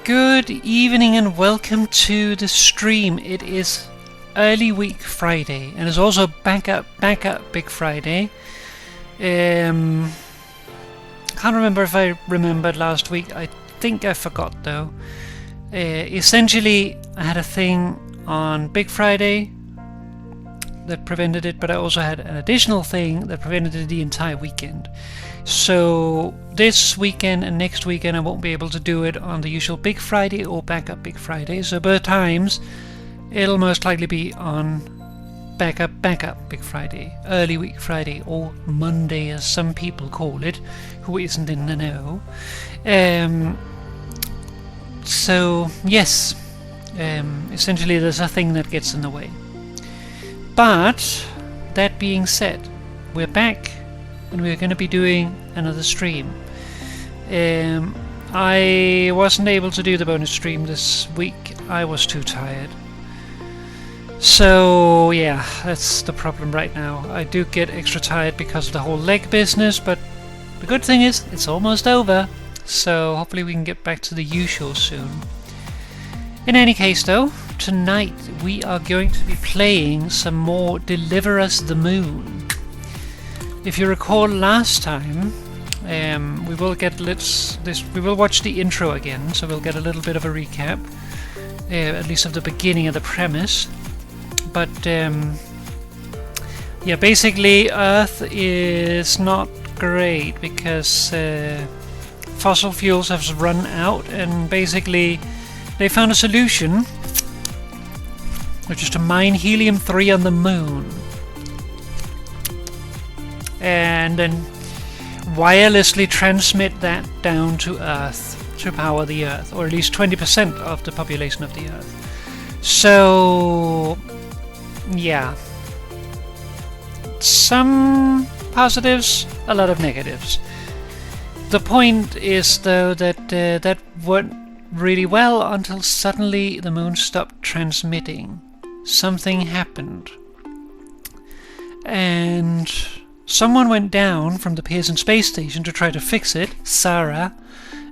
Good evening and welcome to the stream. It is early week Friday and it's also backup Big Friday. Can't remember if I remembered last week. I think I forgot though. Essentially, I had a thing on Big Friday that prevented it, but I also had an additional thing that prevented it the entire weekend. So this weekend and next weekend I won't be able to do it on the usual Big Friday or backup Big Friday. So both times it'll most likely be on backup Big Friday, early week Friday, or Monday as some people call it, who isn't in the know. So yes, essentially there's a thing that gets in the way. But that being said, we're back and we're going to be doing another stream. I wasn't able to do the bonus stream this week. I was too tired. So yeah, that's the problem right now. I do get extra tired because of the whole leg business, but the good thing is it's almost over. So hopefully we can get back to the usual soon. In any case though, tonight we are going to be playing some more Deliver Us the Moon. If you recall last time, we will watch the intro again, so we'll get a little bit of a recap, at least of the beginning of the premise. But yeah, basically Earth is not great because fossil fuels have run out, and basically they found a solution, which is to mine helium-3 on the moon and then wirelessly transmit that down to Earth to power the Earth, or at least 20% of the population of the Earth. So yeah, some positives, a lot of negatives. The point is though that that went really well until suddenly the moon stopped transmitting. Something happened, and someone went down from the Pearson space station to try to fix it. Sarah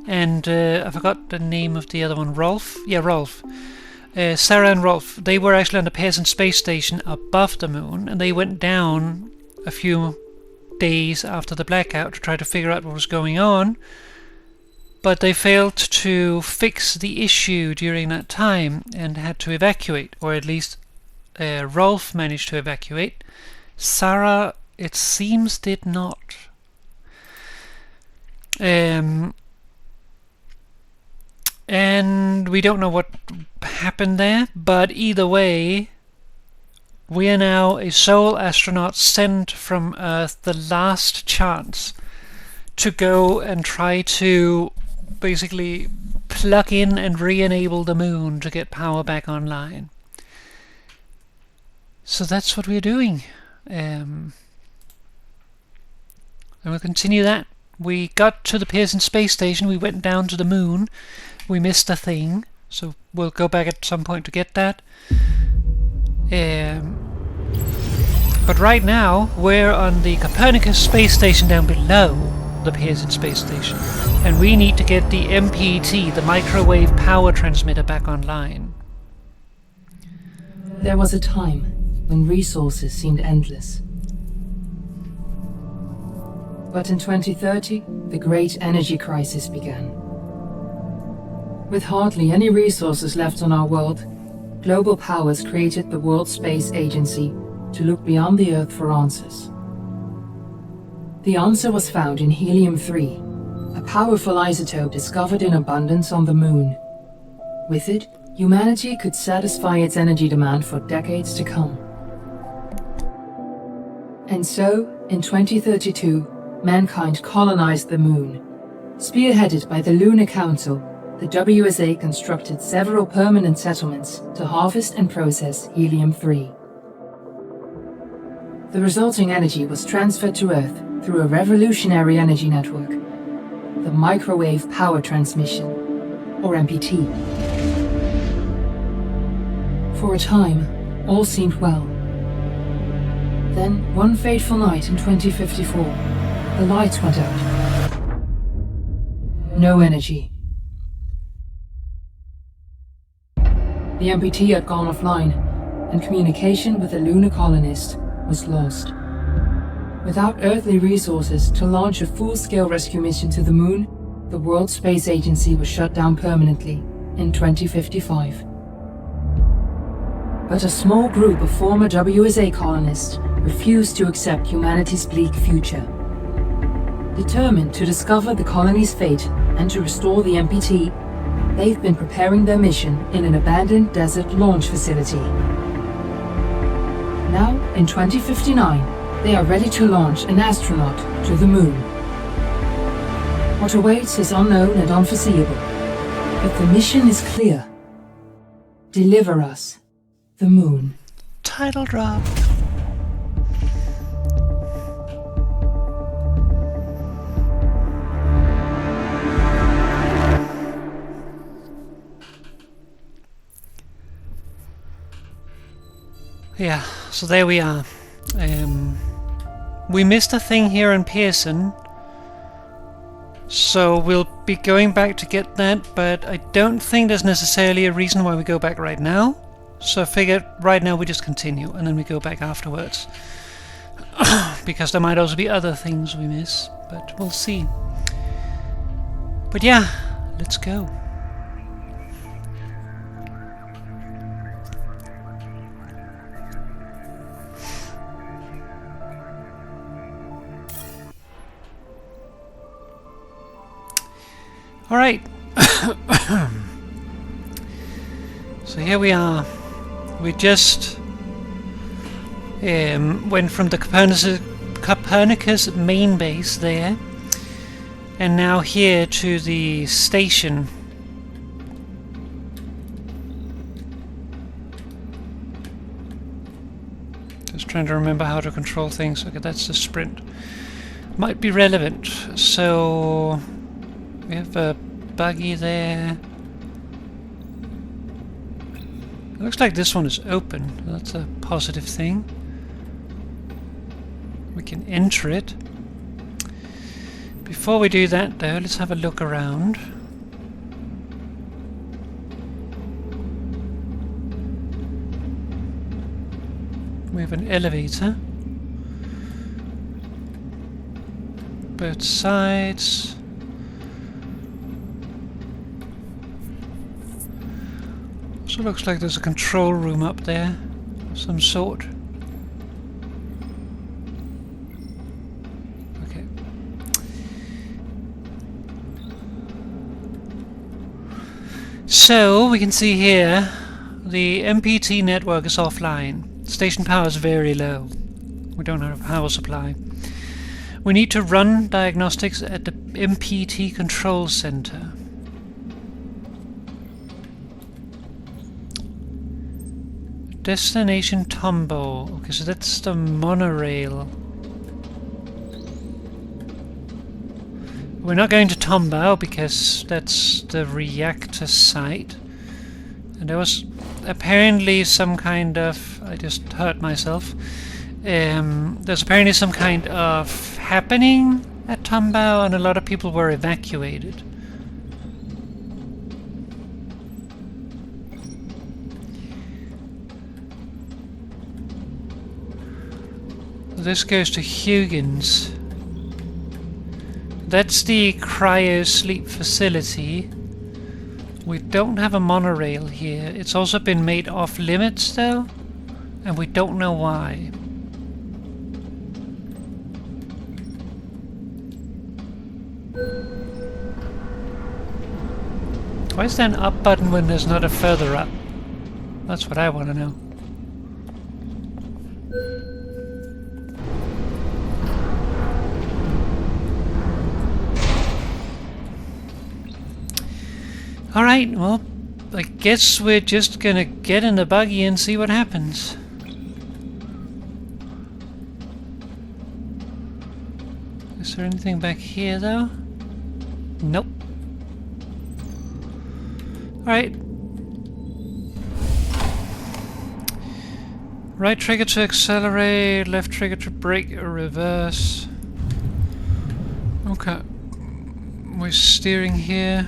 and I forgot the name of the other one. Rolf. Yeah, Rolf. Sarah and Rolf. They were actually on the Pearson space station above the moon, and they went down a few days after the blackout to try to figure out what was going on. But they failed to fix the issue during that time and had to evacuate, or at least Rolf managed to evacuate. Sarah, it seems, did not. And we don't know what happened there, but either way, we are now a sole astronaut sent from Earth, the last chance to go and try to basically plug in and re-enable the moon to get power back online. So that's what we're doing. And we'll continue that. We got to the Pearson space station, we went down to the moon, we missed a thing, so we'll go back at some point to get that. But right now we're on the Copernicus space station down below the Pearson space station, and we need to get the MPT, the microwave power transmitter, back online. There was a time when resources seemed endless. But in 2030, the great energy crisis began. With hardly any resources left on our world, global powers created the World Space Agency to look beyond the Earth for answers. The answer was found in helium-3, a powerful isotope discovered in abundance on the moon. With it, humanity could satisfy its energy demand for decades to come. And so, in 2032, mankind colonized the moon. Spearheaded by the Lunar Council, the WSA constructed several permanent settlements to harvest and process helium-3. The resulting energy was transferred to Earth through a revolutionary energy network, the Microwave Power Transmission, or MPT. For a time, all seemed well. Then, one fateful night in 2054, the lights went out. No energy. The MPT had gone offline, and communication with the lunar colonist was lost. Without earthly resources to launch a full-scale rescue mission to the Moon, the World Space Agency was shut down permanently in 2055. But a small group of former WSA colonists refused to accept humanity's bleak future. Determined to discover the colony's fate and to restore the MPT, they've been preparing their mission in an abandoned desert launch facility. Now, in 2059, they are ready to launch an astronaut to the Moon. What awaits is unknown and unforeseeable, but the mission is clear. Deliver us the Moon. Title drop. Yeah, so there we are. We missed a thing here in Pearson, so we'll be going back to get that, but I don't think there's necessarily a reason why we go back right now. So I figured right now we just continue and then we go back afterwards. Because there might also be other things we miss, but we'll see. But yeah, let's go. Alright. So here we are. We just went from the Copernicus main base there, and now here to the station. Just trying to remember how to control things. Okay, that's the sprint. Might be relevant. So we have a buggy there. It looks like this one is open. That's a positive thing. We can enter it. Before we do that though, let's have a look around. We have an elevator. Both sides. So it looks like there's a control room up there of some sort. Okay. So we can see here the MPT network is offline. Station power is very low. We don't have a power supply. We need to run diagnostics at the MPT control center. Destination Tombow. Okay, so that's the monorail. We're not going to Tombow because that's the reactor site. And there was apparently some kind of... I just hurt myself. There's apparently some kind of happening at Tombow and a lot of people were evacuated. This goes to Huygens. That's the cryo sleep facility. We don't have a monorail here. It's also been made off limits though, and we don't know why. Why is there an up button when there's not a further up? That's what I want to know. Alright, well, I guess we're just gonna get in the buggy and see what happens. Is there anything back here, though? Nope. Alright. Right trigger to accelerate, left trigger to brake or reverse. Okay. We're steering here.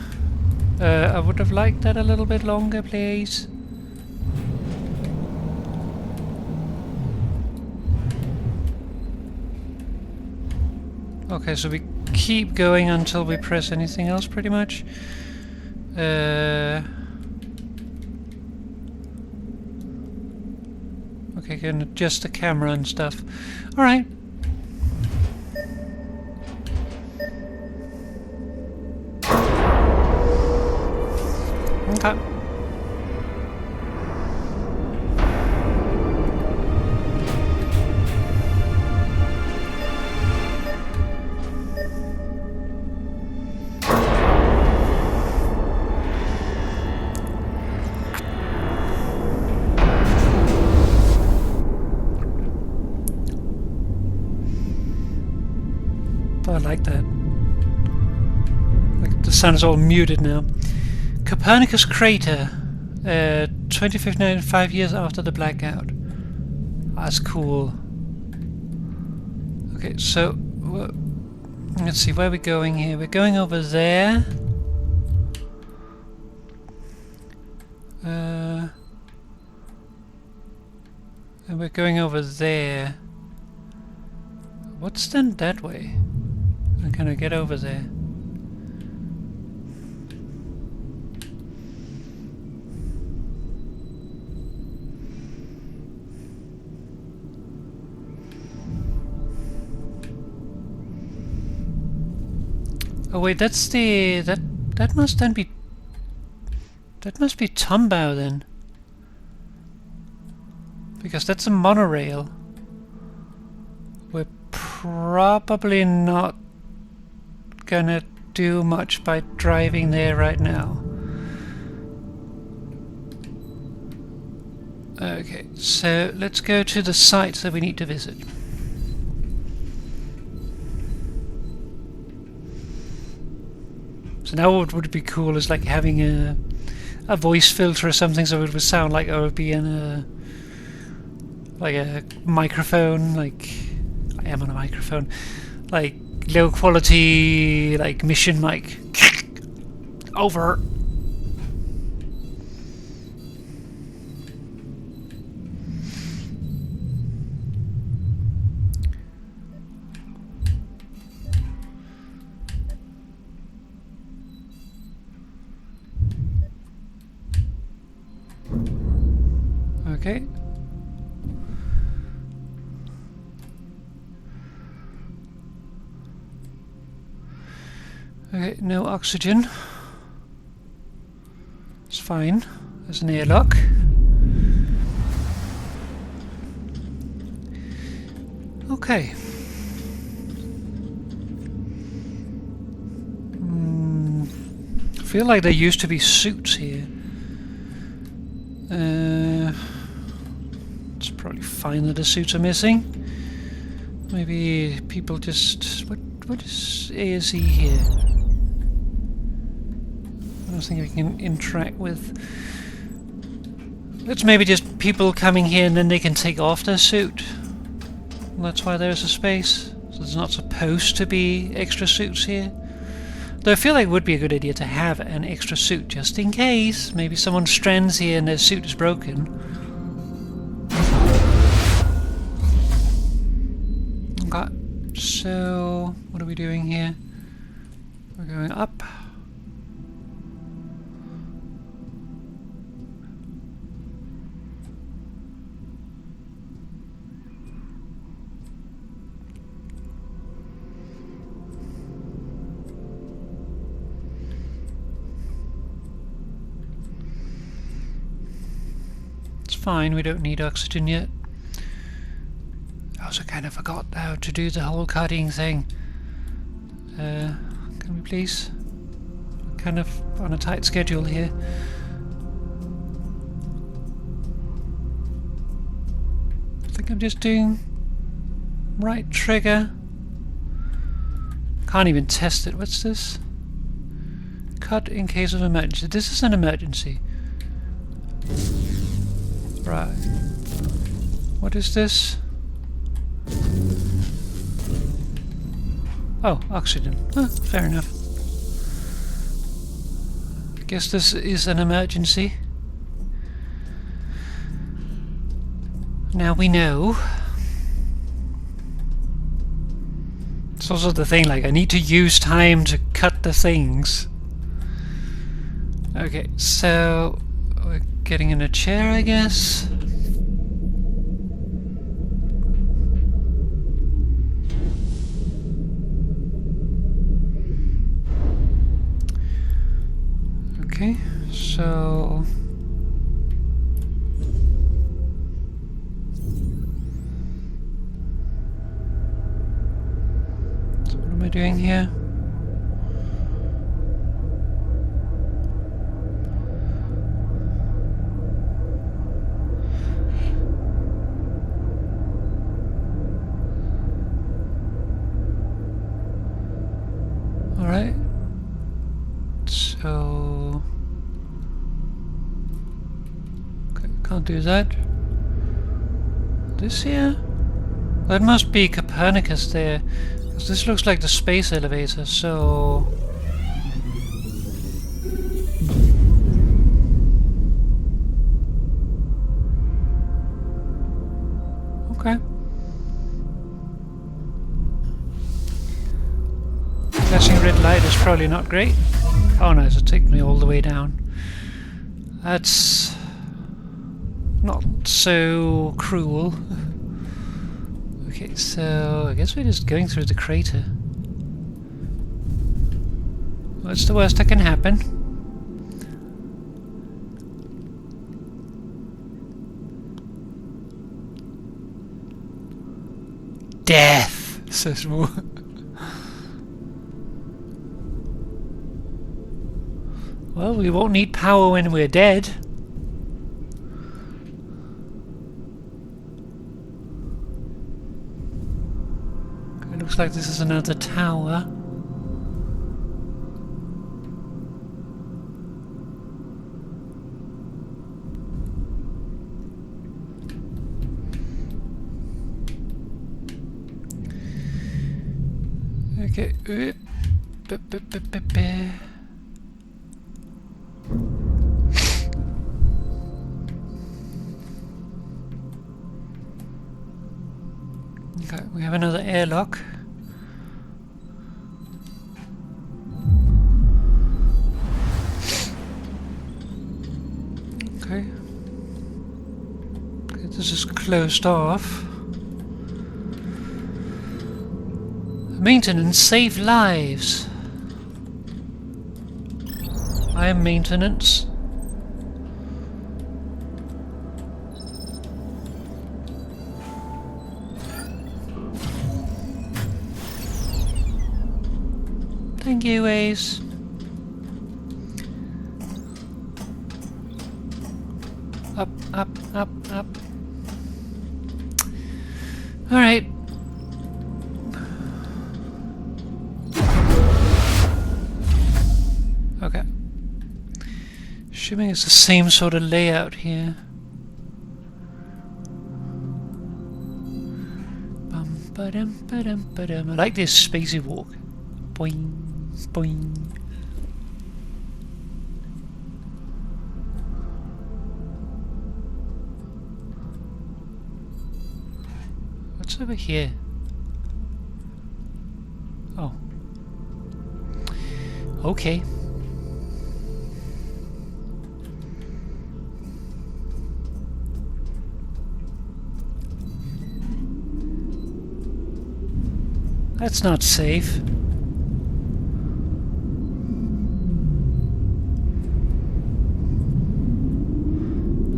I would have liked that a little bit longer, please. Okay, so we keep going until we press anything else, pretty much. Okay, can adjust the camera and stuff. Alright. Okay. I like that. Like the sun is all muted now. Copernicus crater, 2059, 5 years after the blackout. That's cool. Okay, so let's see, where are we going here? We're going over there. And we're going over there. What's then that way? And can I get over there? Oh wait, that's the that must then be Tombao then, because that's a monorail. We're probably not gonna do much by driving there right now. Okay, so let's go to the sites that we need to visit. So now what would be cool is like having a voice filter or something, so it would sound like I would be in a microphone, like I am on a microphone, like low quality, like mission mic. Over. Okay. Okay, no oxygen. It's fine. There's an airlock. Okay. I feel like there used to be suits here. It's probably fine that the suits are missing. Maybe people just... What is ASE here? I don't think we can interact with... It's maybe just people coming here and then they can take off their suit. And that's why there's a space. So there's not supposed to be extra suits here. Though I feel like it would be a good idea to have an extra suit just in case. Maybe someone strands here and their suit is broken. Okay, so what are we doing here? We're going up. Fine, we don't need oxygen yet. I also kind of forgot how to do the whole cutting thing. Can we please? We're kind of on a tight schedule here. I think I'm just doing right trigger. Can't even test it. What's this? Cut in case of emergency. This is an emergency. Right. What is this? Oh, oxygen. Fair enough. I guess this is an emergency. Now we know. It's also the thing, like, I need to use time to cut the things. Okay, so we're getting in a chair, I guess. Okay, so what am I doing here? Alright, so okay, can't do that. This here? That must be Copernicus there, because this looks like the space elevator, so okay. Flashing red light is probably not great. Oh no, it'll take me all the way down. That's not so cruel. Okay, so I guess we're just going through the crater. What's the worst that can happen? Death, says Moo. Well, we won't need power when we're dead. It looks like this is another tower. Okay. Okay, we have another airlock. Okay. Okay, this is closed off. Maintenance save lives. I am maintenance. Thank you, Ace. Up, up, up, up. Alright. Okay. Assuming it's the same sort of layout here. Bum ba dum ba dum ba dum. I like this spacey walk. Boing, boing. What's over here? Oh. Okay. That's not safe.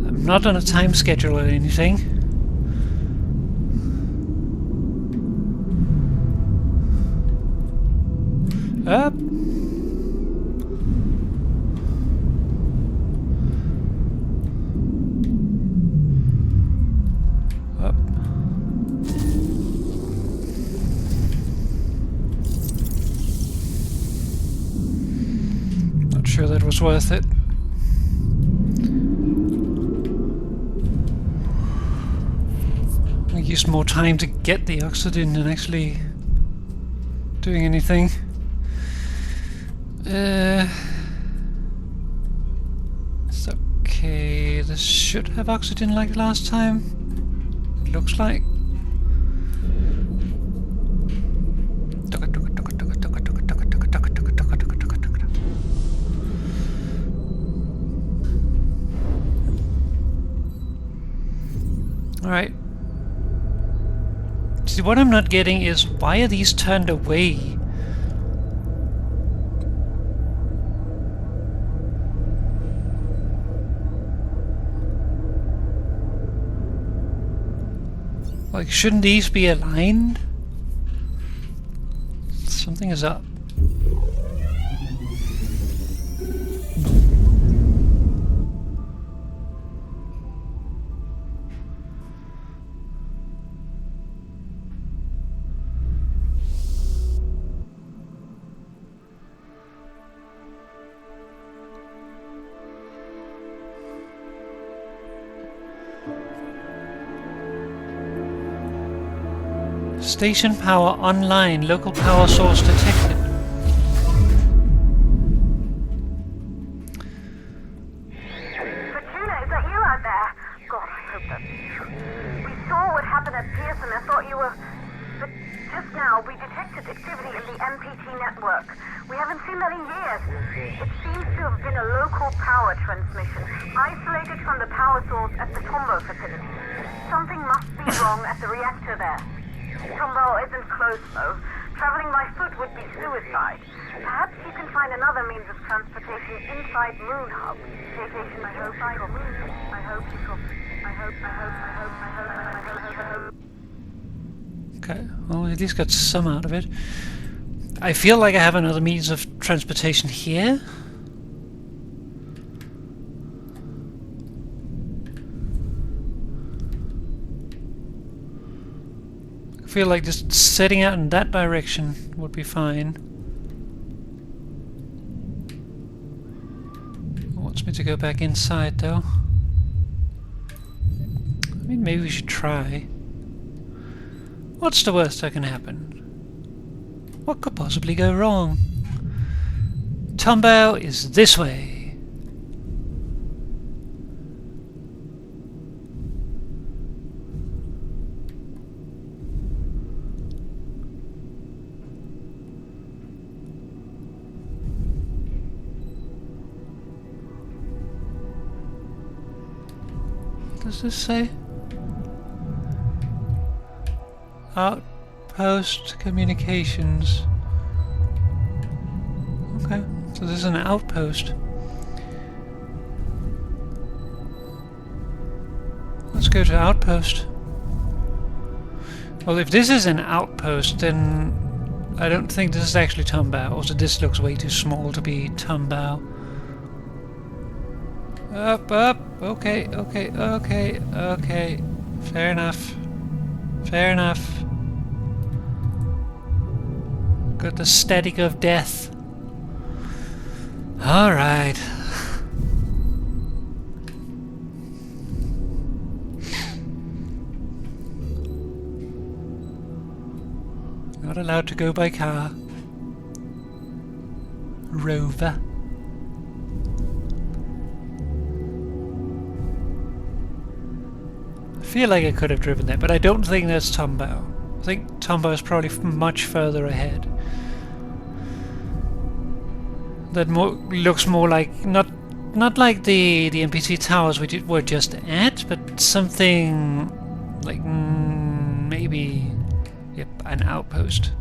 I'm not on a time schedule or anything. Up. Up. Not sure that was worth it. I used more time to get the oxygen than actually doing anything. It's okay. This should have oxygen like last time. It looks like. Alright. See, what I'm not getting is, why are these turned away? Like, shouldn't these be aligned? Something is up. Station power online. Local power source detected. Fortuna, is that you out there? God, I hope that's you. We saw what happened at Pearson. I thought you were... But just now, we detected activity in the MPT network. We haven't seen that in years. It seems to have been a local power transmission, isolated from the power source at the Tombow facility. Something must be wrong at the reactor there. Tombow isn't close, though. Traveling by foot would be suicide. Perhaps you can find another means of transportation inside Moon Hub. Vacation, I hope, I hope, I hope, I hope. Okay, well, we at least got some out of it. I feel like I have another means of transportation here. I feel like just setting out in that direction would be fine. It wants me to go back inside, though. I mean, maybe we should try. What's the worst that can happen? What could possibly go wrong? Tombow is this way. What does this say? Outpost communications. Okay, so this is an outpost. Let's go to outpost. Well, if this is an outpost, then I don't think this is actually Tombow. Also, this looks way too small to be Tombow. Up, up. Okay, okay, okay, okay. Fair enough. Fair enough. Got the static of death. Alright. Not allowed to go by car. Rover. I feel like I could have driven there, but I don't think that's Tombow. I think Tombow is probably much further ahead. That looks more like not like the NPC towers we were just at, but something like maybe, yep, an outpost.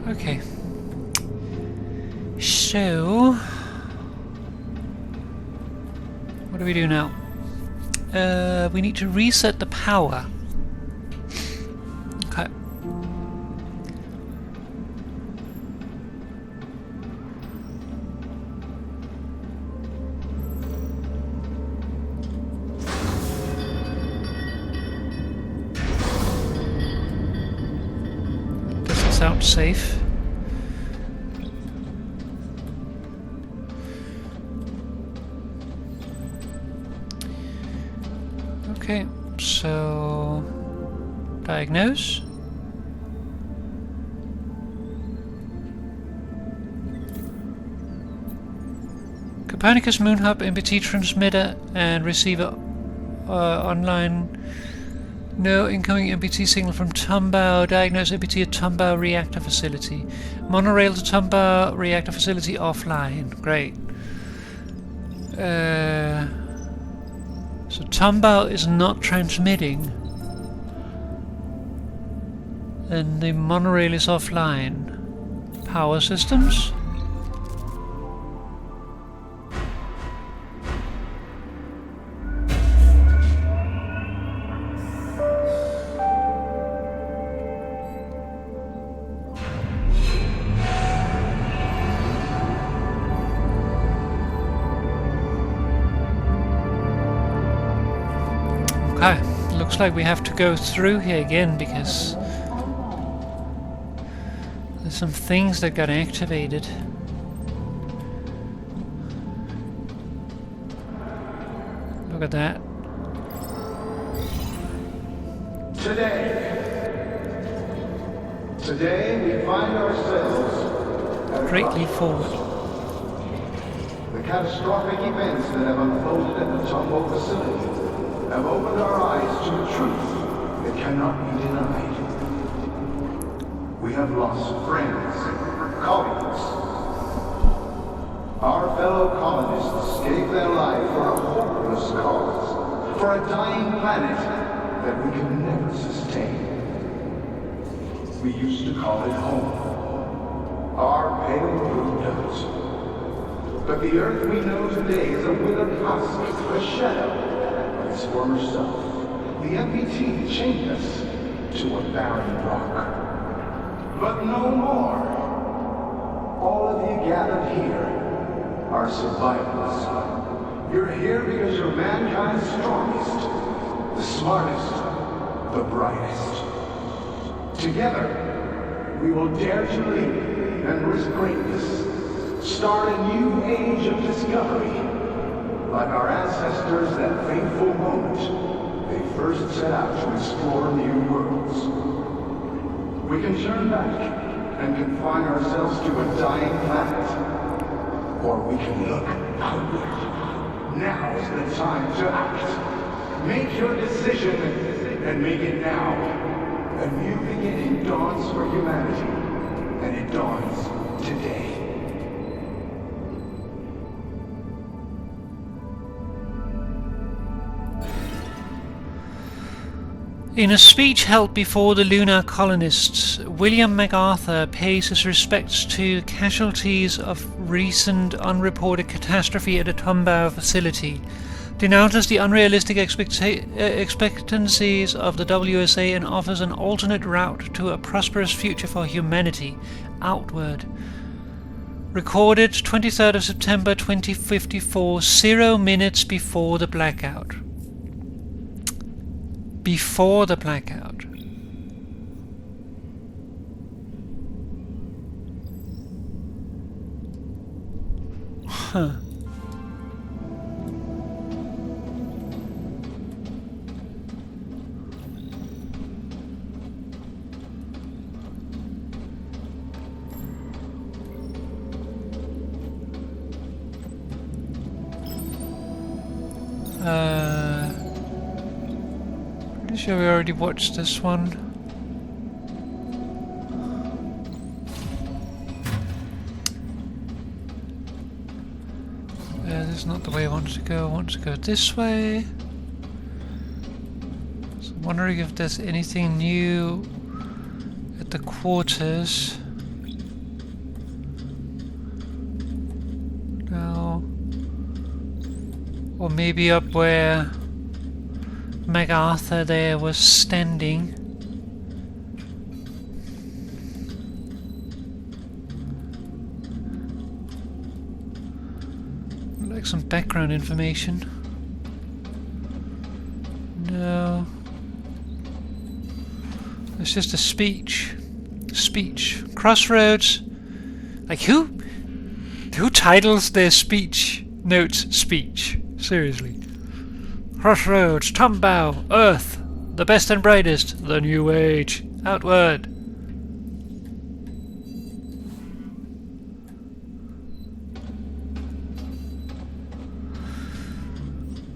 Okay. So, what do we do now? We need to reset the power. Okay. Doesn't sound safe. Okay, so Diagnose. Copernicus Moon Hub MPT transmitter and receiver online. No incoming MPT signal from Tumbao. Diagnose MPT at Tumbao reactor facility. Monorail to Tumbao reactor facility offline. Great. So Tumbao is not transmitting. And the monorail is offline. Power systems. Okay, looks like we have to go through here again because there's some things that got activated. Look at that. Today we find ourselves at a Greatly crossroads. forward. The catastrophic events that have unfolded at the Tombo facility have opened our eyes to a truth that cannot be denied. We have lost friends, colleagues. Our fellow colonists gave their life for a hopeless cause, for a dying planet that we can never sustain. We used to call it home. Our pale blue does. But the Earth we know today is a withered husk, a shadow of its former self. The MPT chained us to a barren rock. But no more. All of you gathered here are survivors. You're here because you're mankind's strongest, the smartest, the brightest. Together, we will dare to lead and risk greatness. Start a new age of discovery. Like our ancestors that fateful moment, they first set out to explore new worlds. We can turn back and confine ourselves to a dying planet. Or we can look outward. Now is the time to act. Make your decision and make it now. A new beginning dawns for humanity, and it dawns today. In a speech held before the lunar colonists, William MacArthur pays his respects to casualties of recent unreported catastrophe at a Tumbao facility, denounces the unrealistic expectancies of the WSA and offers an alternate route to a prosperous future for humanity, outward. Recorded 23rd of September 2054, 0 minutes before the blackout. Before the blackout. Huh. Pretty sure we already watched this one. This is not the way I want to go. I want to go this way. So I'm wondering if there's anything new at the quarters. No. Or maybe up where MacArthur there was standing. Like some background information. No. It's just a speech. Speech. Crossroads. Like who titles their speech notes speech? Seriously. Crossroads, Tumbao, Earth, The best and brightest. The new age. Outward.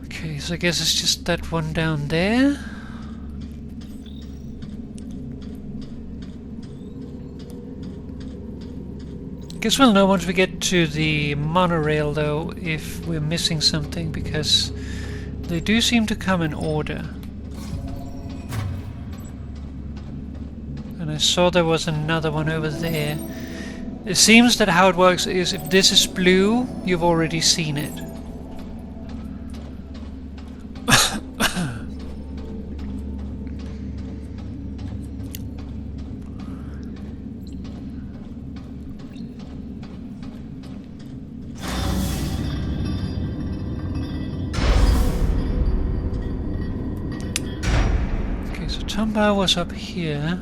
Okay, so I guess it's just that one down there. Guess we'll know once we get to the monorail, though, if we're missing something, because they do seem to come in order. And I saw there was another one over there. It seems that how it works is if this is blue, you've already seen it. Tomba was up here.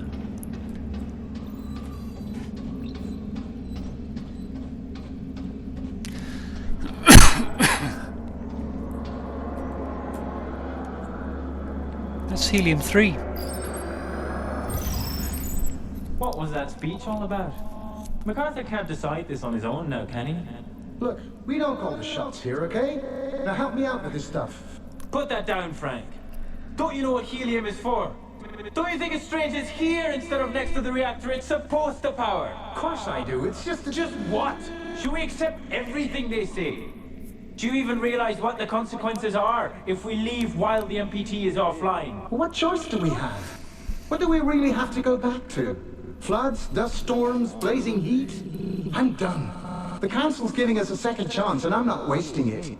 That's helium-3. What was that speech all about? MacArthur can't decide this on his own now, can he? Look, we don't call the shots here, okay? Now help me out with this stuff. Put that down, Frank. Don't you know what helium is for? Don't you think it's strange it's here instead of next to the reactor it's supposed to power? Of course I do, it's just... Just what? Should we accept everything they say? Do you even realize what the consequences are if we leave while the MPT is offline? What choice do we have? What do we really have to go back to? Floods, dust storms, blazing heat? I'm done. The Council's giving us a second chance and I'm not wasting it.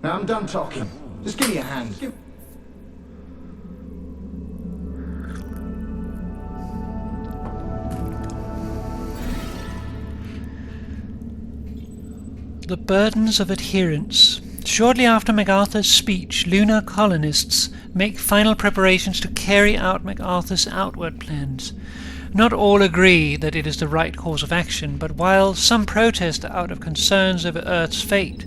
Now I'm done talking. Just give me a hand. The burdens of adherence. Shortly after MacArthur's speech, lunar colonists make final preparations to carry out MacArthur's outward plans. Not all agree that it is the right course of action, but while some protest out of concerns over Earth's fate,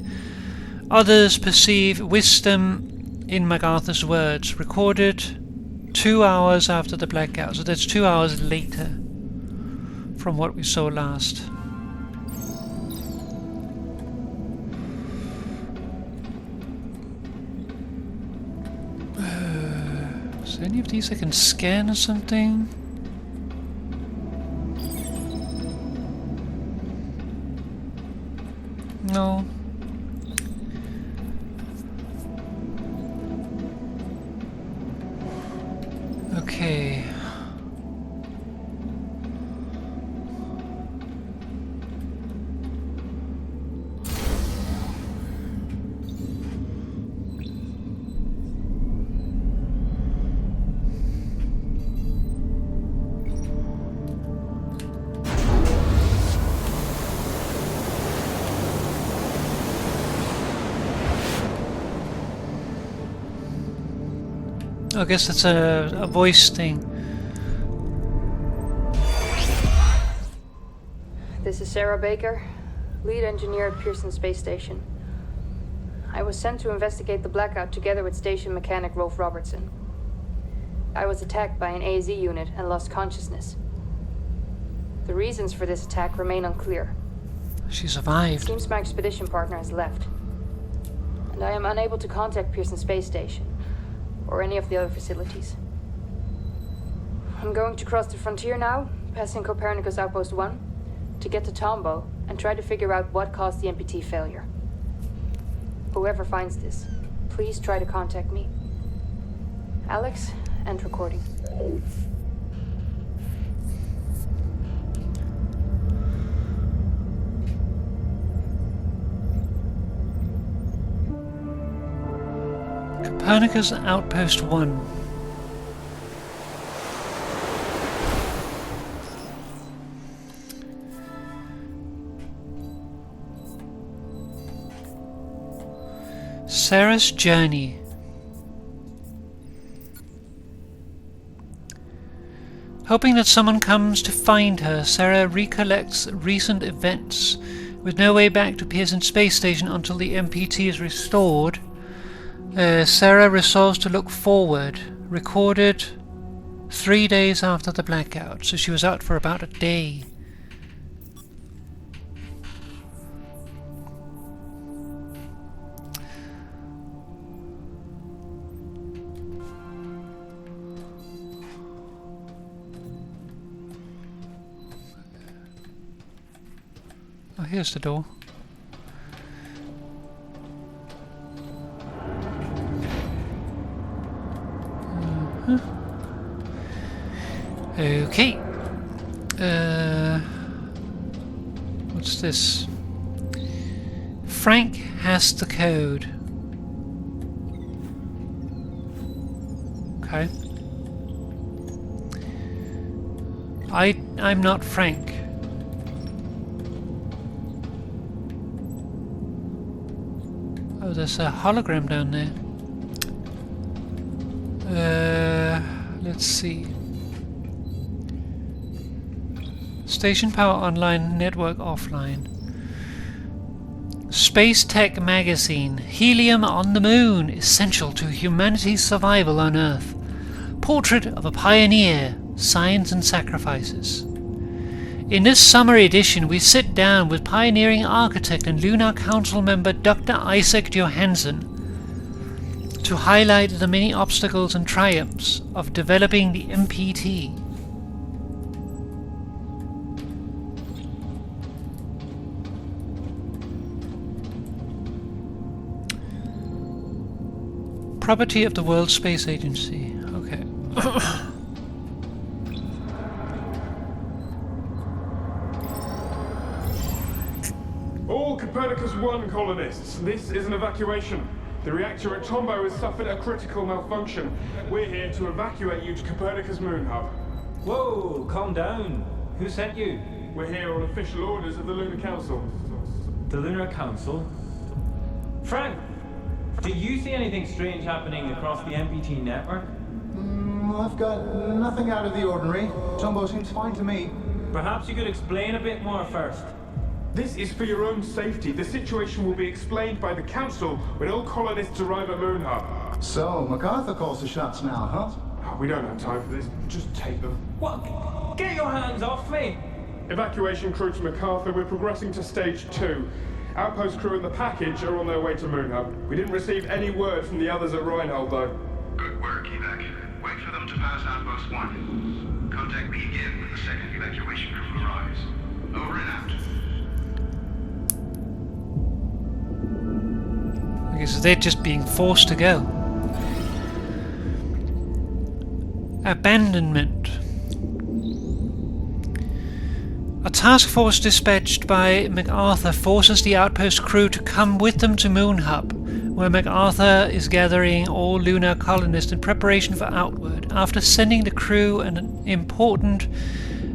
others perceive wisdom in MacArthur's words, recorded 2 hours after the blackout. So that's 2 hours later from what we saw last. Is any of these I can scan or something? No. Okay. I guess that's a voice thing. This is Sarah Baker, lead engineer at Pearson Space Station. I was sent to investigate the blackout together with station mechanic Rolf Robertson. I was attacked by an AZ unit and lost consciousness. The reasons for this attack remain unclear. She It survived. seems my expedition partner has left, and I am unable to contact Pearson Space Station or any of the other facilities. I'm going to cross the frontier now, passing Copernicus Outpost 1, to get to Tombo and try to figure out what caused the MPT failure. Whoever finds this, please try to contact me. Alex, end recording. Copernicus Outpost 1. Sarah's journey. Hoping that someone comes to find her, Sarah recollects recent events. With no way back to Pearson Space Station until the MPT is restored, Sarah resolves to look forward recorded 3 days after the blackout, so she was out for about a day. Oh, here's the door. Okay. What's this? Frank has the code. Okay. I'm not Frank. Oh, there's a hologram down there. Let's see. Station power online, network offline. Space Tech Magazine. Helium on the Moon, essential to humanity's survival on Earth. Portrait of a pioneer, science and sacrifices. In this summer edition, we sit down with pioneering architect and Lunar Council member Dr. Isaac Johansson to highlight the many obstacles and triumphs of developing the MPT. Property of the World Space Agency. Okay. All Copernicus 1 colonists, this is an evacuation. The reactor at Tombow has suffered a critical malfunction. We're here to evacuate you to Copernicus Moon Hub. Whoa, calm down. Who sent you? We're here on official orders of the Lunar Council. The Lunar Council? Frank, do you see anything strange happening across the MPT network? I've got nothing out of the ordinary. Tombow seems fine to me. Perhaps you could explain a bit more first. This is for your own safety. The situation will be explained by the Council when all colonists arrive at Moon Hub. So, MacArthur calls the shots now, huh? Oh, we don't have time for this. Just take them. What? Get your hands off me! Evacuation crew to MacArthur. We're progressing to stage 2. Outpost crew and the package are on their way to Moon Hub. We didn't receive any word from the others at Reinhold, though. Good work, Evac. Wait for them to pass Outpost 1. Contact me again when the second evacuation crew arrives. Over and out. Okay, so they're just being forced to go. Abandonment. A task force dispatched by MacArthur forces the outpost crew to come with them to Moon Hub, where MacArthur is gathering all lunar colonists in preparation for outward. After sending the crew an important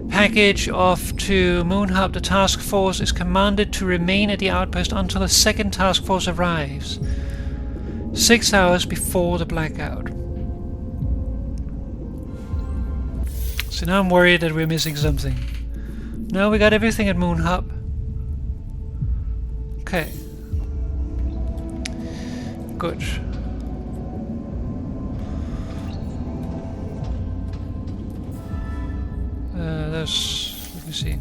package off to Moon Hub, the task force is commanded to remain at the outpost until a second task force arrives, 6 hours before the blackout. So now I'm worried that we're missing something. No, we got everything at Moon Hub. Okay. Good. Let me see.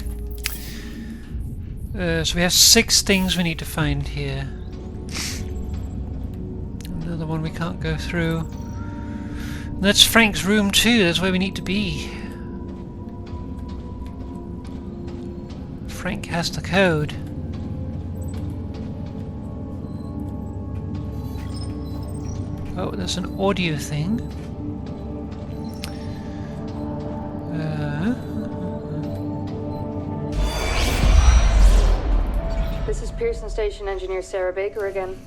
So we have 6 things we need to find here. Another one we can't go through. And that's Frank's room too, that's where we need to be. Frank has the code. Oh, there's an audio thing. This is Pearson Station Engineer Sarah Baker again.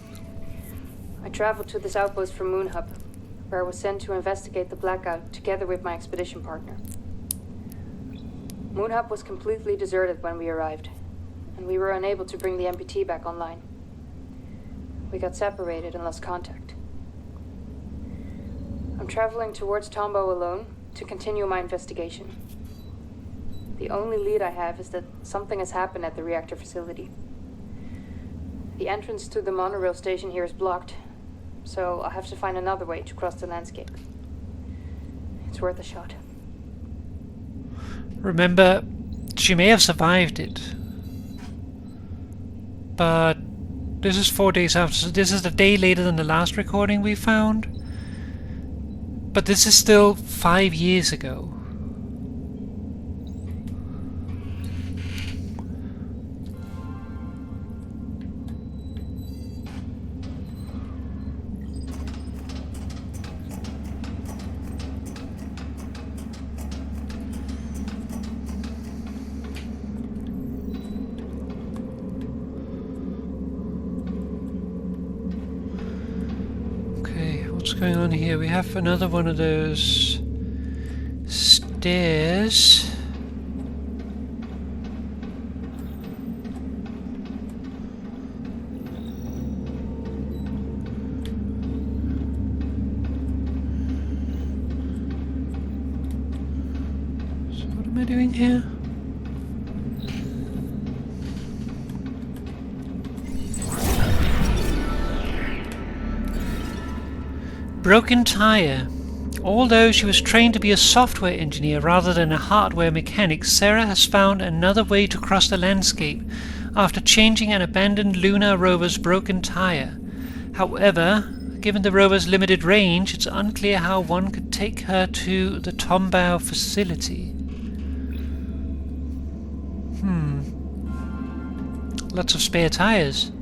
I traveled to this outpost from Moon Hub, where I was sent to investigate the blackout together with my expedition partner. Moon Hub was completely deserted when we arrived, and we were unable to bring the MPT back online. We got separated and lost contact. I'm traveling towards Tombow alone to continue my investigation. The only lead I have is that something has happened at the reactor facility. The entrance to the monorail station here is blocked, so I'll have to find another way to cross the landscape. It's worth a shot. Remember, she may have survived it. But this is 4 days after, so this is a day later than the last recording we found. But this is still 5 years ago. What's going on here? We have another one of those stairs. So what am I doing here? Broken tire. Although she was trained to be a software engineer rather than a hardware mechanic, Sarah has found another way to cross the landscape after changing an abandoned lunar rover's broken tire. However, given the rover's limited range, it's unclear how one could take her to the Tombow facility. Lots of spare tires.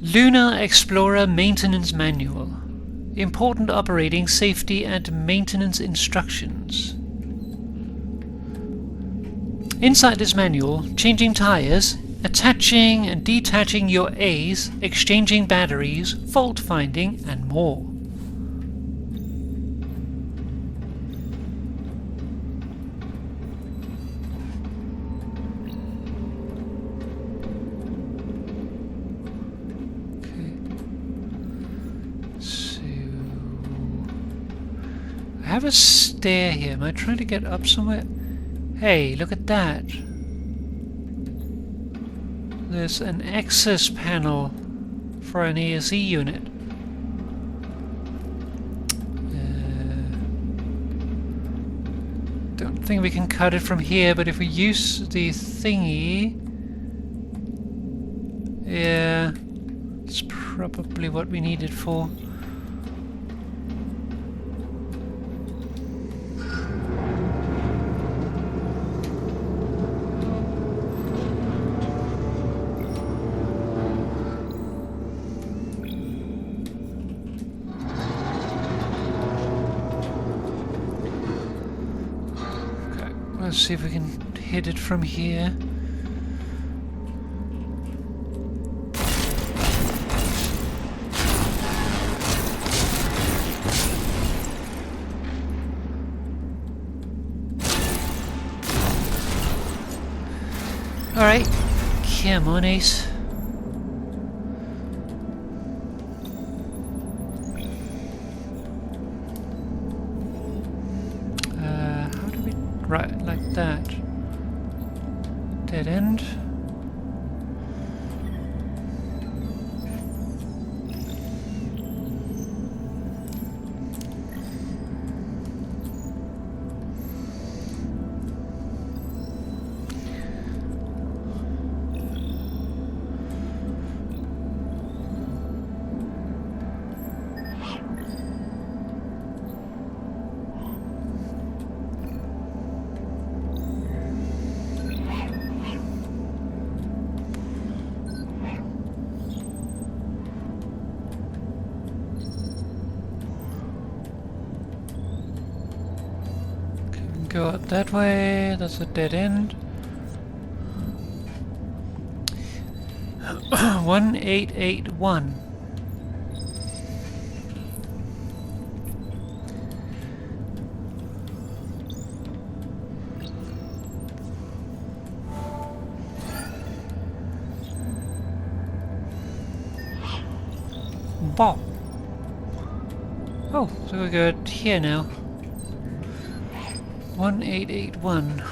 Lunar Explorer Maintenance Manual. Important operating, safety and maintenance instructions. Inside this manual, changing tires, attaching and detaching your A's, exchanging batteries, fault finding and more. I have a stair here. Am I trying to get up somewhere? Hey, look at that. There's an access panel for an ASE unit. Don't think we can cut it from here, but if we use the thingy... Yeah, it's probably what we need it for. Let's see if we can hit it from here. Alright, come on, Ace. Right, like that. Dead end. Go out that way, that's a dead end. 1881. Wow. Oh, so we go here now. 1881.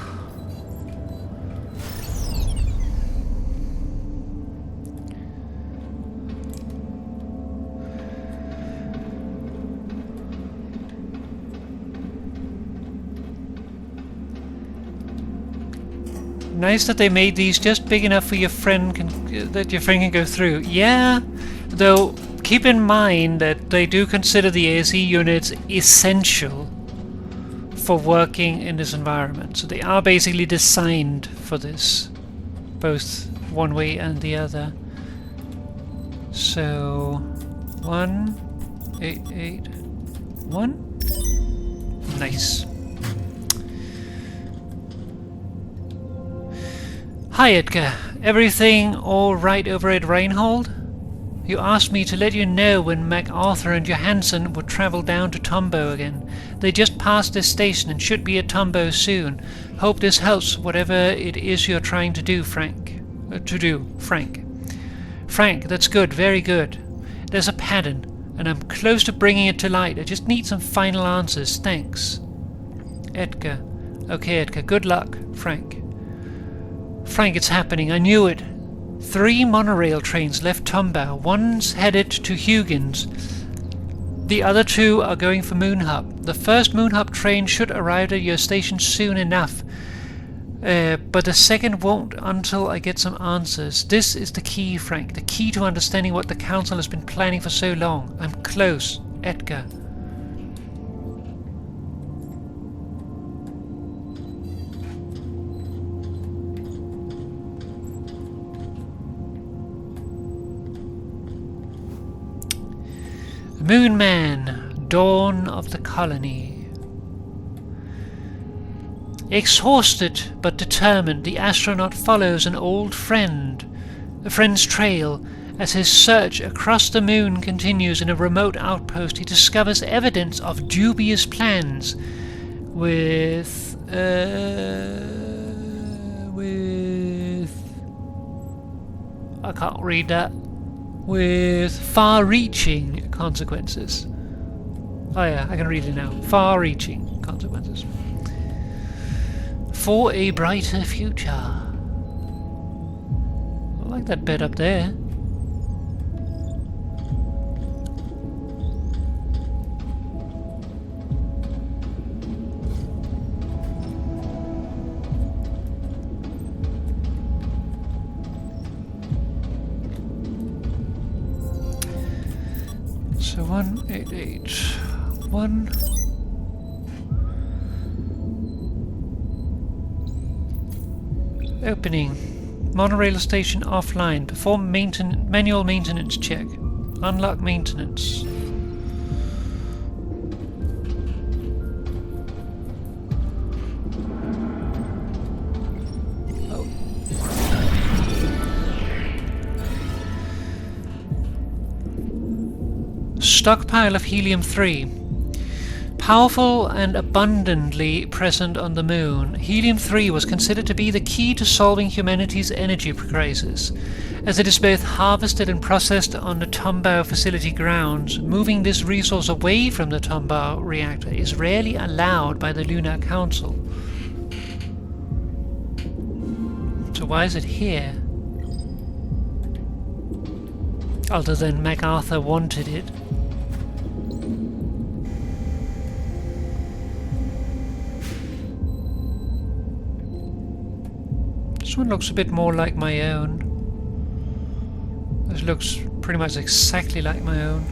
Nice that they made these just big enough for your friend that your friend can go through. Yeah, though keep in mind that they do consider the ASE units essential for working in this environment. So they are basically designed for this, both one way and the other. So 1881. Nice. Hi Edgar, everything all right over at Reinhold? You asked me to let you know when MacArthur and Johansson would travel down to Tombow again. They just passed this station and should be at Tombow soon. Hope this helps whatever it is you're trying to do, Frank. Frank, that's good, very good. There's a pattern, and I'm close to bringing it to light. I just need some final answers. Thanks. Edgar. Okay, Edgar, good luck, Frank. Frank, it's happening. I knew it. 3 monorail trains left Tombow. One's headed to Huygens. The other 2 are going for Moonhub. The first Moonhub train should arrive at your station soon enough. But the second won't until I get some answers. This is the key, Frank. The key to understanding what the Council has been planning for so long. I'm close. Edgar. Moonman, Dawn of the Colony. Exhausted but determined, the astronaut follows an old friend, a friend's trail. As his search across the moon continues in a remote outpost, he discovers evidence of dubious plans with I can't read that. With far-reaching consequences. Oh yeah, I can read it now. Far-reaching consequences. For a brighter future. I like that bed up there. So 1881. Opening. Monorail station offline. Perform manual maintenance check. Unlock maintenance. Stockpile of helium-3. Powerful and abundantly present on the moon, helium-3 was considered to be the key to solving humanity's energy crisis. As it is both harvested and processed on the Tombow facility grounds, moving this resource away from the Tombow reactor is rarely allowed by the Lunar Council. So why is it here? Other than MacArthur wanted it. This one looks a bit more like my own. This looks pretty much exactly like my own.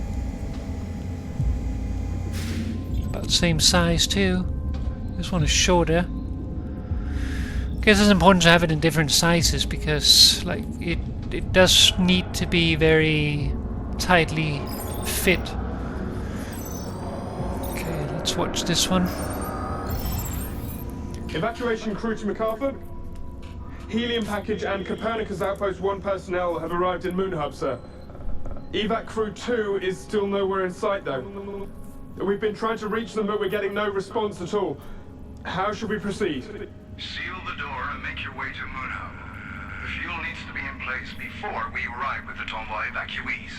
About the same size too. This one is shorter. I guess it's important to have it in different sizes because like it does need to be very tightly fit. Okay, let's watch this one. Evacuation crew to MacArthur. Helium package and Copernicus Outpost 1 personnel have arrived in Moonhub, sir. Evac crew 2 is still nowhere in sight, though. We've been trying to reach them, but we're getting no response at all. How should we proceed? Seal the door and make your way to Moonhub. The fuel needs to be in place before we arrive with the Tombow evacuees.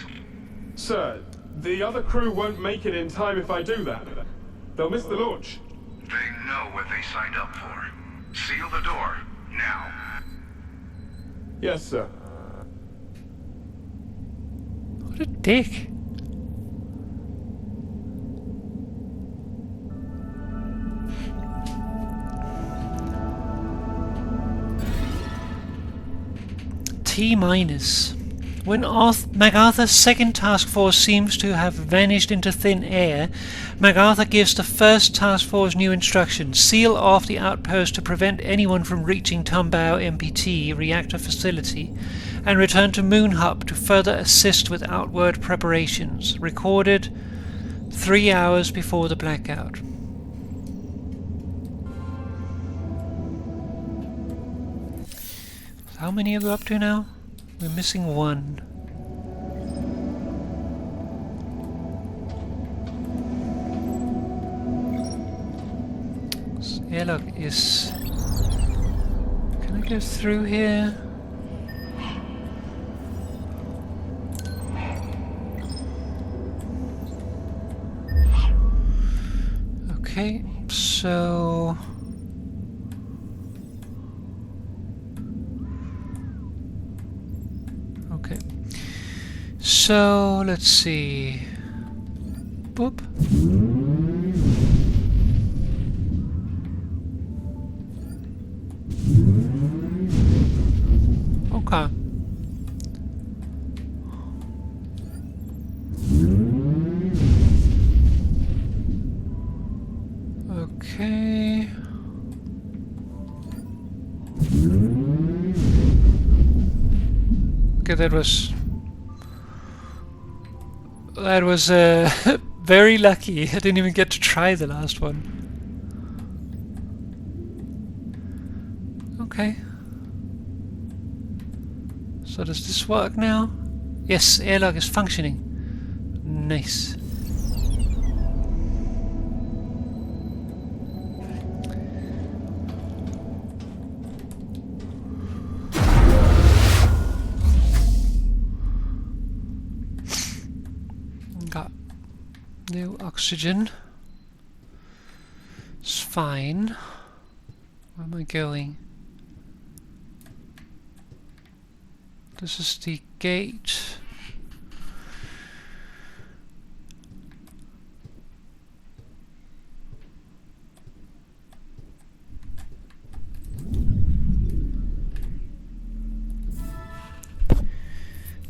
Sir, the other crew won't make it in time if I do that. They'll miss the launch. They know what they signed up for. Seal the door, now. Yes, sir. What a dick. T-. When MacArthur's second task force seems to have vanished into thin air, MacArthur gives the first task force new instructions: seal off the outpost to prevent anyone from reaching Tombao MPT reactor facility, and return to Moon Hub to further assist with outward preparations. Recorded 3 hours before the blackout. How many are we up to now? We're missing one. This airlock is... Can I go through here? Okay, so... Okay. So, let's see. Boop. Okay. Okay. Okay, that was very lucky. I didn't even get to try the last one. Okay. So does this work now? Yes, airlock is functioning. Nice. Got no oxygen. It's fine. Where am I going? This is the gate.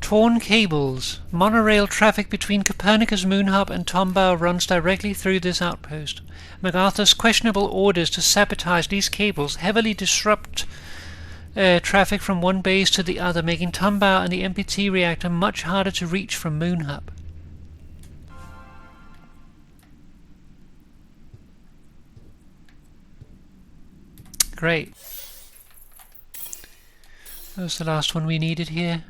Torn cables. Monorail traffic between Copernicus Moon Hub and Tombao runs directly through this outpost. MacArthur's questionable orders to sabotage these cables heavily disrupt traffic from one base to the other, making Tombao and the MPT reactor much harder to reach from Moon Hub. Great. That was the last one we needed here.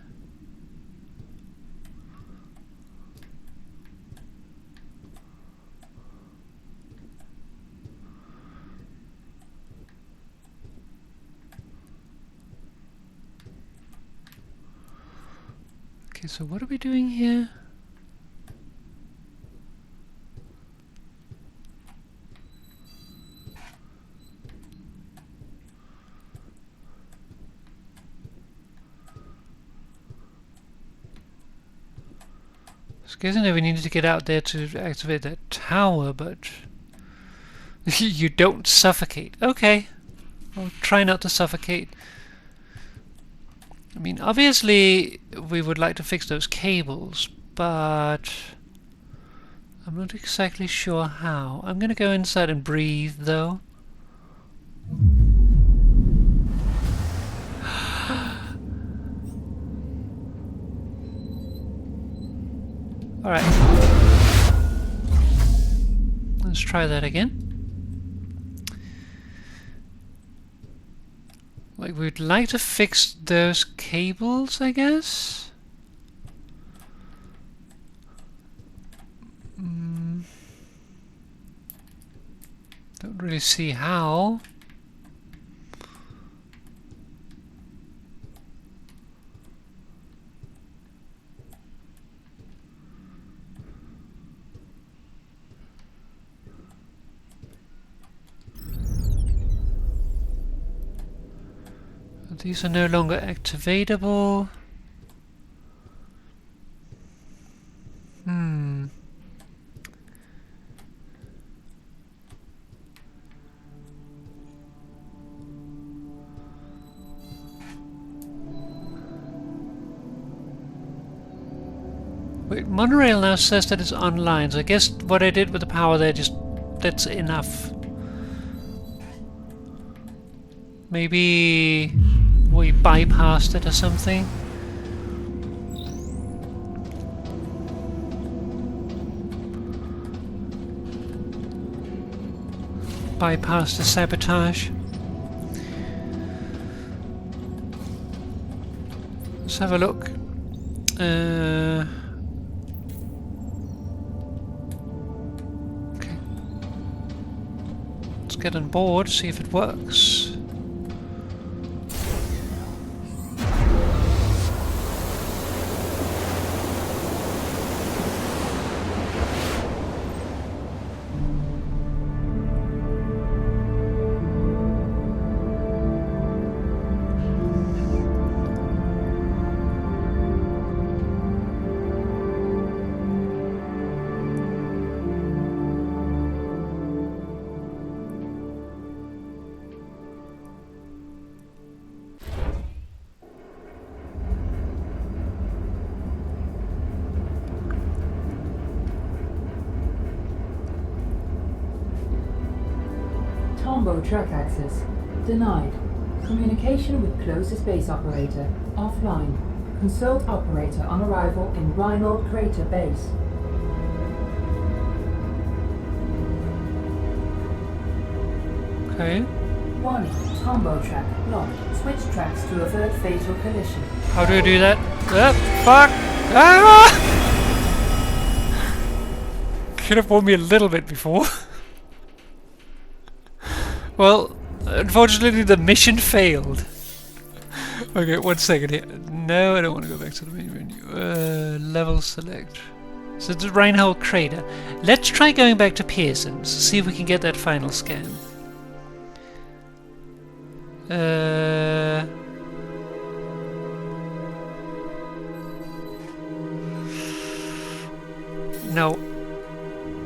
Okay, so what are we doing here? I was guessing that we needed to get out there to activate that tower, but you don't suffocate. Okay, I'll try not to suffocate. I mean, obviously we would like to fix those cables, but I'm not exactly sure how. I'm gonna go inside and breathe, though. Alright. Let's try that again. Like, we'd like to fix those cables, I guess? Don't really see how. These are no longer activatable. Wait, monorail now says that it's online, so I guess what I did with the power there, that's enough. Maybe we bypassed it or something. Bypass the sabotage. Let's have a look. Okay. Let's get on board, see if it works. Tombow track access denied. Communication with closest base operator offline. Consult operator on arrival in Reinhold Crater Base. Okay. Warning, Tombow track locked. Switch tracks to avert fatal collision. How do I do that? Fuck! Ah! Could have warned me a little bit before. Well, unfortunately the mission failed. Okay, 1 second here. No, I don't want to go back to the main menu. Level select. So it's Reinhold Crater. Let's try going back to Pearson's, see if we can get that final scan. No.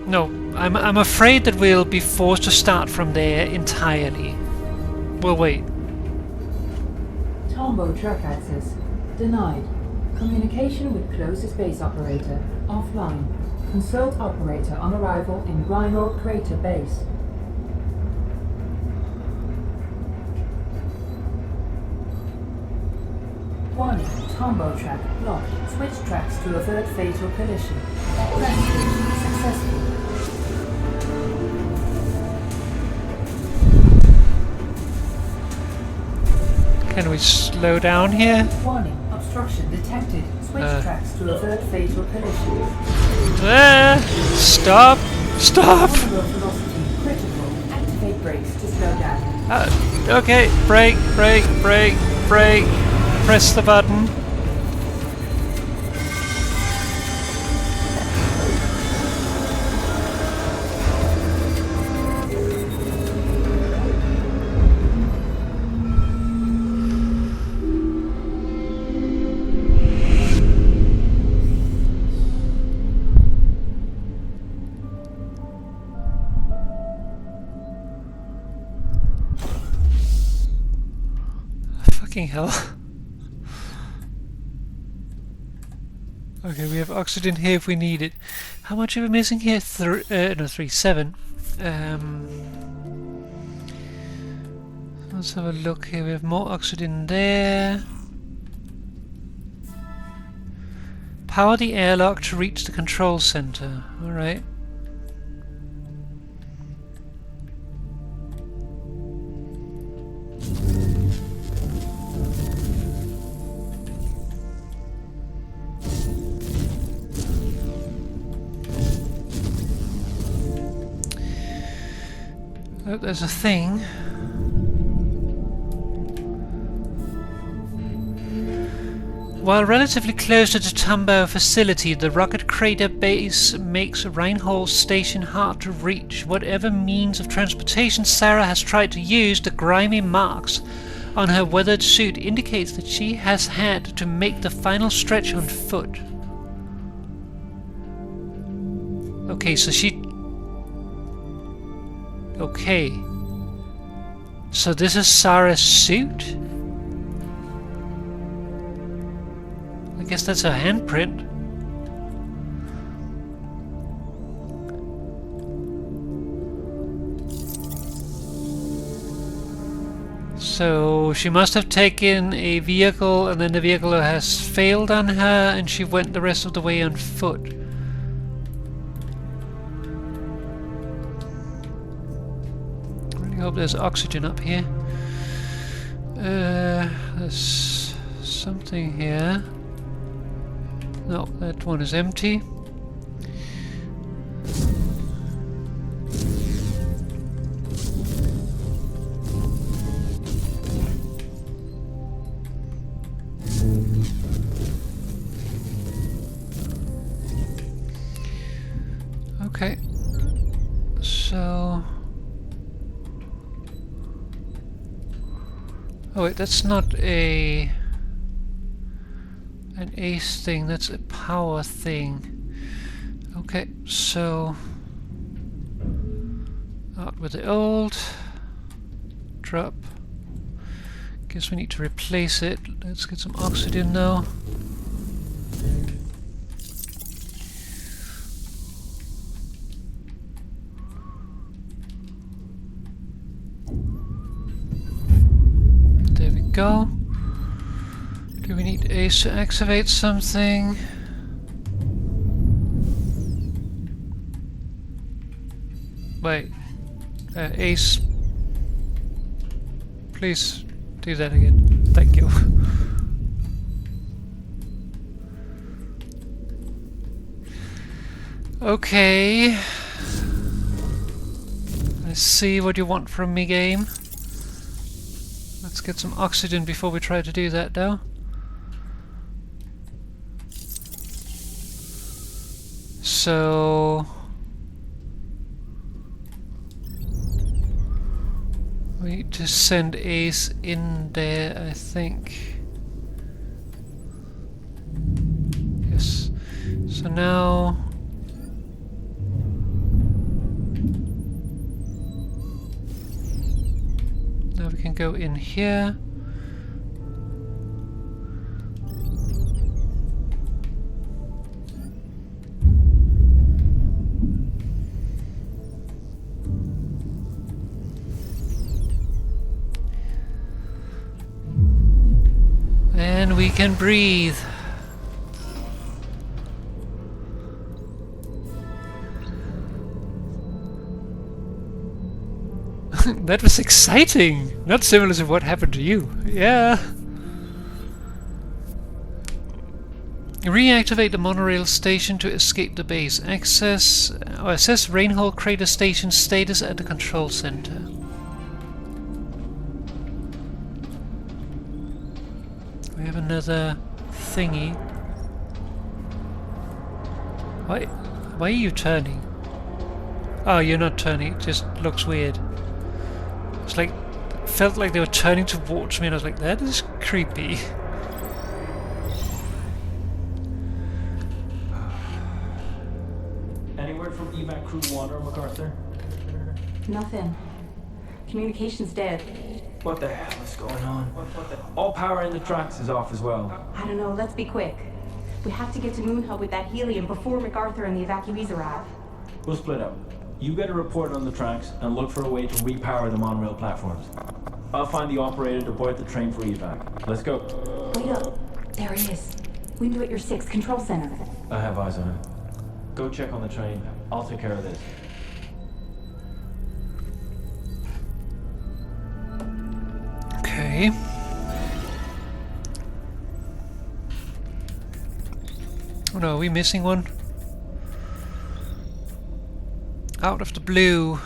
No, I'm afraid that we'll be forced to start from there entirely. We'll wait. Tombow track access denied. Communication with closest base operator offline. Consult operator on arrival in Reinhold Crater Base. Warning, Tombow track locked. Switch tracks to avert fatal collision. Rescue successful. Can we slow down here? Warning, obstruction detected. Switch tracks to avert fatal collision. Stop! Stop! Onboard velocity critical. Activate brakes to slow down. Okay, brake, brake, brake, brake. Press the button. Fucking hell. Okay, we have oxygen here if we need it. How much are we missing here? 7. Let's have a look here. We have more oxygen there. Power the airlock to reach the control center. Alright. Oh, there's a thing. While relatively close to the Tombow facility, the rocket crater base makes Reinhold Station hard to reach. Whatever means of transportation Sarah has tried to use, the grimy marks on her weathered suit indicates that she has had to make the final stretch on foot. Okay, so she... Okay. So this is Sarah's suit? I guess that's her handprint. So she must have taken a vehicle and then the vehicle has failed on her and she went the rest of the way on foot. I really hope there's oxygen up here. There's something here. No, that one is empty. Okay, so... Oh wait, that's not an ace thing, that's a power thing. Okay, so... Out with the old. Drop. Guess we need to replace it. Let's get some oxygen now. Go. Do we need Ace to activate something? Wait. Ace. Please do that again. Thank you. Okay. I see what you want from me, game. Let's get some oxygen before we try to do that, though. So... we need to send Ace in there, I think. Yes. So now... Now we can go in here. And we can breathe. That was exciting! Not similar to what happened to you. Yeah. Reactivate the monorail station to escape the base. Assess Rainhole Crater Station status at the control center. We have another thingy. Why are you turning? Oh, you're not turning. It just looks weird. It's like, felt like they were turning towards me and I was like, that is creepy. Any word from evac crew 1 or MacArthur? Nothing. Communication's dead. What the hell is going on? All power in the tracks is off as well. I don't know, let's be quick. We have to get to Moon Hub with that helium before MacArthur and the evacuees arrive. We'll split up. You get a report on the tracks and look for a way to repower the monorail platforms. I'll find the operator to board the train for evac. Let's go. Wait up. There he is. Window at your 6 control center. I have eyes on him. Go check on the train. I'll take care of this. Okay. Oh no, are we missing one? Out of the blue.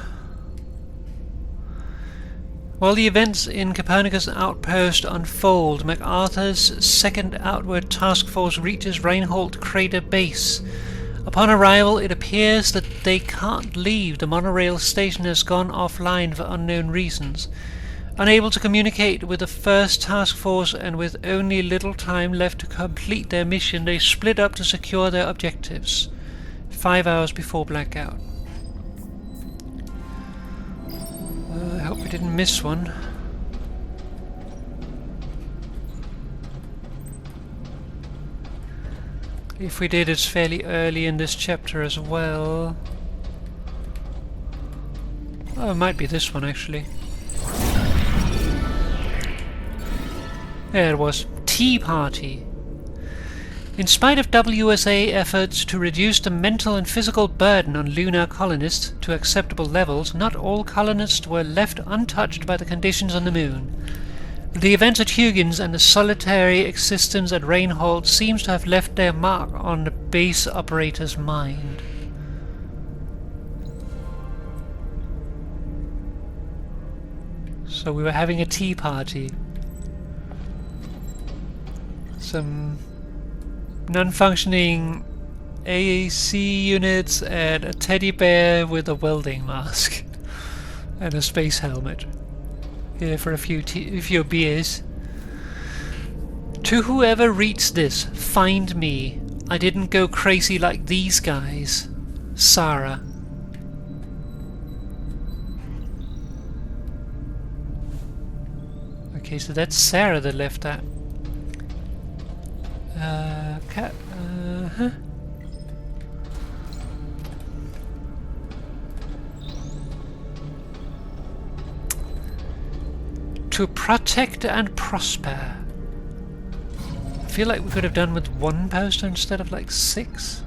While the events in Copernicus Outpost unfold, MacArthur's second outward task force reaches Reinhold Crater Base. Upon arrival, it appears that they can't leave. The monorail station has gone offline for unknown reasons. Unable to communicate with the first task force and with only little time left to complete their mission, they split up to secure their objectives. 5 hours before blackout. I hope we didn't miss one. If we did, it's fairly early in this chapter as well. Oh, it might be this one actually. There it was. Tea Party. In spite of WSA efforts to reduce the mental and physical burden on lunar colonists to acceptable levels, not all colonists were left untouched by the conditions on the moon. The events at Huygens and the solitary existence at Reinhold seems to have left their mark on the base operator's mind. So we were having a tea party. Some non-functioning AAC units and a teddy bear with a welding mask and a space helmet. Here for a few beers. To whoever reads this, find me. I didn't go crazy like these guys. Sarah. Okay, so that's Sarah that left that. To protect and prosper. I feel like we could have done with one poster instead of like 6.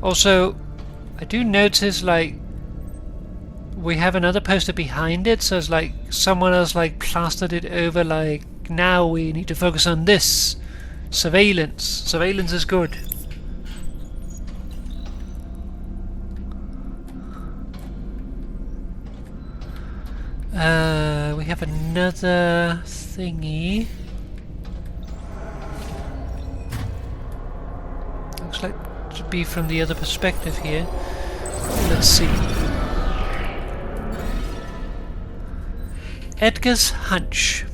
Also, I do notice like we have another poster behind it, so it's like someone else like plastered it over like, now we need to focus on this. Surveillance. Surveillance is good. We have another thingy. Looks like to be from the other perspective here. Let's see. Edgar's hunch.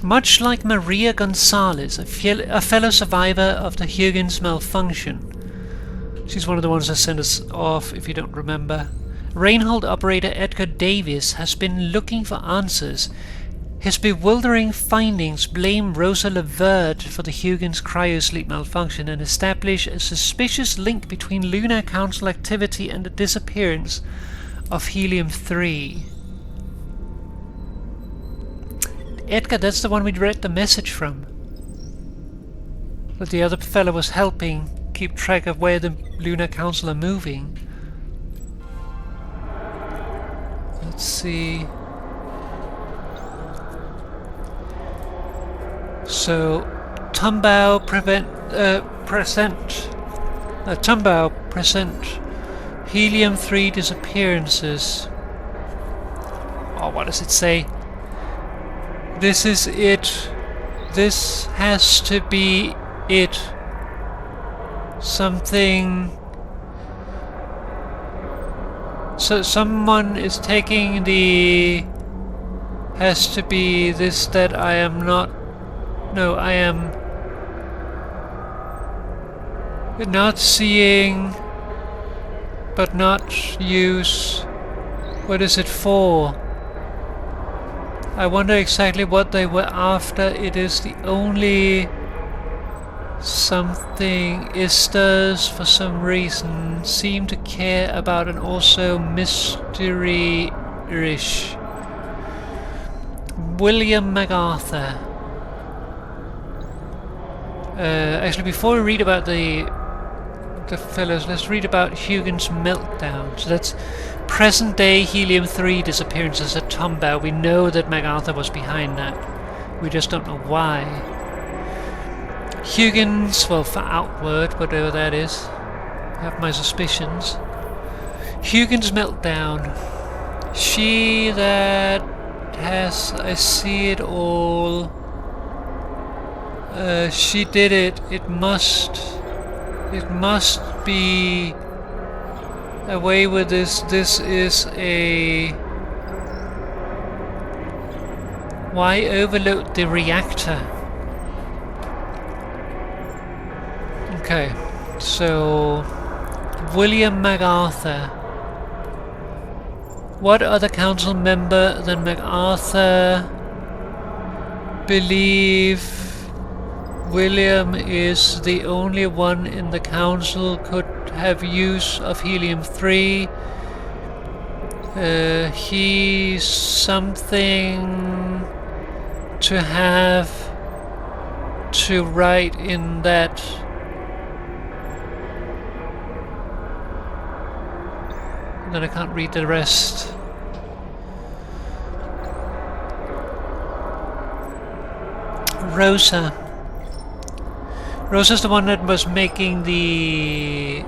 Much like Maria Gonzalez, a fellow survivor of the Huygens malfunction. She's one of the ones that sent us off, if you don't remember. Reinhold operator Edgar Davis has been looking for answers. His bewildering findings blame Rosa Levert for the Huygens cryosleep malfunction and establish a suspicious link between Lunar Council activity and the disappearance of Helium-3. Edgar, that's the one we read the message from. But the other fellow was helping keep track of where the Lunar Council are moving. Let's see. So, Tumbao present Helium-3 disappearances. Oh, what does it say? This is it. This has to be it. Something. So someone is taking the. Has to be this that I am not. No, I am not seeing, but not use. What is it for? I wonder exactly what they were after. It is the only something Istas, for some reason, seem to care about, and also mystery-ish. William MacArthur. Actually, before we read about the fellows, let's read about Huygens' meltdown. So that's present-day Helium-3 disappearances at Tumbao. We know that MacArthur was behind that. We just don't know why. Huygens, well, for Outward, whatever that is. I have my suspicions. Huygens' meltdown. She that has... I see it all. She did it. It must be away with this. This is a... Why overload the reactor? Okay, so William MacArthur. What other council member than MacArthur believe William is the only one in the council could have use of Helium-3? He's something to have to write in that and then I can't read the rest. Rosa's the one that was making the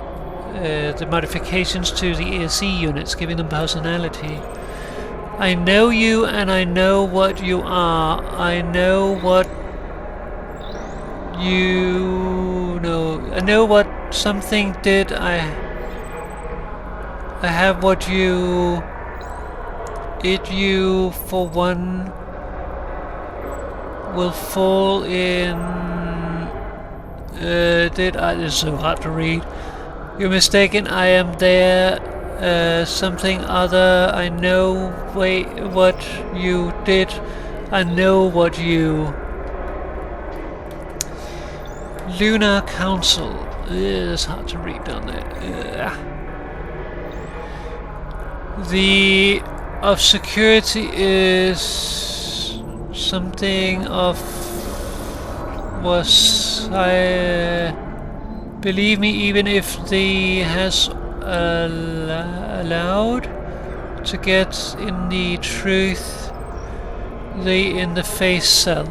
modifications to the ESC units, giving them personality. I know you and I know what you are. I know what you know. I know what something did. I have what you... It you, for one, will fall in... It's so hard to read. You're mistaken, I am there. Something other. I know what you did. I know what you... Lunar Council. It's hard to read down there. The of security is something of... was... believe me, even if the has allowed to get in the truth, they in the face cell.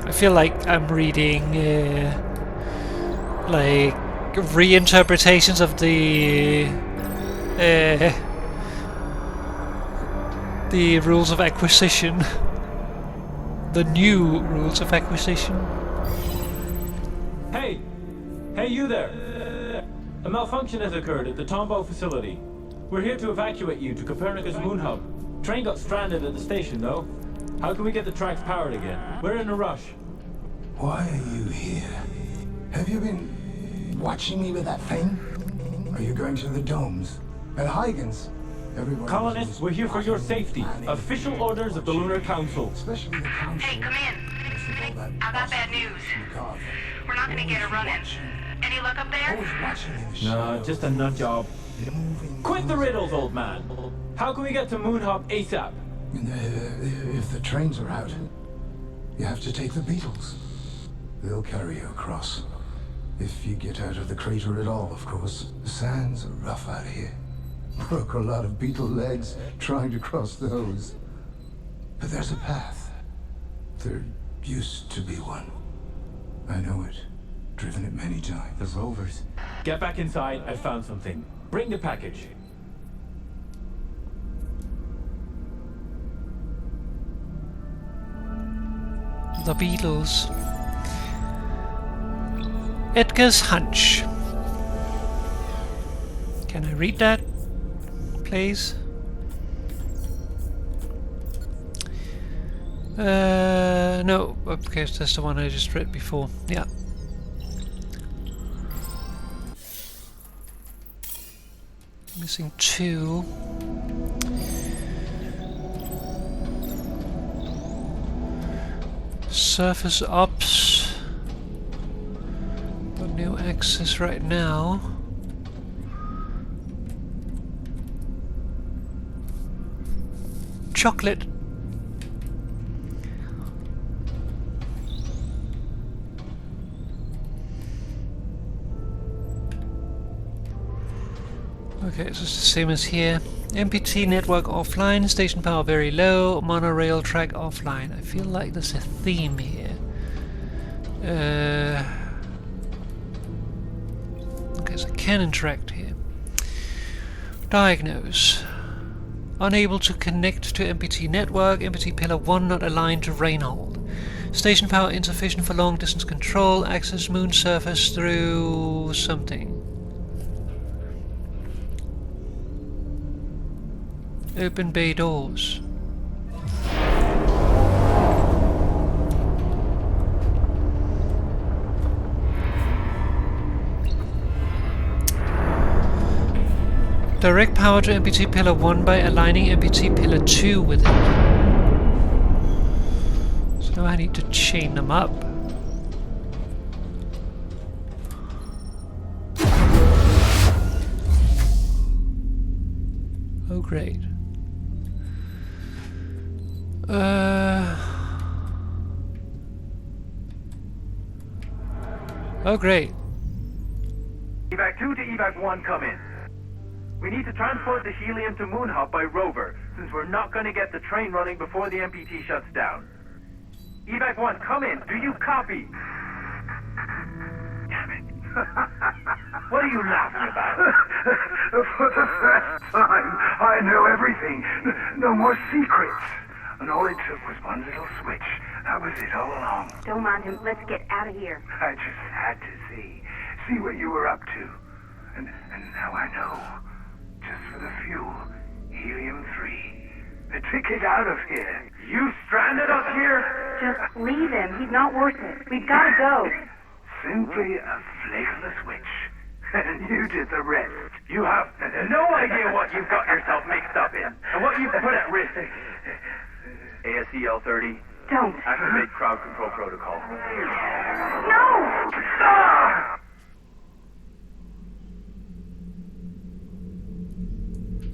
I feel like I'm reading like reinterpretations of the rules of acquisition, the new rules of acquisition. Hey! Hey, you there! A malfunction has occurred at the Tombow facility. We're here to evacuate you to Copernicus Moon Hub. Train got stranded at the station, though. How can we get the tracks powered again? We're in a rush. Why are you here? Have you been watching me with that thing? Are you going to the domes? At Huygens? Everybody Colonists, we're here for your safety. Official orders of the Lunar Council. Especially the council. Hey, come in. I got bad news. We're not gonna get a run-in. Any luck up there? No, just a nut job. Quit the riddles, old man. How can we get to Moon Hub ASAP? If the trains are out, you have to take the Beetles. They'll carry you across. If you get out of the crater at all, of course. The sands are rough out here. Broke a lot of beetle legs trying to cross those. But there's a path. There used to be one. I know it. Driven it many times. The rovers. Get back inside. I found something. Bring the package. The Beatles. Edgar's hunch. Can I read that, please? No, okay, that's the one I just read before. Yeah. Missing 2. Surface ops. Got no access right now. Chocolate. Okay, so it's the same as here. MPT network offline, station power very low, monorail track offline. I feel like there's a theme here. Okay, so I can interact here. Diagnose. Unable to connect to MPT network, MPT pillar 1 not aligned to Reinhold. Station power insufficient for long distance control, access moon surface through something. Open bay doors. Direct power to MPT pillar 1 by aligning MPT pillar 2 with it. So now I need to chain them up. Oh great. Oh, great. Evac 2 to Evac 1, come in. We need to transport the helium to Moon Hub by rover, since we're not going to get the train running before the MPT shuts down. Evac 1, come in. Do you copy? Damn it. What are you laughing about? For the first time, I know everything. No more secrets. And all it took was one little switch. That was it all along. Don't mind him. Let's get out of here. I just had to see what you were up to. And now I know. Just for the fuel, helium-3. A ticket out of here. You stranded us here? Just leave him. He's not worth it. We've got to go. Simply a flick of the switch. And you did the rest. You have no idea what you've got yourself mixed up in, and what you've put at risk. ASCL-30. Don't. Activate crowd control protocol. No! Ah!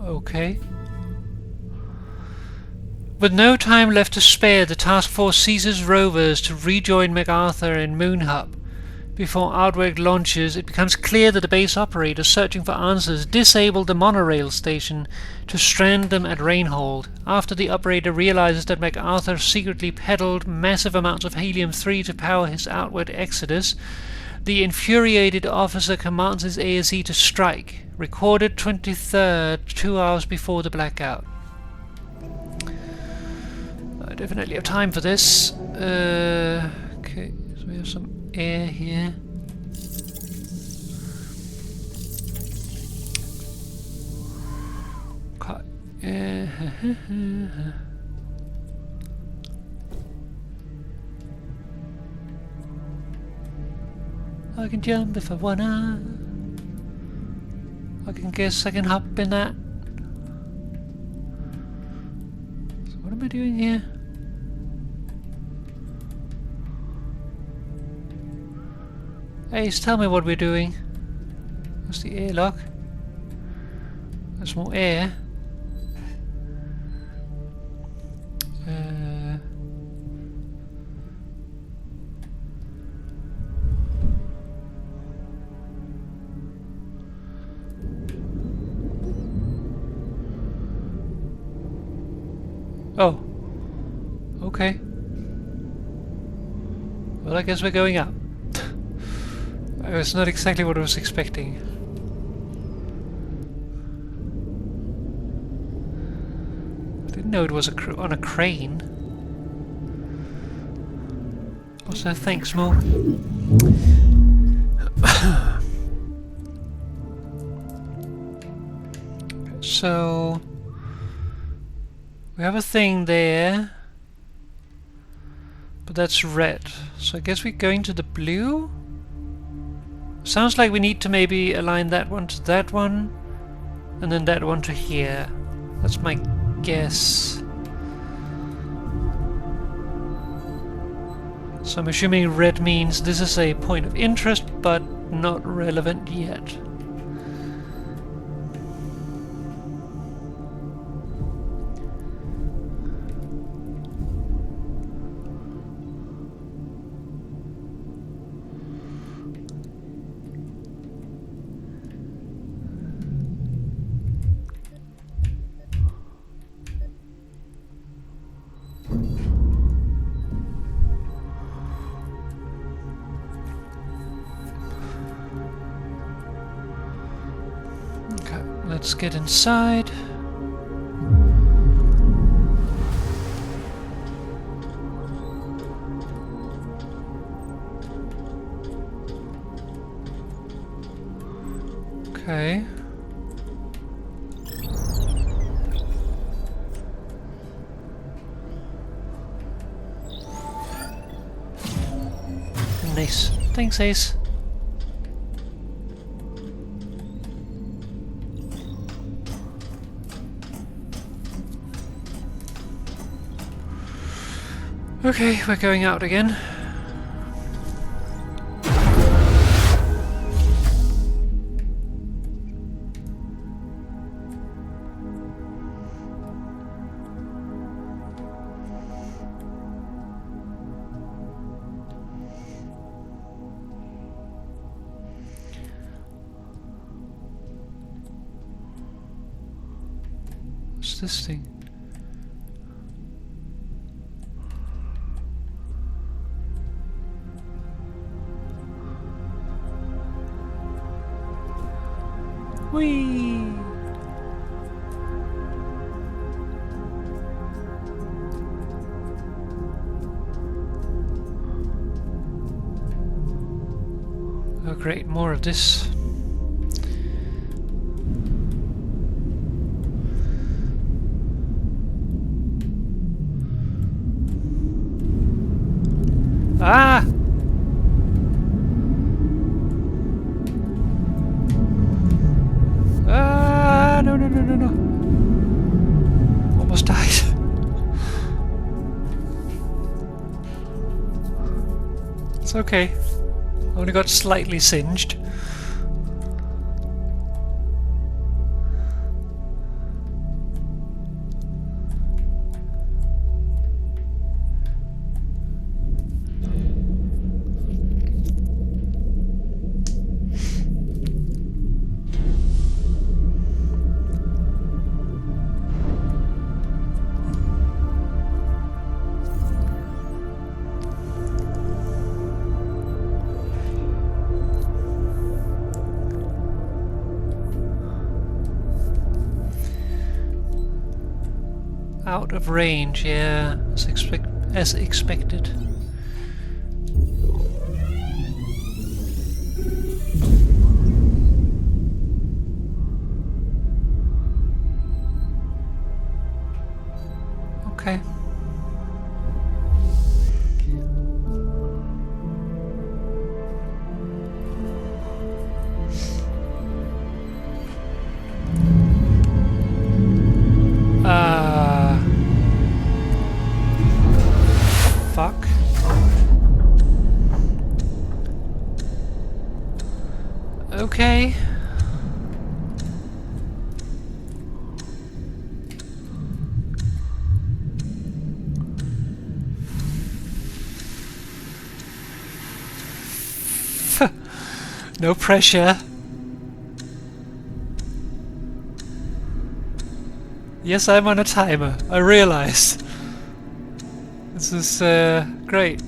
Okay. With no time left to spare, the task force seizes rovers to rejoin MacArthur in Moon Hub. Before Outwork launches, it becomes clear that the base operator searching for answers disabled the monorail station to strand them at Rainhold. After the operator realizes that MacArthur secretly peddled massive amounts of helium-3 to power his outward exodus, the infuriated officer commands his ASE to strike. Recorded 23rd, 2 hours before the blackout. I definitely have time for this. Okay, so we have some air here. I can jump if I wanna. I can guess I can hop in that. So what am I doing here? Ace, tell me what we're doing. That's the airlock. That's more air. Oh. Okay. Well, I guess we're going up. It's not exactly what I was expecting. I didn't know it was on a crane. Also, thanks, Mo. So we have a thing there, but that's red. So I guess we're going to the blue? Sounds like we need to maybe align that one to that one, and then that one to here. That's my guess. So I'm assuming red means this is a point of interest, but not relevant yet. Let's get inside. Okay. Nice. Thanks, Ace. Okay, we're going out again. What's this thing? Whee! Oh great, more of this. Ah! Ah! No, no, no, no, no. Almost died. It's okay. Only got slightly singed. Out of range, yeah, as expected. Okay. Fuck. Okay. No pressure. Yes, I'm on a timer. I realized. This is great.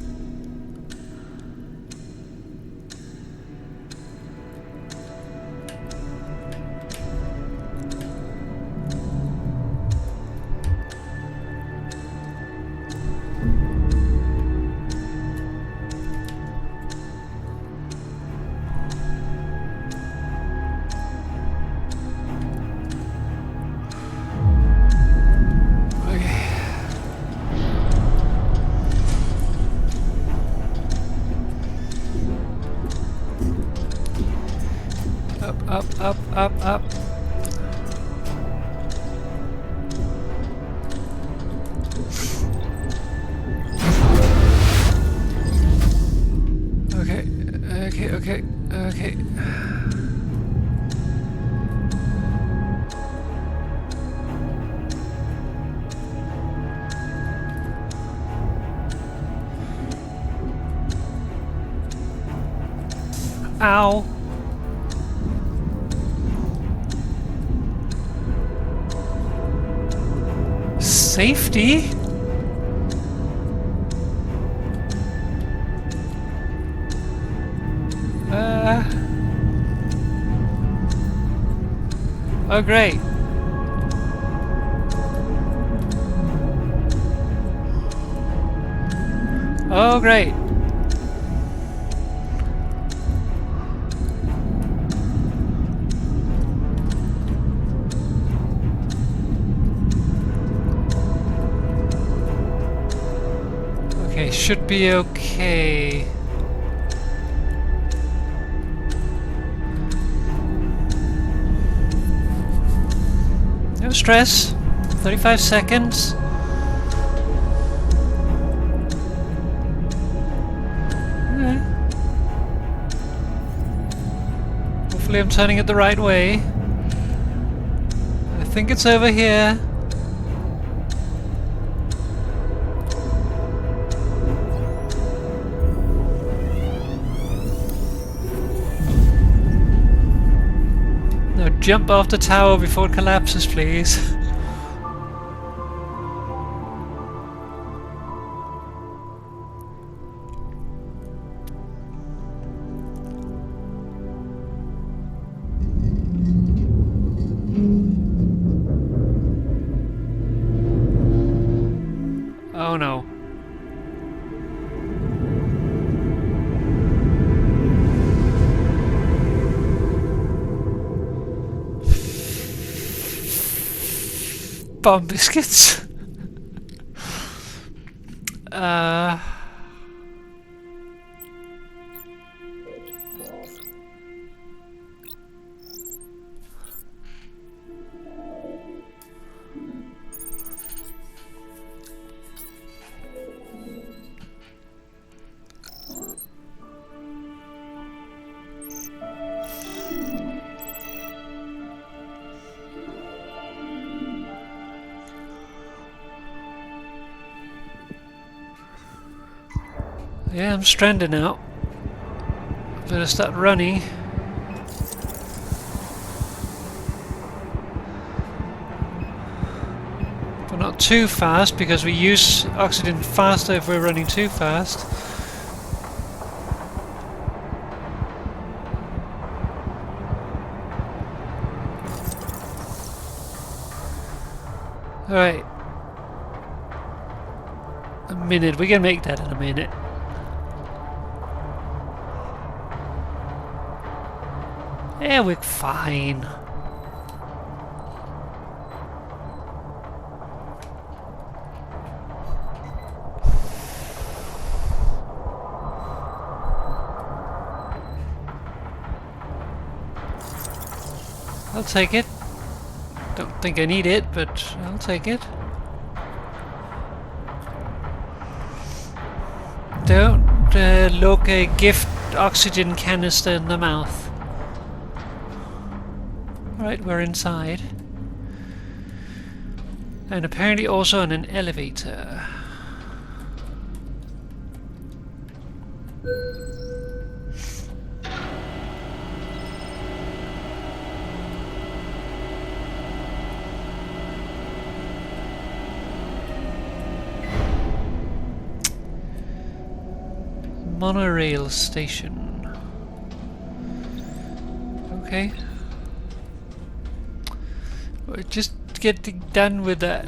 Up. Okay. Ow. Safety? Oh great. Oh great. Okay, should be okay. No stress. 35 seconds. Hopefully I'm turning it the right way. I think it's over here. No, jump off the tower before it collapses, please. Bomb biscuits. Yeah, I'm stranded now. Better start running. But not too fast, because we use oxygen faster if we're running too fast. Alright. A minute, we can make that in a minute. Yeah, we're fine. I'll take it. Don't think I need it, but I'll take it. Don't look a gift oxygen canister in the mouth. Alright, we're inside. And apparently also in an elevator. Monorail station. Okay. Just getting done with that.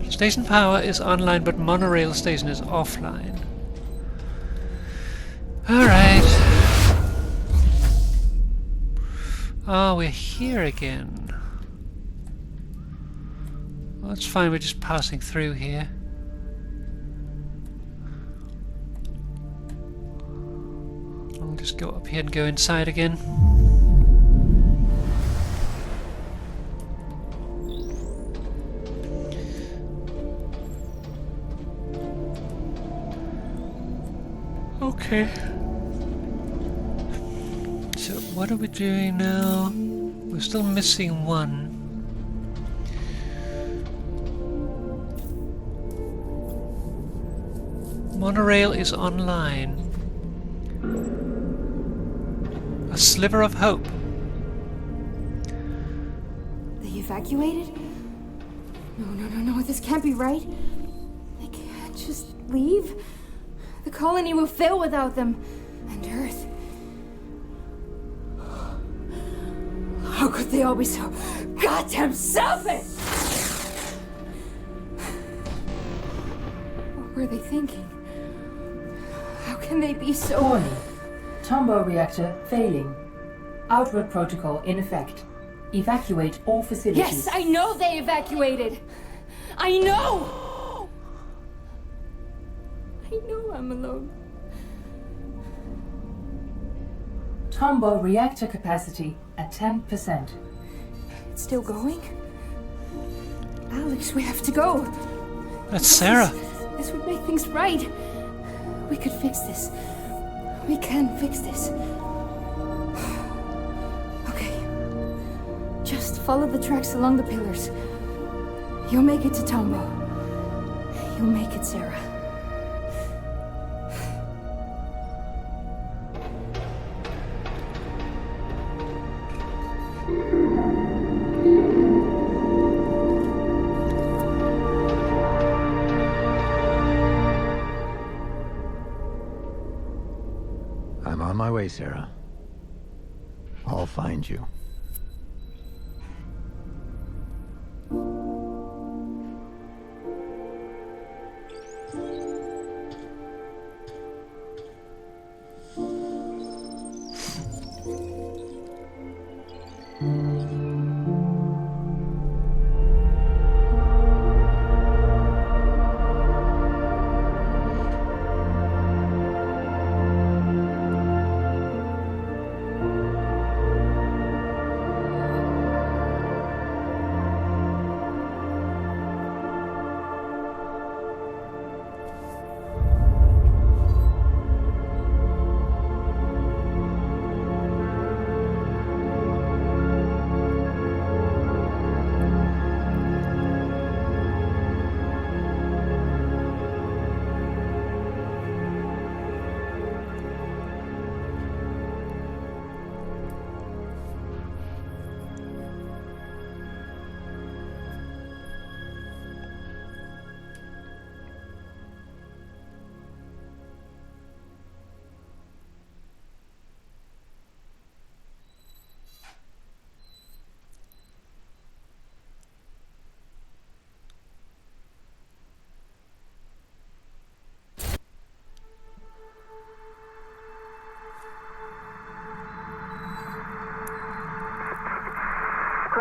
Station power is online, but monorail station is offline. Alright. Oh, we're here again. Well, that's fine, we're just passing through here. I'll just go up here and go inside again. Okay. So what are we doing now? We're still missing one. Monorail is online. A sliver of hope. They evacuated? No, this can't be right. They can't just leave. The colony will fail without them. And Earth. How could they all be so goddamn selfish? What were they thinking? How can they be so... Warning. Tombow reactor failing. Outward protocol in effect. Evacuate all facilities. Yes, I know they evacuated. I know! I know I'm alone. Tombow reactor capacity at 10%. It's still going? Alex, we have to go. That's Sarah. This would make things right. We could fix this. We can fix this. Okay. Just follow the tracks along the pillars. You'll make it to Tombow. You'll make it, Sarah. I'm on my way, Sarah. I'll find you.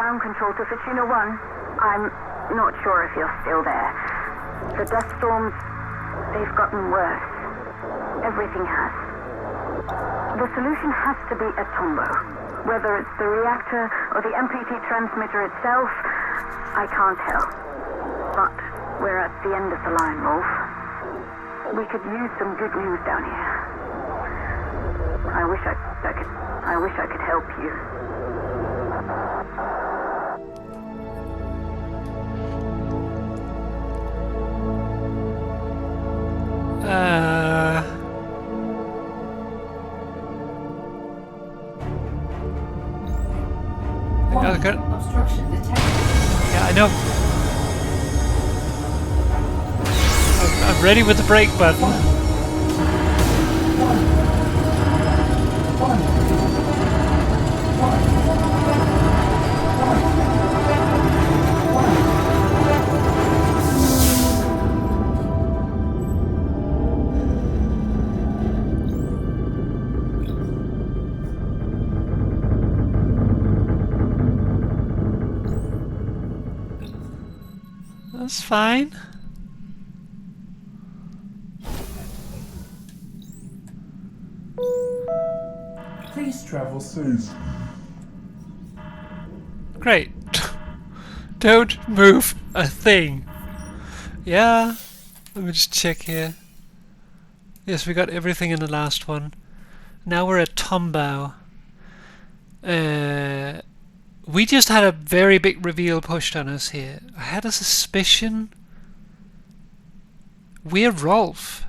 ground control to Ficino 1. I'm not sure if you're still there. The dust storms, they've gotten worse. Everything has. The solution has to be a Tombo. Whether it's the reactor or the MPT transmitter itself, I can't tell. But we're at the end of the line, Rolf. We could use some good news down here. I wish I could help you. Obstruction detected. Yeah, I know. I'm ready with the brake button. That's fine. Please travel soon. Great. Don't move a thing. Yeah. Let me just check here. Yes, we got everything in the last one. Now we're at Tombow. We just had a very big reveal pushed on us here. I had a suspicion. We're Rolf.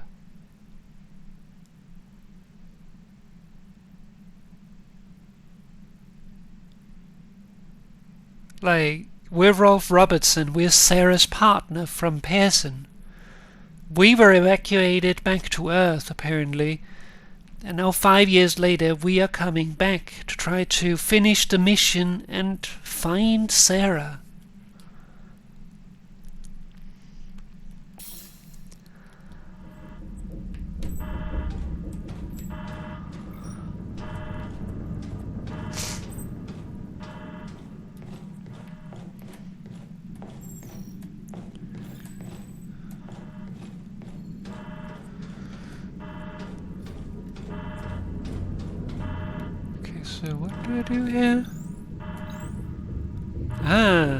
Like, we're Rolf Robertson. We're Sarah's partner from Pearson. We were evacuated back to Earth, apparently. And now 5 years later, we are coming back to try to finish the mission and find Sarah. So what do I do here? Ah.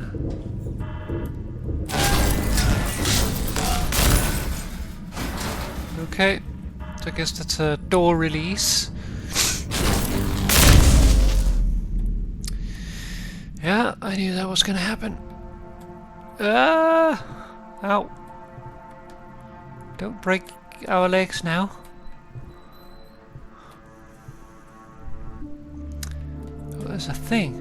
Okay. So I guess that's a door release. Yeah, I knew that was gonna happen. Ah! Ow. Don't break our legs now. There's a thing.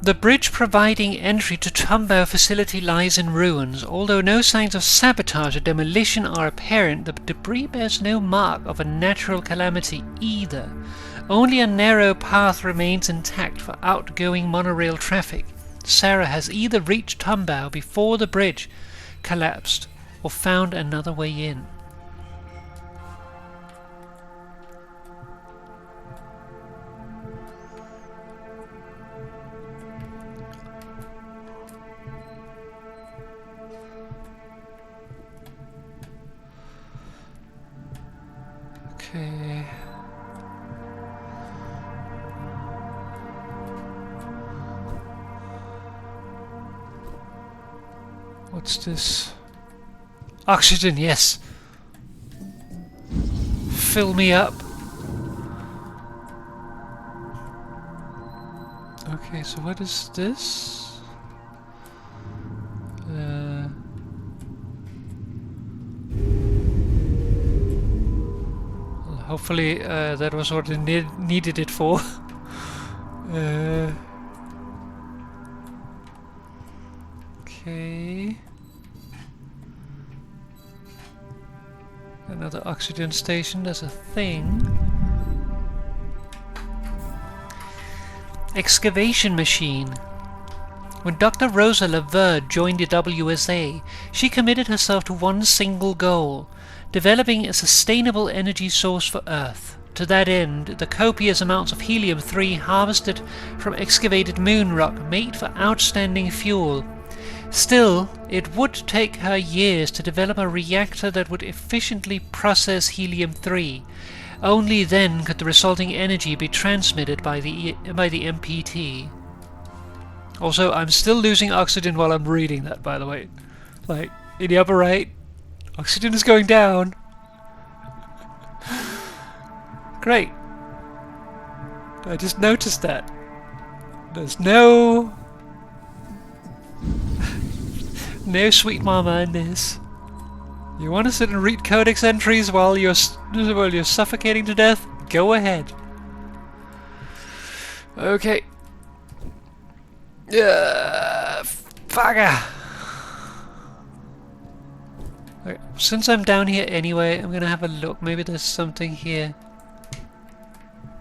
The bridge providing entry to Tombow facility lies in ruins. Although no signs of sabotage or demolition are apparent, the debris bears no mark of a natural calamity either. Only a narrow path remains intact for outgoing monorail traffic. Sarah has either reached Tombow before the bridge collapsed or found another way in. Okay. What's this? Oxygen, yes. Fill me up. Okay, so what is this? Hopefully that was what I needed it for. Okay. Another oxygen station, there's a thing. Excavation machine. When Dr. Rosa Laverde joined the WSA, she committed herself to one single goal: developing a sustainable energy source for Earth. to that end the copious amounts of helium-3 harvested from excavated moon rock made for outstanding fuel. Still, it would take her years to develop a reactor that would efficiently process helium-3. Only then could the resulting energy be transmitted by the MPT. Also, I'm still losing oxygen while I'm reading that, by the way. Like, in the upper right, oxygen is going down. Great. I just noticed that. There's no sweet mama in this. You want to sit and read codex entries while you're suffocating to death? Go ahead. Okay. Fagger. Okay, since I'm down here anyway, I'm gonna have a look. Maybe there's something here.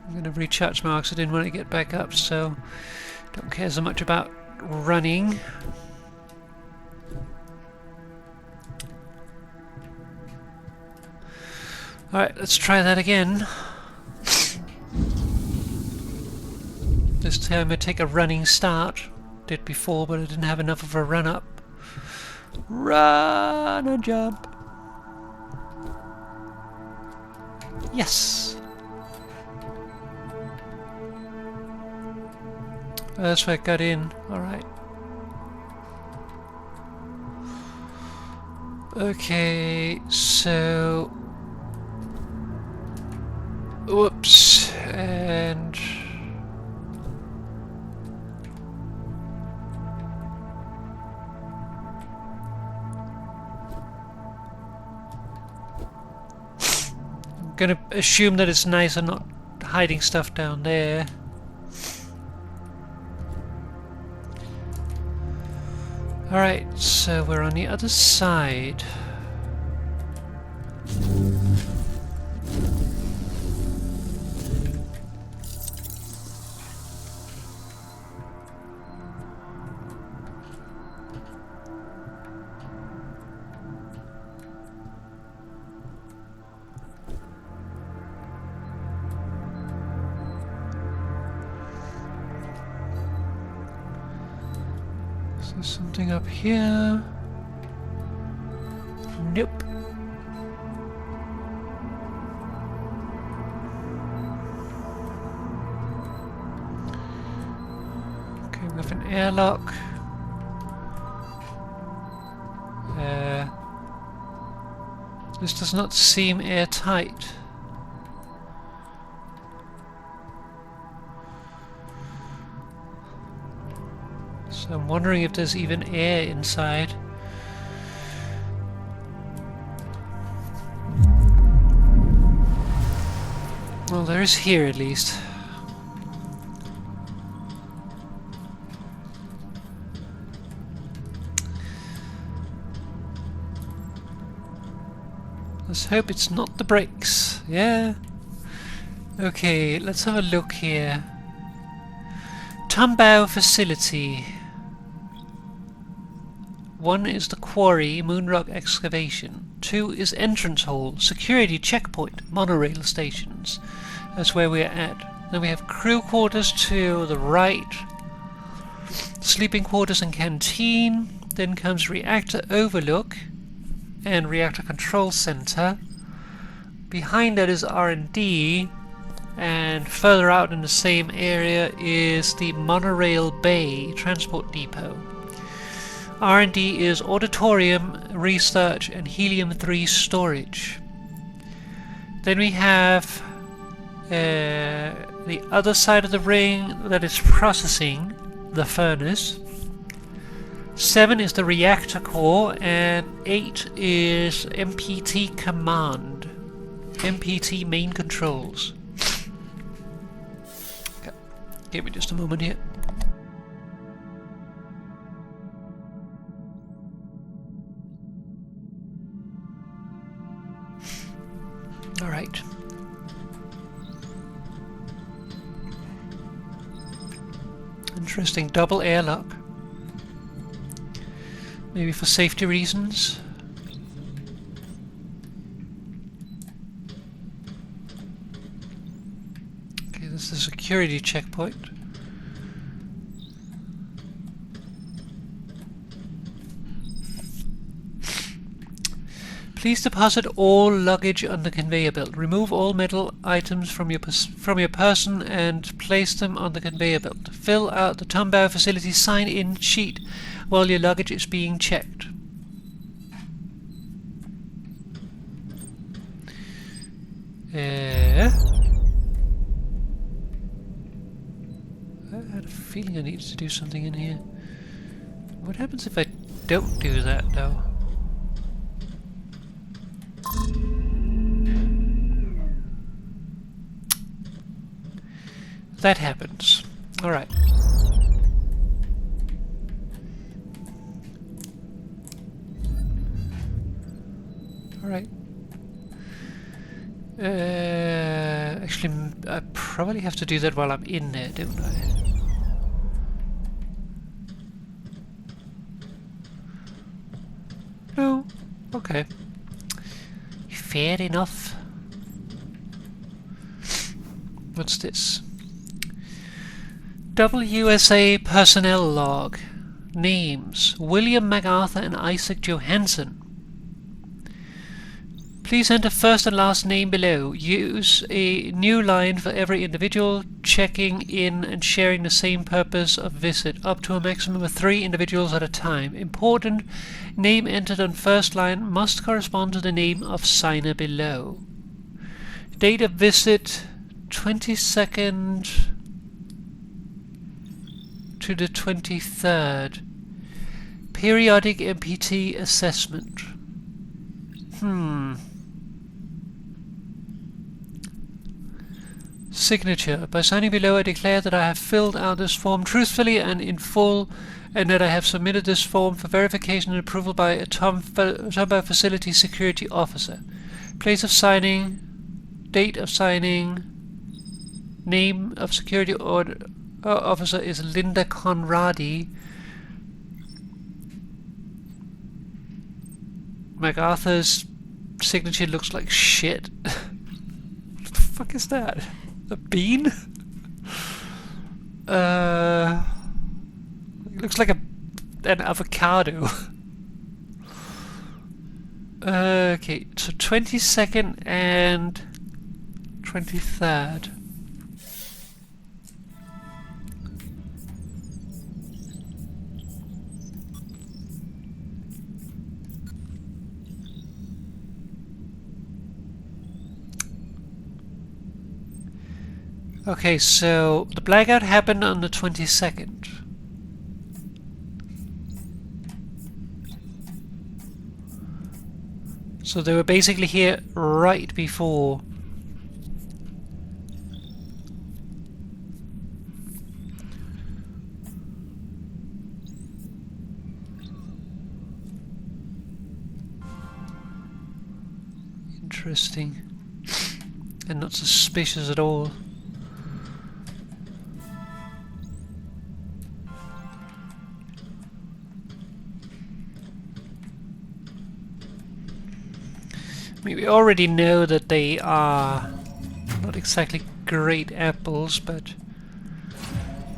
I'm gonna recharge my oxygen when I get back up, so don't care so much about running. Alright, let's try that again. This time I take a running start. Did before, but I didn't have enough of a run up. Run and jump. Yes. That's where I got in. Alright. Okay, so... Whoops. And... I'm gonna assume that it's nice and not hiding stuff down there. Alright, so we're on the other side. There's something up here. Nope. Okay, we have an airlock. This does not seem airtight. So I'm wondering if there's even air inside. Well, there is here at least. Let's hope it's not the brakes. Yeah. Okay, let's have a look here. Tumbao facility. 1 is the quarry, Moonrock excavation. 2 is entrance hall, security checkpoint, monorail stations. That's where we're at. Then we have crew quarters to the right, sleeping quarters and canteen. Then comes reactor overlook and reactor control center. Behind that is R&D, and further out in the same area is the monorail bay transport depot. R&D is auditorium, research, and helium-3 storage. Then we have the other side of the ring that is processing the furnace. 7 is the reactor core, and 8 is MPT command. MPT main controls. Okay. Give me just a moment here. Alright. Interesting double airlock. Maybe for safety reasons. This is a security checkpoint. Please deposit all luggage on the conveyor belt. Remove all metal items from your person and place them on the conveyor belt. Fill out the Tombow facility sign-in sheet while your luggage is being checked. I had a feeling I needed to do something in here. What happens if I don't do that, though? That happens. Alright. Alright. Actually, I probably have to do that while I'm in there, don't I? No? Okay. Fair enough. What's this? WSA personnel log. Names: William MacArthur and Isaac Johansson. Please enter first and last name below. Use a new line for every individual, checking in and sharing the same purpose of visit, up to a maximum of 3 individuals at a time. Important: name entered on first line must correspond to the name of signer below. Date of visit: 22nd to the 23rd. Periodic MPT assessment. Signature: by signing below, I declare that I have filled out this form truthfully and in full, and that I have submitted this form for verification and approval by a Tombow facility security officer. Place of signing, date of signing, name of security officer is Linda Conradi. MacArthur's signature looks like shit. What the fuck is that? A bean? It looks like an avocado. Okay, so 22nd and 23rd. Okay, so the blackout happened on the 22nd. So they were basically here right before. Interesting. And not suspicious at all. We already know that they are not exactly great apples, but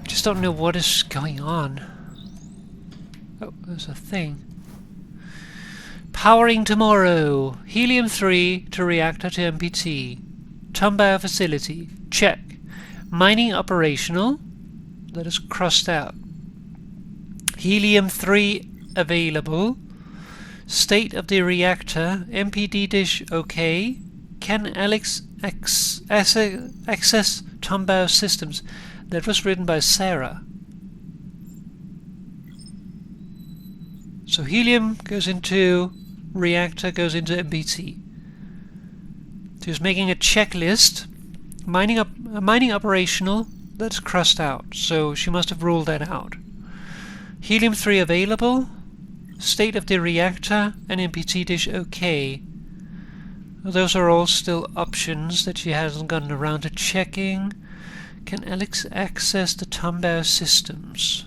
just don't know what is going on. Oh, there's a thing. Powering tomorrow. Helium-3 to reactor to MPT. Tombow facility. Check. Mining operational. That is crossed out. Helium-3 available. State of the reactor, MPD dish OK. Can Alex access Tombow systems? That was written by Sarah. So helium goes into reactor, goes into MPT. She was making a checklist. Mining operational, that's crossed out. So she must have ruled that out. Helium-3 available. State of the reactor and MPT dish OK. Those are all still options that she hasn't gotten around to checking. Can Alex access the Tombow systems?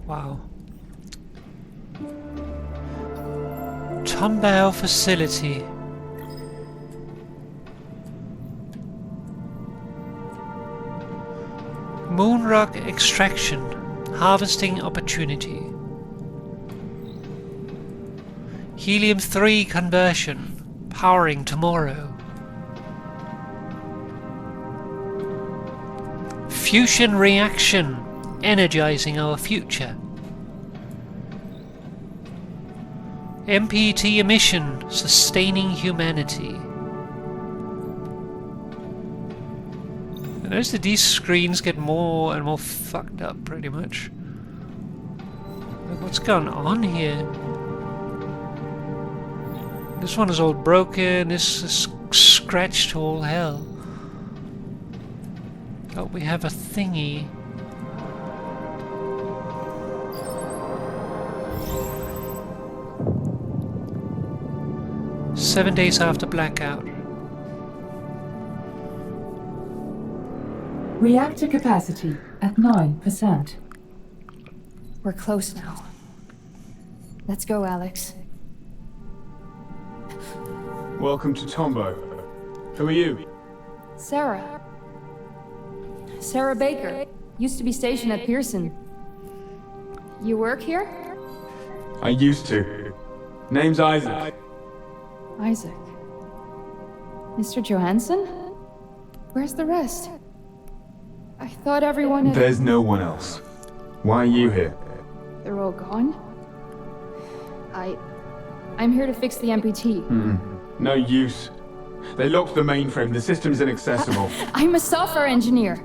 Wow. Tombao facility. Moon rock extraction. Harvesting opportunity. Helium-3 conversion. Powering tomorrow. Fusion reaction. Energizing our future. MPT emission. Sustaining humanity. I notice that these screens get more and more fucked up, pretty much. Like, what's going on here? This one is all broken, this is scratched to all hell. Oh, we have a thingy. "7 days after blackout." Reactor capacity at 9%. We're close now. Let's go, Alex. Welcome to Tombo. Who are you? Sarah. Sarah Baker. Used to be stationed at Pearson. You work here? I used to. Name's Isaac. Isaac. Mr. Johansson? Where's the rest? I thought everyone had... There's no one else. Why are you here? They're all gone? I'm here to fix the MPT. No use. They locked the mainframe. The system's inaccessible. I'm a software engineer.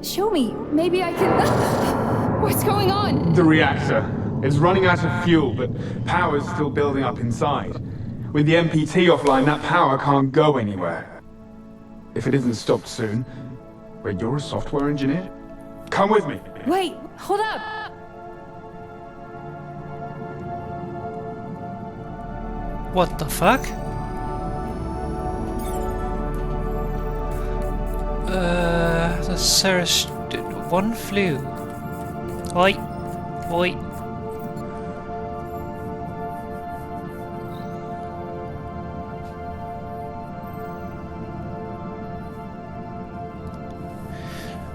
Show me. Maybe I can... What's going on? The reactor. It's running out of fuel, but power's still building up inside. With the MPT offline, that power can't go anywhere. If it isn't stopped soon... Wait, you're a software engineer? Come with me. Wait, hold up! What the fuck? The Sarah's... one flew. Oi. Oi.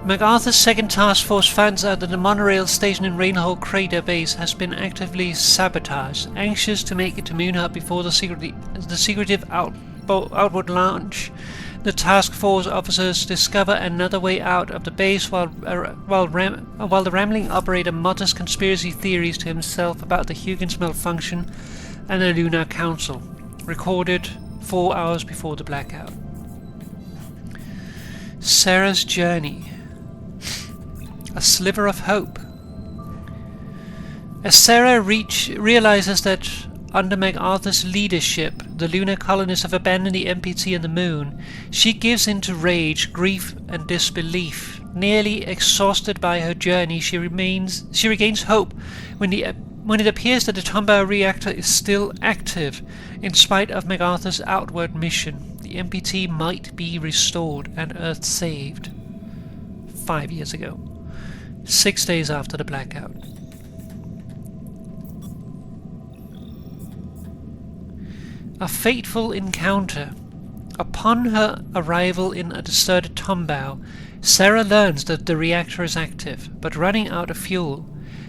MacArthur's second task force finds out that the monorail station in Rainhole Crater Base has been actively sabotaged. Anxious to make it to Moonhub before the secretive outward launch, the task force officers discover another way out of the base while the rambling operator mutters conspiracy theories to himself about the Huygens malfunction and the Lunar Council. Recorded 4 hours before the blackout. Sarah's journey. A sliver of hope. As Sarah realizes that under MacArthur's leadership, the lunar colonists have abandoned the MPT and the moon, she gives in to rage, grief, and disbelief. Nearly exhausted by her journey, she regains hope when it appears that the Tombao reactor is still active, in spite of MacArthur's outward mission. The MPT might be restored and Earth saved. 5 years ago. 6 days after the blackout. A fateful encounter. Upon her arrival in a deserted Tombao, Sarah learns that the reactor is active, but running out of fuel.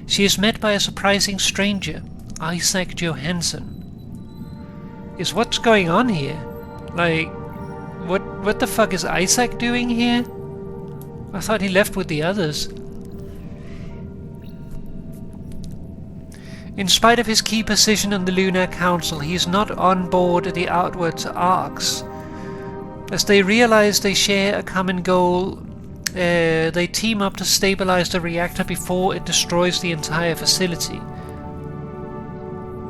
She is met by a surprising stranger, Isaac Johansson. Is what's going on here? Like, what the fuck is Isaac doing here? I thought he left with the others. In spite of his key position on the Lunar Council, he is not on board the outwards arcs. As they realize they share a common goal, they team up to stabilize the reactor before it destroys the entire facility.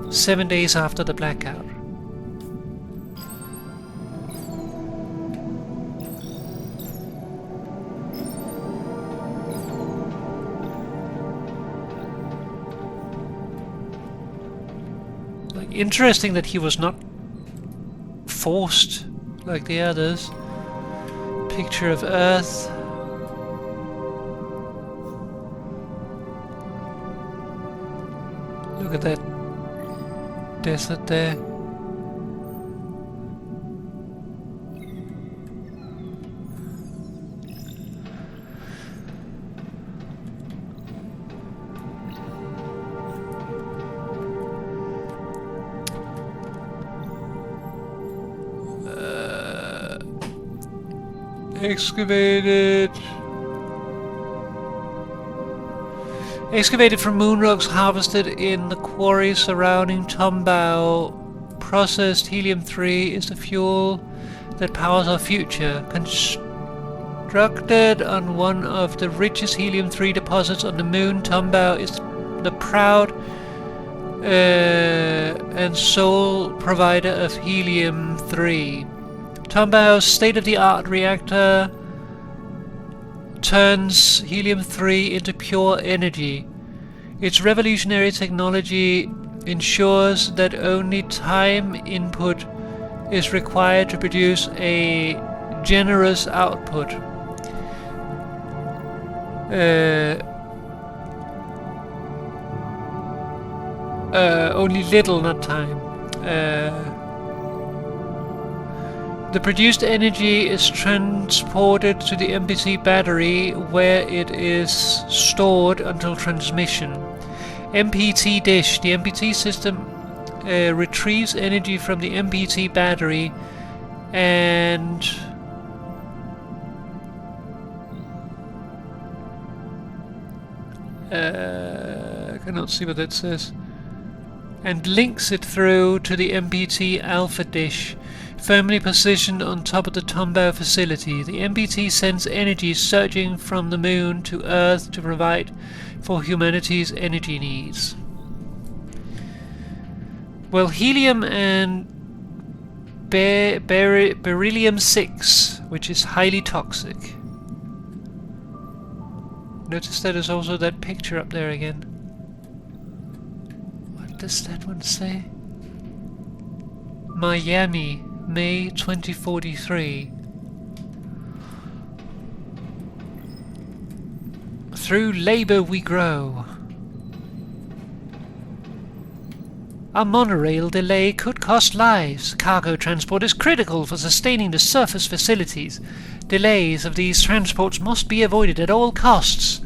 7 days after the blackout. Interesting that he was not forced like the others. Picture of Earth. Look at that desert there. Excavated. Excavated from moon rocks harvested in the quarries surrounding Tombao. Processed helium-3 is the fuel that powers our future. Constructed on one of the richest helium-3 deposits on the moon, Tombao is the proud and sole provider of helium-3. Tombao's state-of-the-art reactor turns helium-3 into pure energy. Its revolutionary technology ensures that only time input is required to produce a generous output. Only little, not time. The produced energy is transported to the MPT battery, where it is stored until transmission. MPT dish. The MPT system retrieves energy from the MPT battery and I cannot see what that says. And links it through to the MPT alpha dish, firmly positioned on top of the Tombao facility. The MPT sends energy surging from the moon to Earth to provide for humanity's energy needs. Well, helium and beryllium-6, which is highly toxic. Notice that there's also that picture up there again. What does that one say? Miami, May 2043. Through labor we grow. A monorail delay could cost lives. Cargo transport is critical for sustaining the surface facilities. Delays of these transports must be avoided at all costs.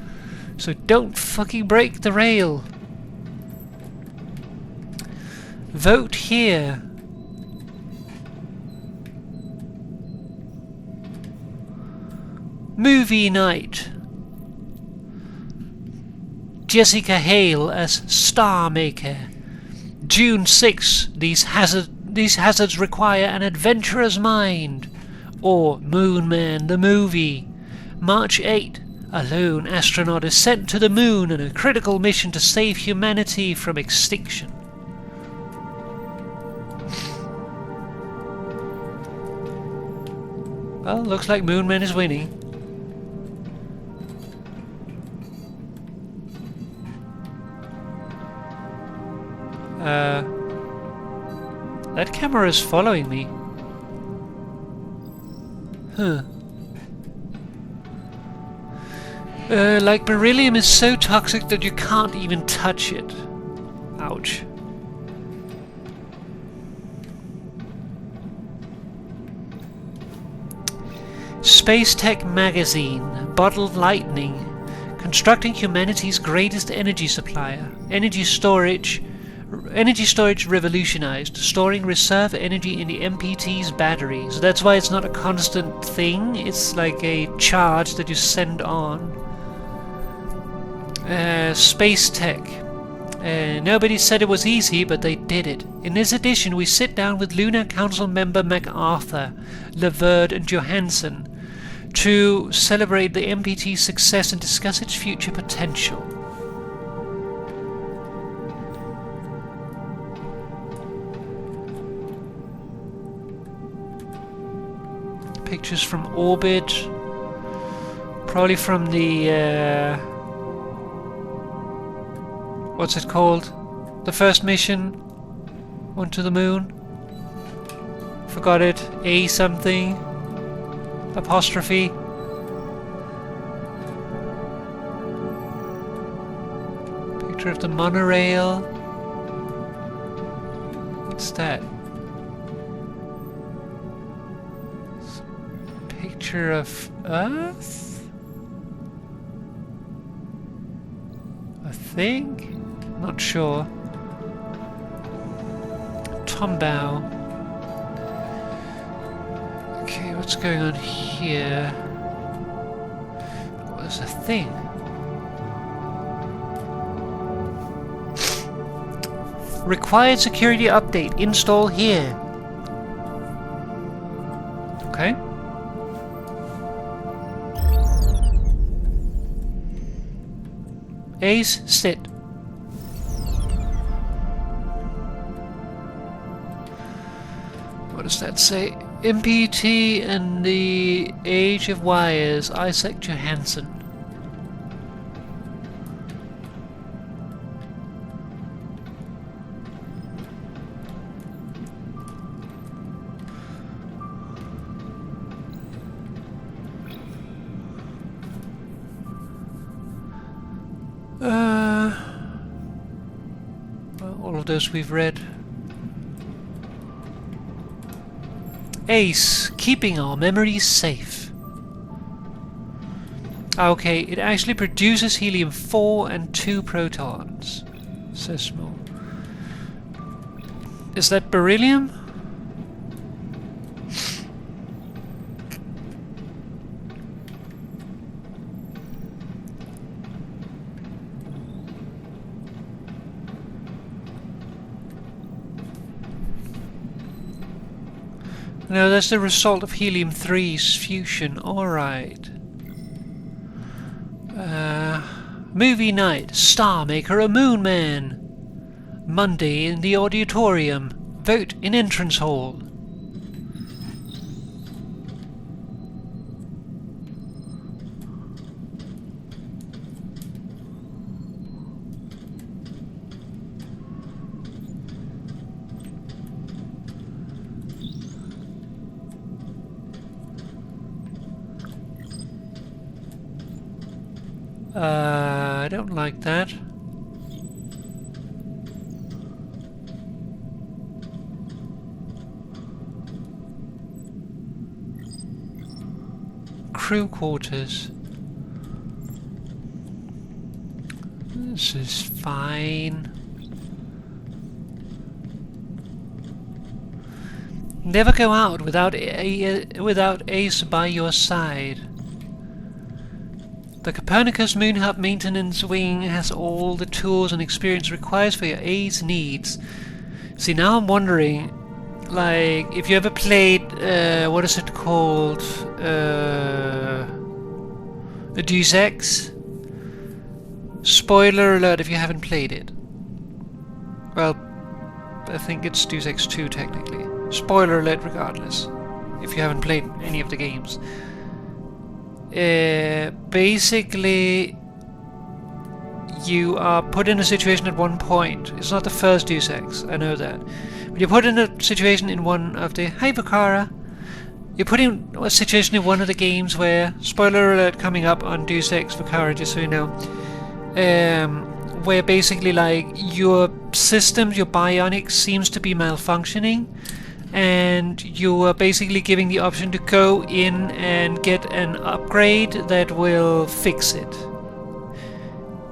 So don't fucking break the rail. Vote here. Movie night. Jessica Hale as Star Maker. June 6. These hazards require an adventurer's mind. Or Moon Man the movie. March 8. A lone astronaut is sent to the moon on a critical mission to save humanity from extinction. Well, looks like Moon Man is winning. That camera is following me. Huh. Like beryllium is so toxic that you can't even touch it. Ouch. Space Tech Magazine. Bottled Lightning. Constructing humanity's greatest energy supplier. Energy storage revolutionized, storing reserve energy in the MPT's battery. So that's why it's not a constant thing, it's like a charge that you send on. Space Tech. Nobody said it was easy, but they did it. In this edition, we sit down with Lunar Council member MacArthur, Leverd and Johansson to celebrate the MPT's success and discuss its future potential. Pictures from orbit, probably from the what's it called? The first mission went to the moon. Forgot it. A something. Apostrophe. Picture of the monorail. What's that? Picture of Earth? I think? Not sure. Tombow. Okay, what's going on here? What is the thing? Required security update. Install here. Okay. Ace, sit. What does that say? MPT and the Age of Wires, Isaac Johansson. Well, all of those we've read. Ace, keeping our memories safe. Okay, it actually produces helium-4 and 2 protons. Says more. Is that beryllium? No, that's the result of helium-3's fusion. Alright. Movie night. Star Maker a Moon Man. Monday in the auditorium. Vote in entrance hall. I don't like that. Crew quarters. This is fine. Never go out without Ace by your side. The Copernicus Moon Hub maintenance wing has all the tools and experience required for your Ace needs. See, now I'm wondering, like, if you ever played, what is it called? A Deus Ex? Spoiler alert if you haven't played it. Well, I think it's Deus Ex 2 technically. Spoiler alert regardless, if you haven't played any of the games. Basically, you are put in a situation at one point. It's not the first Deus Ex, I know that. But you're put in a situation in one of the... Hey, Vakara! You're put in a situation in one of the games where... Spoiler alert coming up on Deus Ex Vakara, just so you know. Where basically, like, your systems, your bionics seems to be malfunctioning. And you are basically giving the option to go in and get an upgrade that will fix it.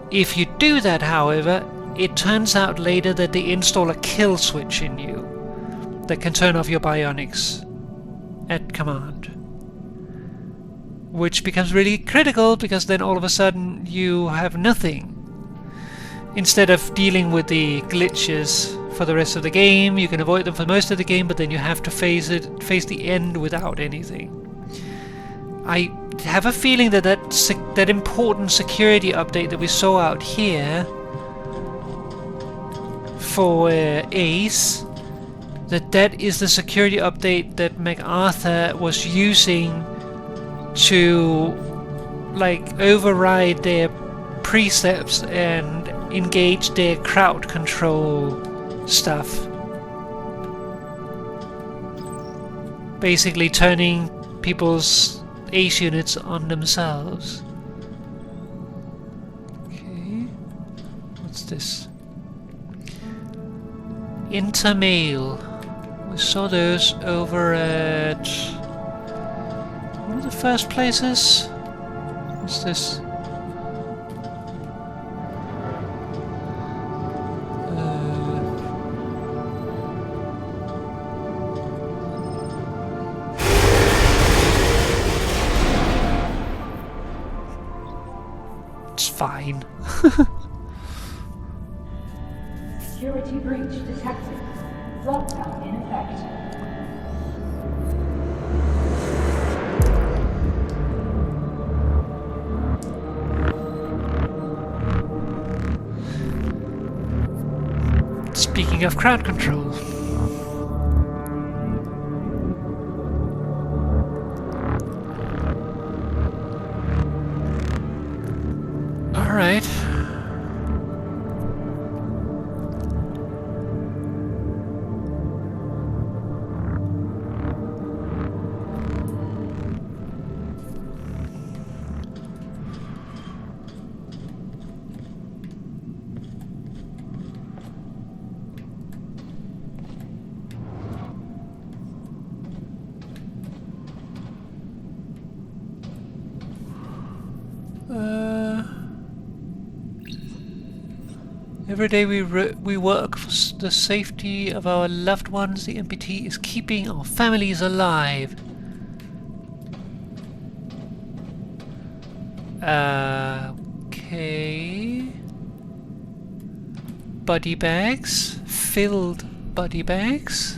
If you do that, however, it turns out later that they install a kill switch in you that can turn off your bionics at command. Which becomes really critical, because then all of a sudden you have nothing. Instead of dealing with the glitches for the rest of the game, you can avoid them for most of the game, but then you have to face the end without anything. I have a feeling that that important security update that we saw out here for Ace, that is the security update that MacArthur was using to, like, override their precepts and engage their crowd control stuff. Basically turning people's Ace units on themselves. Okay. What's this? Intermail. We saw those over at... one of the first places? What's this? It's fine. Security breach detected. Lockdown in effect. Speaking of crowd control. Alright. Every day we work for the safety of our loved ones. The MPT is keeping our families alive. Okay. Body bags. Filled body bags.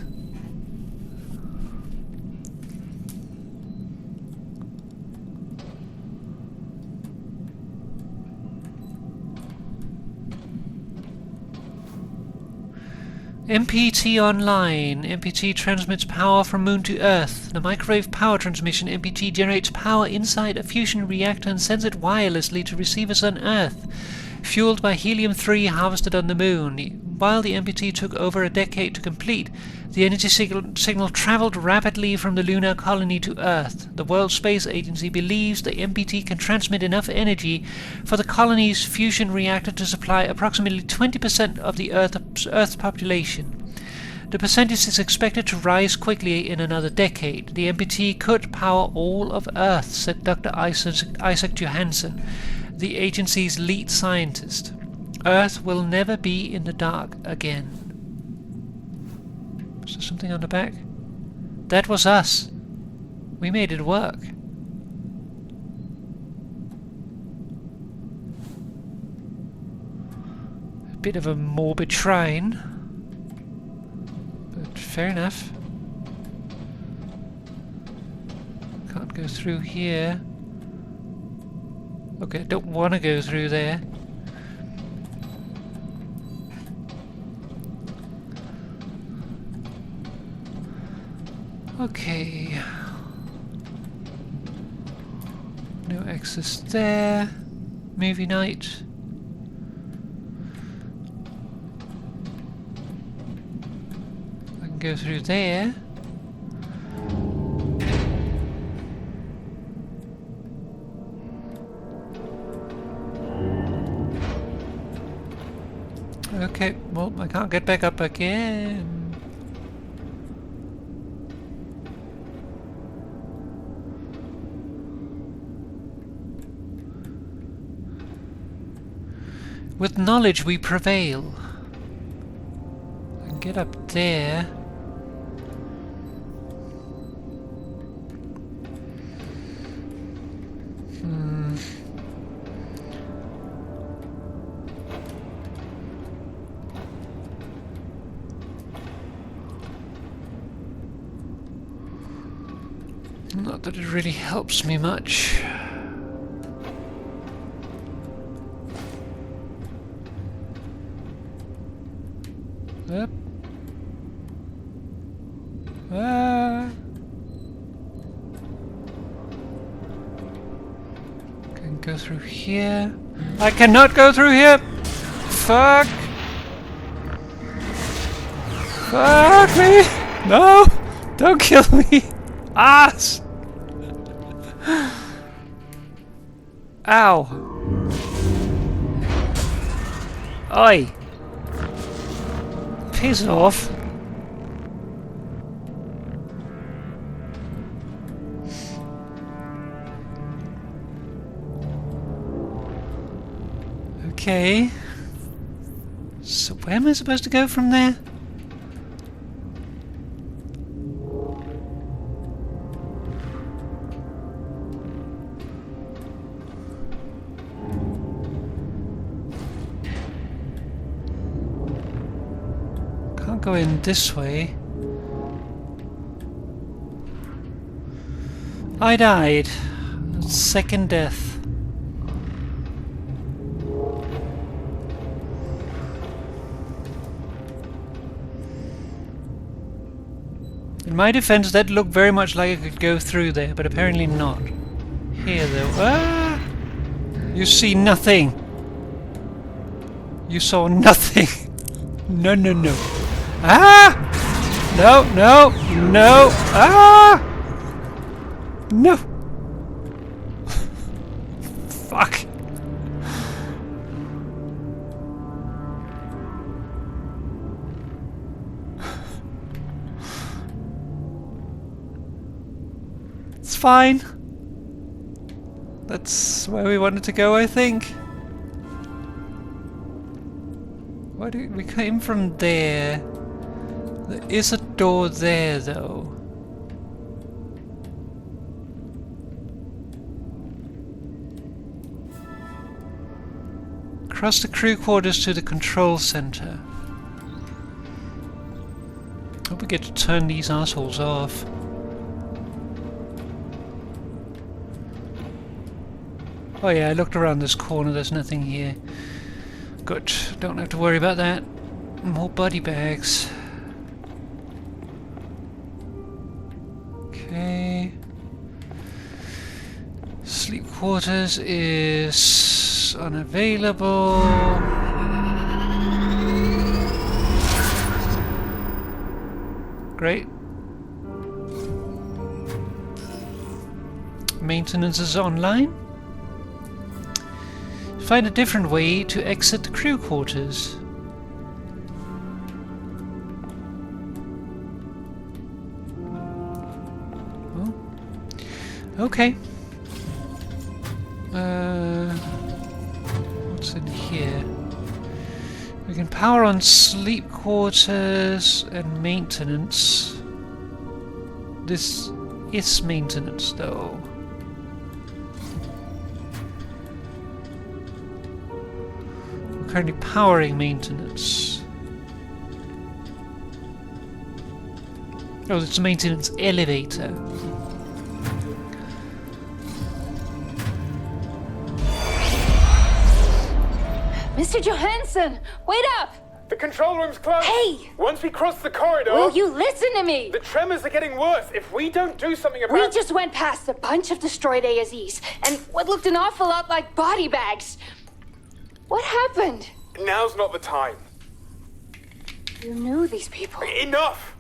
MPT online. MPT transmits power from Moon to Earth. The microwave power transmission MPT generates power inside a fusion reactor and sends it wirelessly to receivers on Earth, fueled by helium-3 harvested on the Moon. While the MPT took over a decade to complete, the energy signal traveled rapidly from the lunar colony to Earth. The World Space Agency believes the MPT can transmit enough energy for the colony's fusion reactor to supply approximately 20% of the Earth's population. The percentage is expected to rise quickly in another decade. The MPT could power all of Earth, said Dr. Isaac Johansson, the agency's lead scientist. Earth will never be in the dark again. Is there something on the back? That was us. We made it work. A bit of a morbid shrine, but fair enough. Can't go through here. Okay, I don't want to go through there. Okay. No access there. Movie night. I can go through there. Okay, well, I can't get back up again. With knowledge we prevail. I can get up there. Not that it really helps me much. Up. Can go through here. I cannot go through here! Fuck! Fuck me! No! Don't kill me! Ass! Ow! Piss off. Okay. So where am I supposed to go from there? Can't go in this way. I died. Second death. In my defense, that looked very much like I could go through there, but apparently not. Here, though. Ah! You see nothing! You saw nothing! No, no, no. Ah! No, no, no! Ah! No! Fuck! It's fine. That's where we wanted to go, I think. Why did we came from there? There is a door there, though. Across the crew quarters to the control center. Hope we get to turn these assholes off. Oh yeah, I looked around this corner, there's nothing here. Good, don't have to worry about that. More body bags. Okay. Sleep quarters is unavailable. Great. Maintenance is online. Find a different way to exit the crew quarters. Oh. Okay. What's in here? We can power on sleep quarters and maintenance. This is maintenance, though. Currently powering maintenance. Oh, it's a maintenance elevator. Mr. Johansson, wait up! The control room's closed. Hey! Once we cross the corridor... Will you listen to me? The tremors are getting worse. If we don't do something about... We just went past a bunch of destroyed ASEs, and what looked an awful lot like body bags. What happened? Now's not the time. You knew these people. Enough!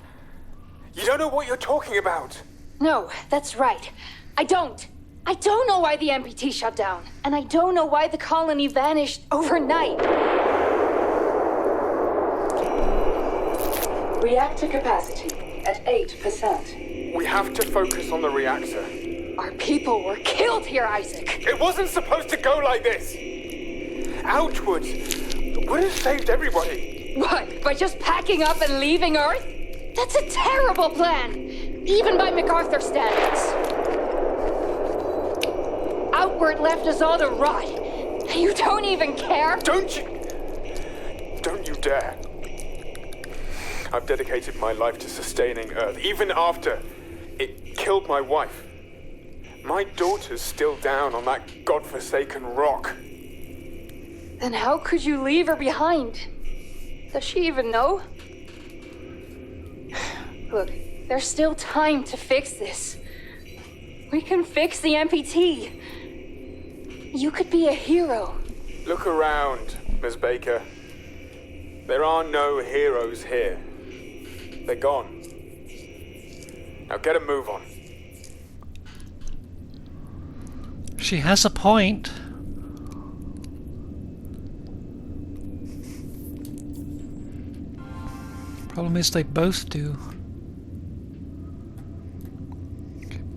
You don't know what you're talking about. No, that's right. I don't. I don't know why the MPT shut down. And I don't know why the colony vanished overnight. Reactor capacity at 8%. We have to focus on the reactor. Our people were killed here, Isaac. It wasn't supposed to go like this. Outwards would have saved everybody. What, by just packing up and leaving Earth? That's a terrible plan, even by MacArthur standards. Outward left us all to rot. You don't even care? Don't you dare. I've dedicated my life to sustaining Earth, even after it killed my wife. My daughter's still down on that godforsaken rock. Then how could you leave her behind? Does she even know? Look, there's still time to fix this. We can fix the MPT. You could be a hero. Look around, Ms. Baker. There are no heroes here. They're gone. Now get a move on. She has a point. Problem is they both do.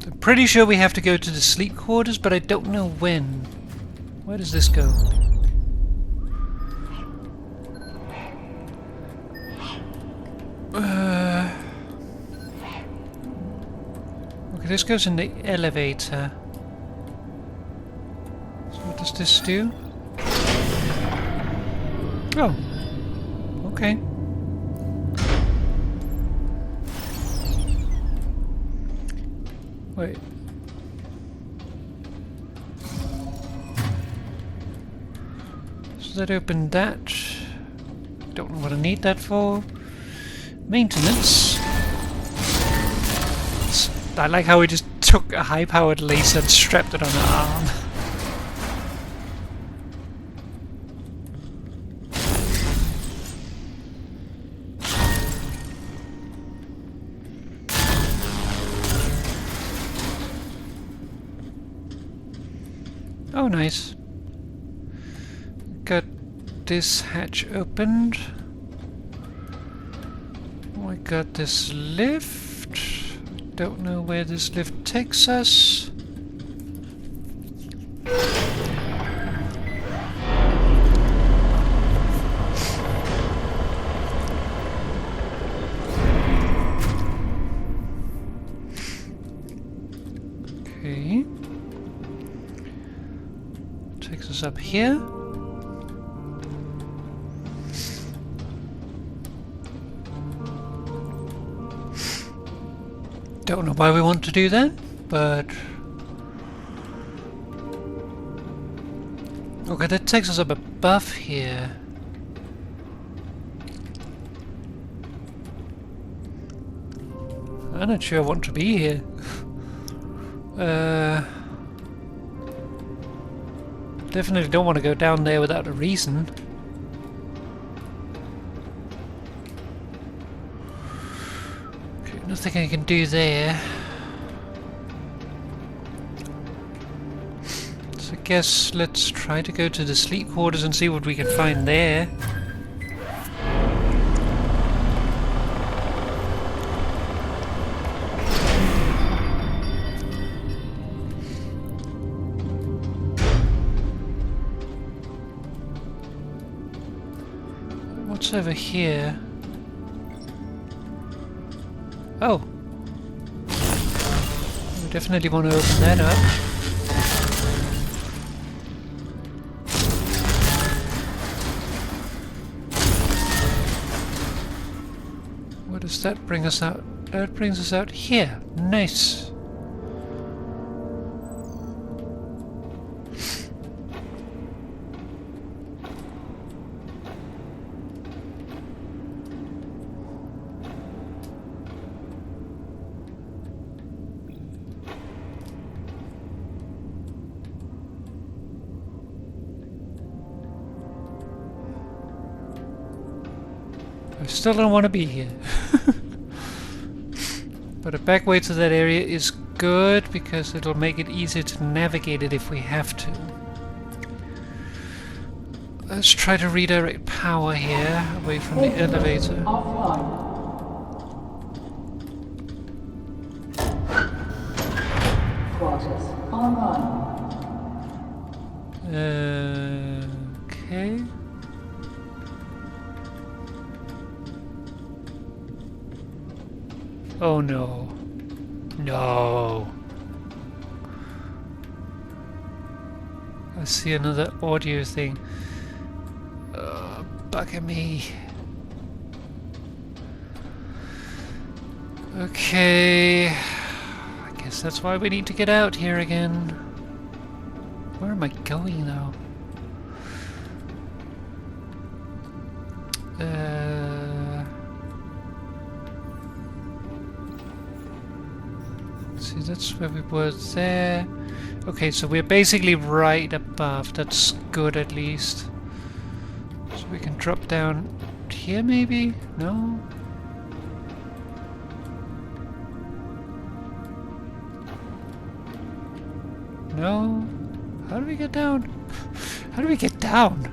I'm pretty sure we have to go to the sleep quarters, but I don't know when. Where does this go? Okay, this goes in the elevator. So what does this do? Oh. Okay. Wait. So that opened that. Don't know what I need that for. Maintenance. I like how we just took a high-powered laser and strapped it on the arm. Oh, nice. Got this hatch opened. We got this lift. Don't know where this lift takes us. Okay. Takes us up here. Don't know why we want to do that, but... Okay, that takes us up above here. I'm not sure I want to be here. Definitely don't want to go down there without a reason. Nothing I can do there. So I guess let's try to go to the sleep quarters and see what we can find there. What's over here? Oh! We definitely want to open that up. Where does that bring us out? That brings us out here. Nice! I still don't want to be here. But a back way to that area is good because it'll make it easier to navigate it if we have to. Let's try to redirect power here away from the elevator. Quarters online. Okay. Oh no. No. I see another audio thing. Bugger me. Okay. I guess that's why we need to get out here again. Where am I going though? See, that's where we were there. Okay, so we're basically right above. That's good at least. So we can drop down here maybe? No? No? How do we get down? How do we get down?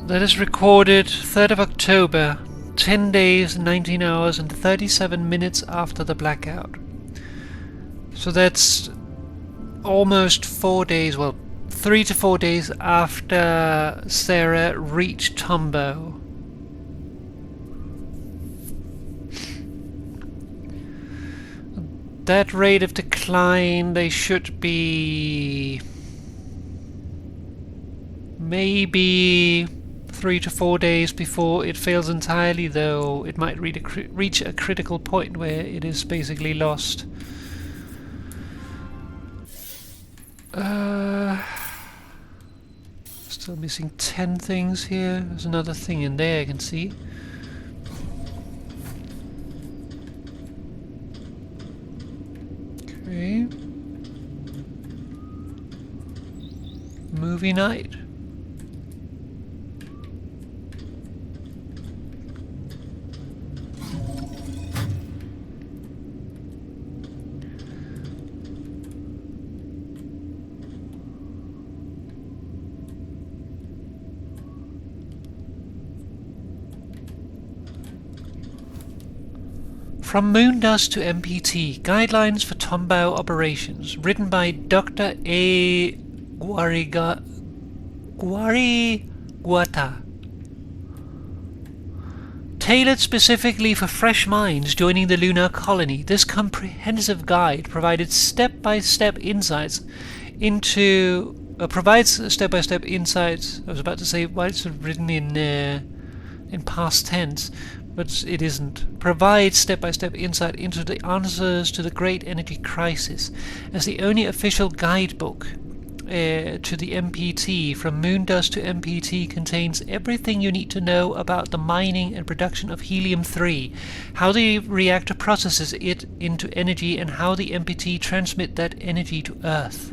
That is recorded 3rd of October, 10 days, 19 hours and 37 minutes after the blackout. So that's almost 4 days, well, 3 to 4 days after Sarah reached Tombow. That rate of decline, they should be maybe 3 to 4 days before it fails entirely, though it might reach a critical point where it is basically lost. Still missing 10 things here. There's another thing in there I can see. Okay. Movie night. From Moondust to MPT, Guidelines for Tombow Operations, written by Dr. A. Guariguata. Tailored specifically for fresh minds joining the lunar colony, this comprehensive guide provided step-by-step insights into... provides step-by-step insights... I was about to say, why it's written in past tense, but it isn't. Provides step-by-step insight into the answers to the great energy crisis, as the only official guidebook to the MPT. From Moondust to MPT contains everything you need to know about the mining and production of helium-3, how the reactor processes it into energy, and how the MPT transmit that energy to Earth.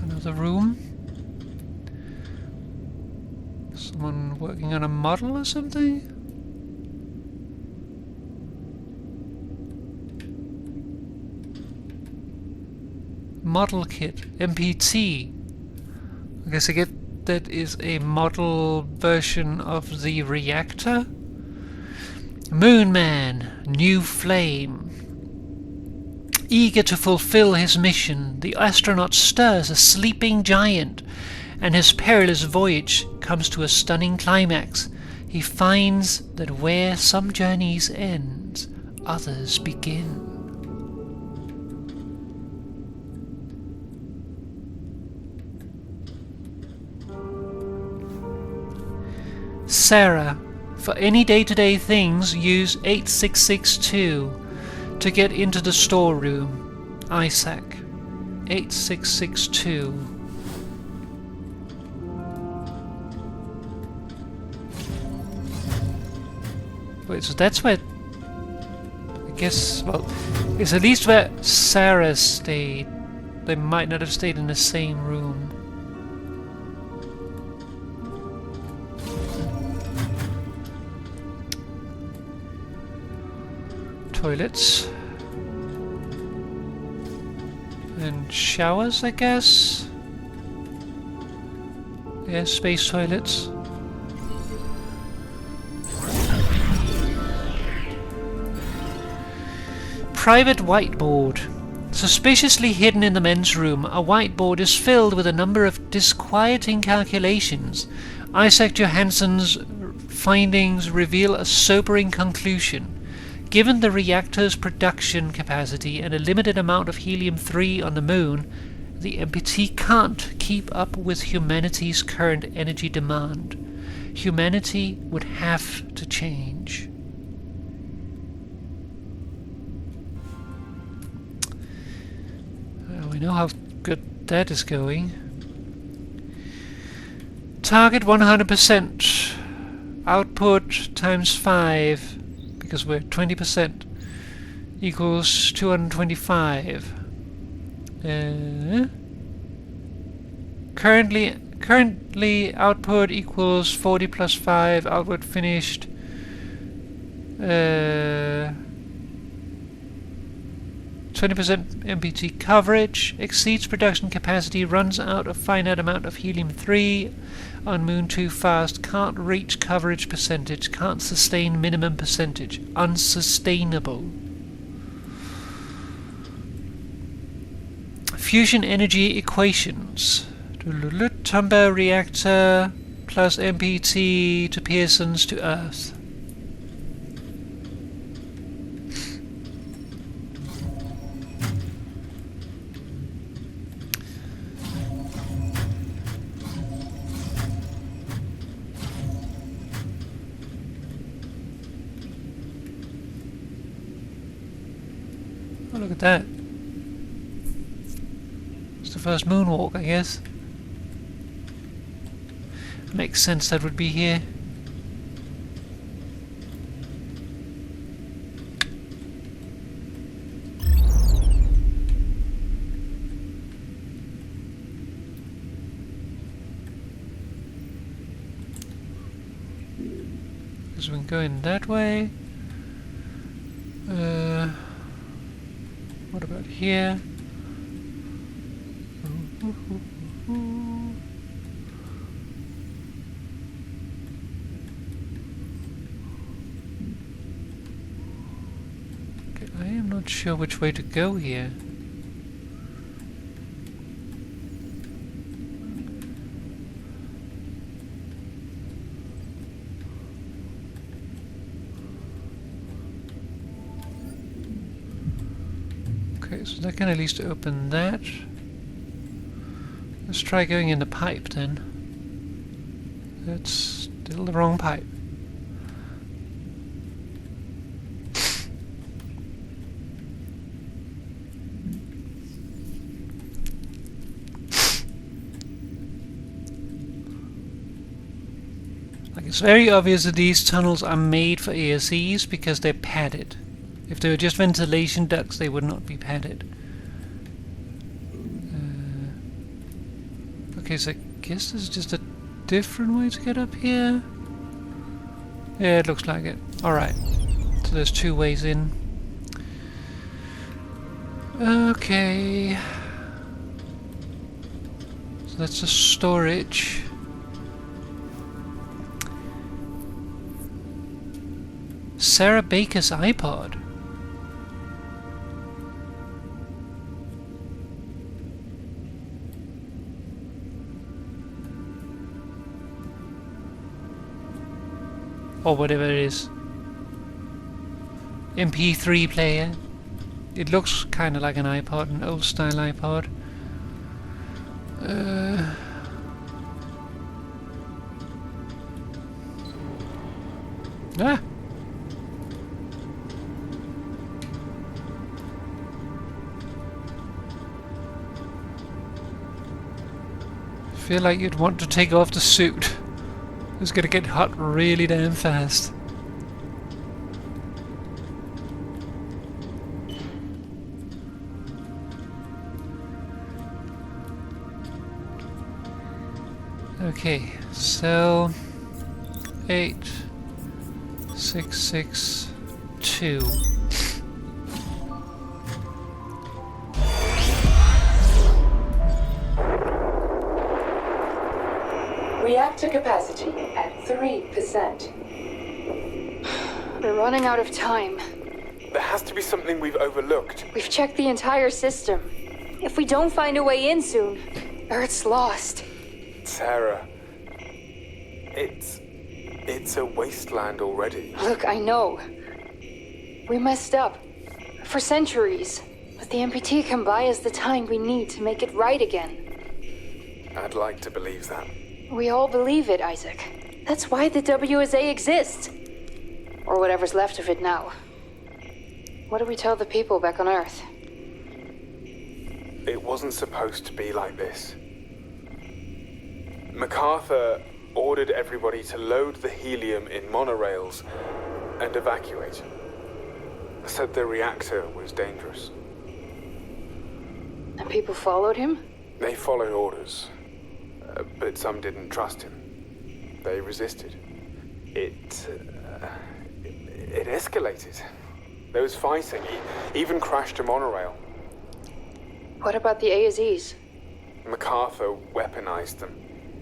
Another room. Someone working on a model or something? Model kit. MPT. I guess I get that is a model version of the reactor. Moonman. New flame. Eager to fulfill his mission, the astronaut stirs a sleeping giant, and his perilous voyage comes to a stunning climax. He finds that where some journeys end, others begin. Sarah, for any day-to-day things, use 8662 to get into the storeroom. Isaac, 8662. Wait, so that's where... I guess, well, it's at least where Sarah stayed. They might not have stayed in the same room. Toilets. And showers, I guess? Yeah, space toilets. Private whiteboard. Suspiciously hidden in the men's room, a whiteboard is filled with a number of disquieting calculations. Isaac Johansson's findings reveal a sobering conclusion. Given the reactor's production capacity and a limited amount of helium-3 on the moon, the MPT can't keep up with humanity's current energy demand. Humanity would have to change. We know how good that is going. Target 100%. Output times 5. Because we're 20%, equals 225. Currently output equals 40 plus 5. Output finished 20% MPT coverage, exceeds production capacity, runs out of finite amount of helium-3 on Moon too fast, can't reach coverage percentage, can't sustain minimum percentage, unsustainable. Fusion energy equations. Tombow reactor plus MPT to Pearson's to Earth. Oh, look at that. It's the first moonwalk, I guess. Makes sense that would be here. Because we can go in that way. What about here? Okay, I am not sure which way to go here. Okay, so that can at least open that. Let's try going in the pipe then. That's still the wrong pipe. Like, it's very obvious that these tunnels are made for ASEs because they're padded. If they were just ventilation ducts, they would not be padded. Okay, so I guess this is just a different way to get up here. Yeah, it looks like it. Alright, so there's two ways in. Okay. So that's the storage. Sarah Baker's iPod. Or whatever it is. MP3 player. It looks kind of like an iPod, an old style iPod. Ah! I feel like you'd want to take off the suit. It's gonna get hot really damn fast. Okay, cell 8662. Reactor capacity at 3%. We're running out of time. There has to be something we've overlooked. We've checked the entire system. If we don't find a way in soon, Earth's lost. Sarah, it's a wasteland already. Look, I know. We messed up. For centuries. But the MPT can buy us the time we need to make it right again. I'd like to believe that. We all believe it, Isaac. That's why the WSA exists. Or whatever's left of it now. What do we tell the people back on Earth? It wasn't supposed to be like this. MacArthur ordered everybody to load the helium in monorails and evacuate. Said the reactor was dangerous. And people followed him? They followed orders. But some didn't trust him. They resisted. It escalated. There was fighting. He even crashed a monorail. What about the ASEs? MacArthur weaponized them.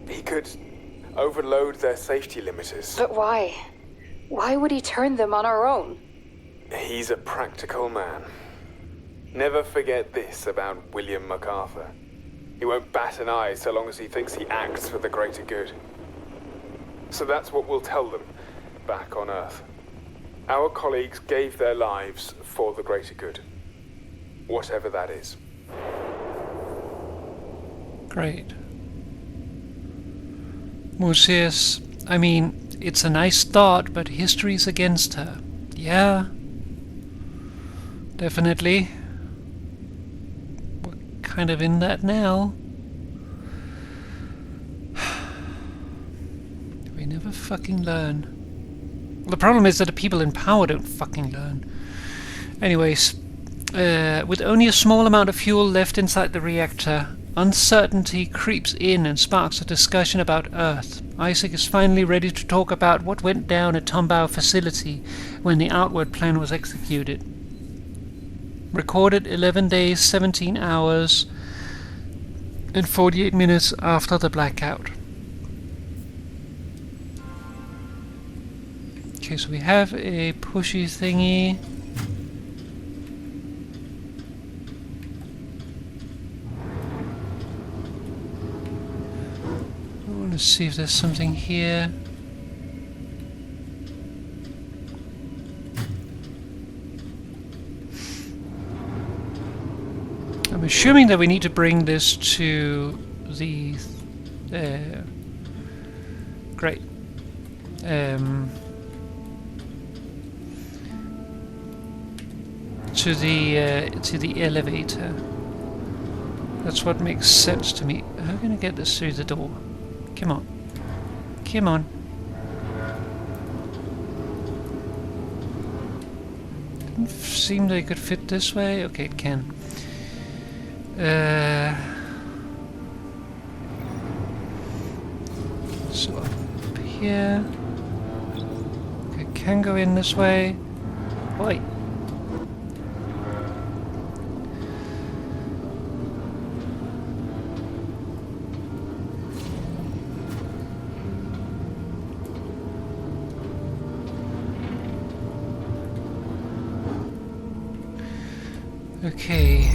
He could overload their safety limiters. But why? Why would he turn them on our own? He's a practical man. Never forget this about William MacArthur. He won't bat an eye so long as he thinks he acts for the greater good. So that's what we'll tell them back on Earth. Our colleagues gave their lives for the greater good. Whatever that is. Great. Mucius, I mean, it's a nice start, but history's against her. Yeah. Definitely. We're kind of in that now. We never fucking learn. The problem is that the people in power don't fucking learn. Anyways, with only a small amount of fuel left inside the reactor, uncertainty creeps in and sparks a discussion about Earth. Isaac is finally ready to talk about what went down at Tombaugh facility when the outward plan was executed. Recorded 11 days, 17 hours, and 48 minutes after the blackout. Okay, so we have a pushy thingy. I want to see if there's something here. I'm assuming that we need to bring this to the great to the elevator. That's what makes sense to me. How can I get this through the door? Come on. Come on. Didn't seem they could fit this way. Okay, it can. So up here. Okay, can go in this way. Wait. Okay.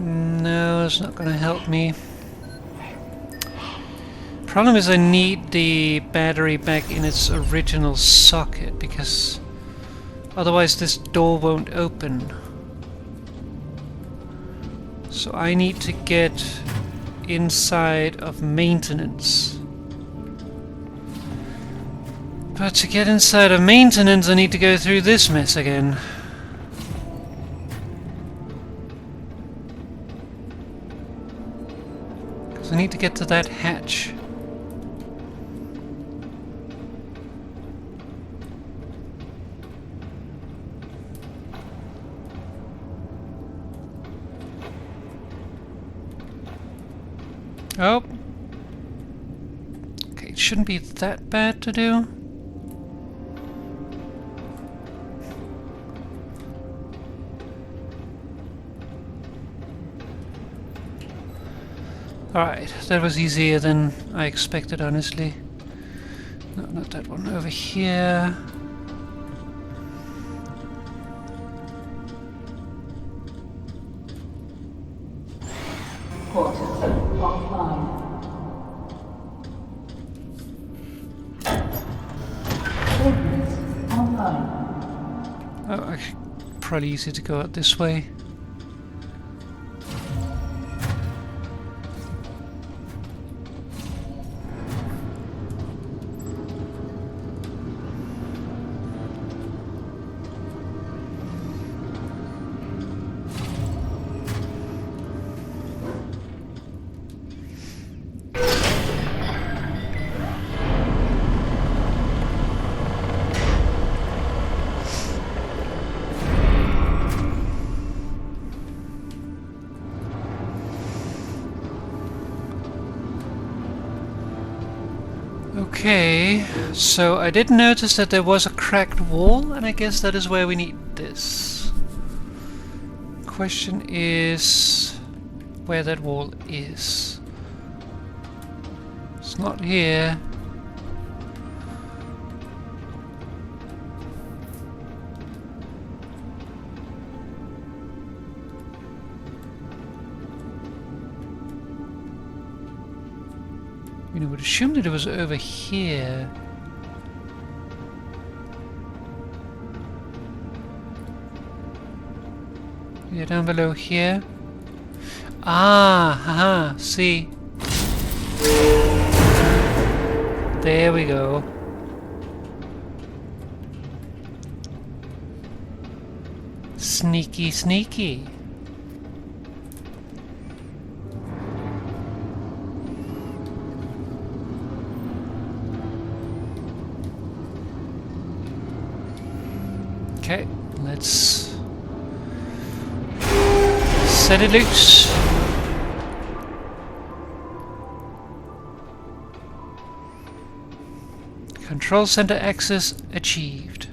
No, it's not going to help me. Problem is I need the battery back in its original socket because otherwise this door won't open. So I need to get inside of maintenance. But to get inside of maintenance I need to go through this mess again. Because I need to get to that hatch. Oh. Okay, it shouldn't be that bad to do. Alright, that was easier than I expected, honestly. No, not that one. Over here. Oh, probably easier to go out this way. Okay, so I did notice that there was a cracked wall, and I guess that is where we need this. Question is where that wall is. It's not here. You would assume that it was over here. Yeah, down below here. Ah, haha, see. There we go. Sneaky, sneaky. Okay, let's set it loose. Control center access achieved.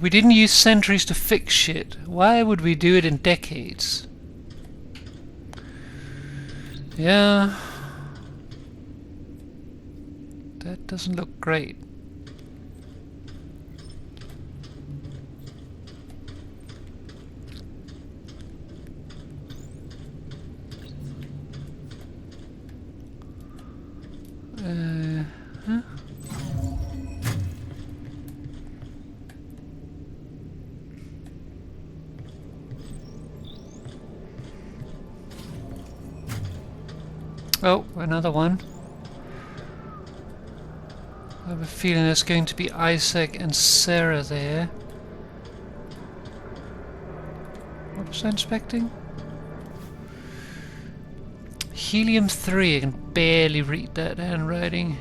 We didn't use centuries to fix shit. Why would we do it in decades? Yeah. That doesn't look great. Huh? Oh, another one. I have a feeling there's going to be Isaac and Sarah there. What was I inspecting? Helium-3, I can barely read that handwriting.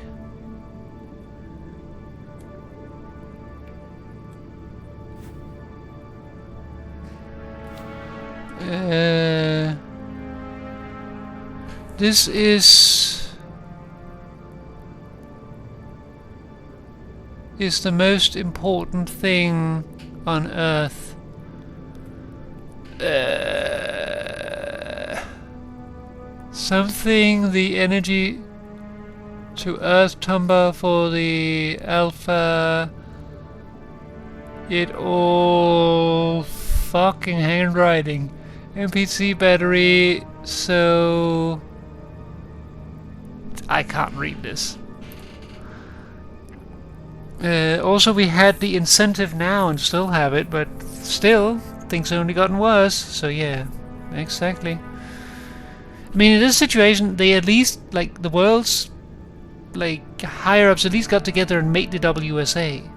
This is the most important thing on Earth. Something the energy to Earth tumble for the Alpha. It all fucking handwriting. NPC battery, so I can't read this. Also, we had the incentive now and still have it, but still, things only gotten worse. So yeah, exactly. I mean, in this situation, they at least, like, the world's, like, higher-ups at least got together and made the WSA.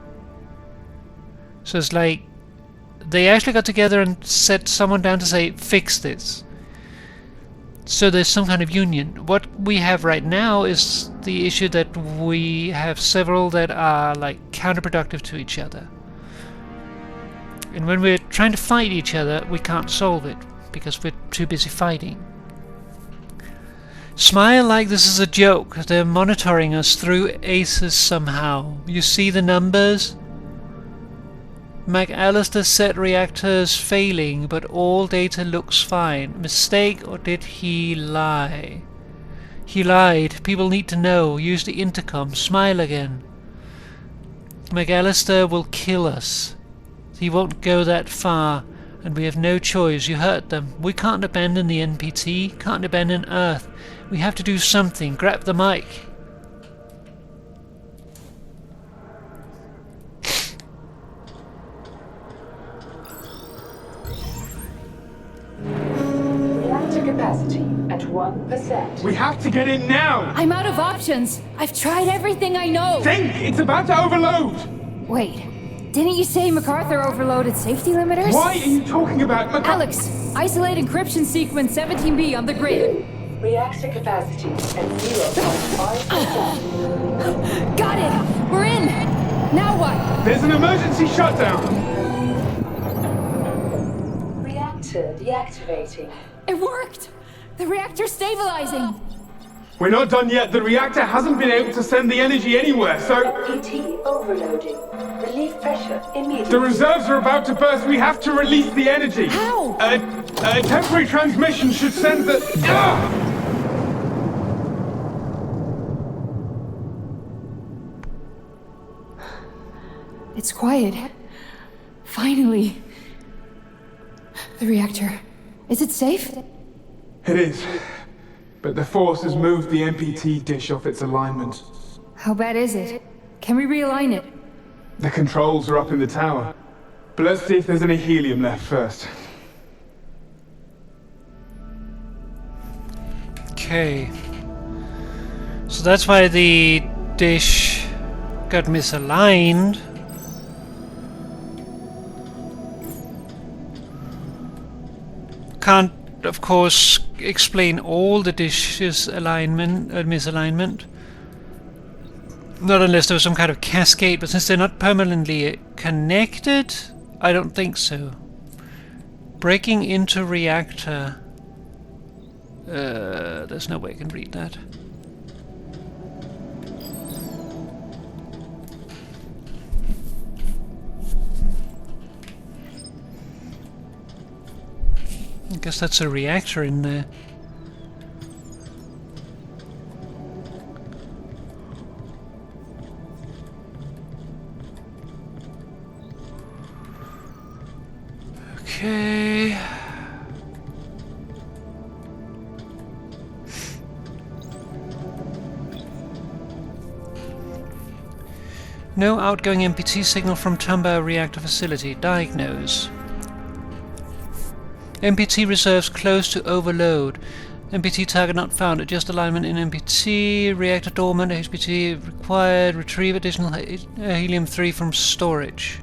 So it's like, they actually got together and set someone down to say, fix this. So there's some kind of union. What we have right now is the issue that we have several that are like counterproductive to each other. And when we're trying to fight each other, we can't solve it because we're too busy fighting. Smile like this is a joke. They're monitoring us through ACES somehow. You see the numbers? McAllister said reactors failing, but all data looks fine. Mistake, or did he lie? He lied. People need to know. Use the intercom. Smile again. McAllister will kill us. He won't go that far, and we have no choice. You heard them. We can't abandon the NPT, can't abandon Earth. We have to do something. Grab the mic. Capacity at 1%. We have to get in now! I'm out of options. I've tried everything I know. Think! It's about to overload! Wait, didn't you say MacArthur overloaded safety limiters? Why are you talking about Alex, isolate encryption sequence 17B on the grid. Reactor capacity at 0.5%. Got it! We're in! Now what? There's an emergency shutdown! Reactor deactivating. It worked! The reactor's stabilizing! We're not done yet. The reactor hasn't been able to send the energy anywhere, so... MPT overloading. Relief pressure immediately. The reserves are about to burst. We have to release the energy. How? A temporary transmission should send the... It's quiet. Finally. The reactor. Is it safe? It is. But the force has moved the MPT dish off its alignment. How bad is it? Can we realign it? The controls are up in the tower. But let's see if there's any helium left first. Okay. So that's why the dish got misaligned. Can't, of course, explain all the dish's misalignment. Not unless there was some kind of cascade, but since they're not permanently connected, I don't think so. Breaking into reactor. There's no way I can read that. I guess that's a reactor in there. Okay. No outgoing MPT signal from Tombow reactor facility. Diagnose. MPT reserves close to overload. MPT target not found. Adjust alignment in MPT. Reactor dormant. HPT required. Retrieve additional helium-3 from storage.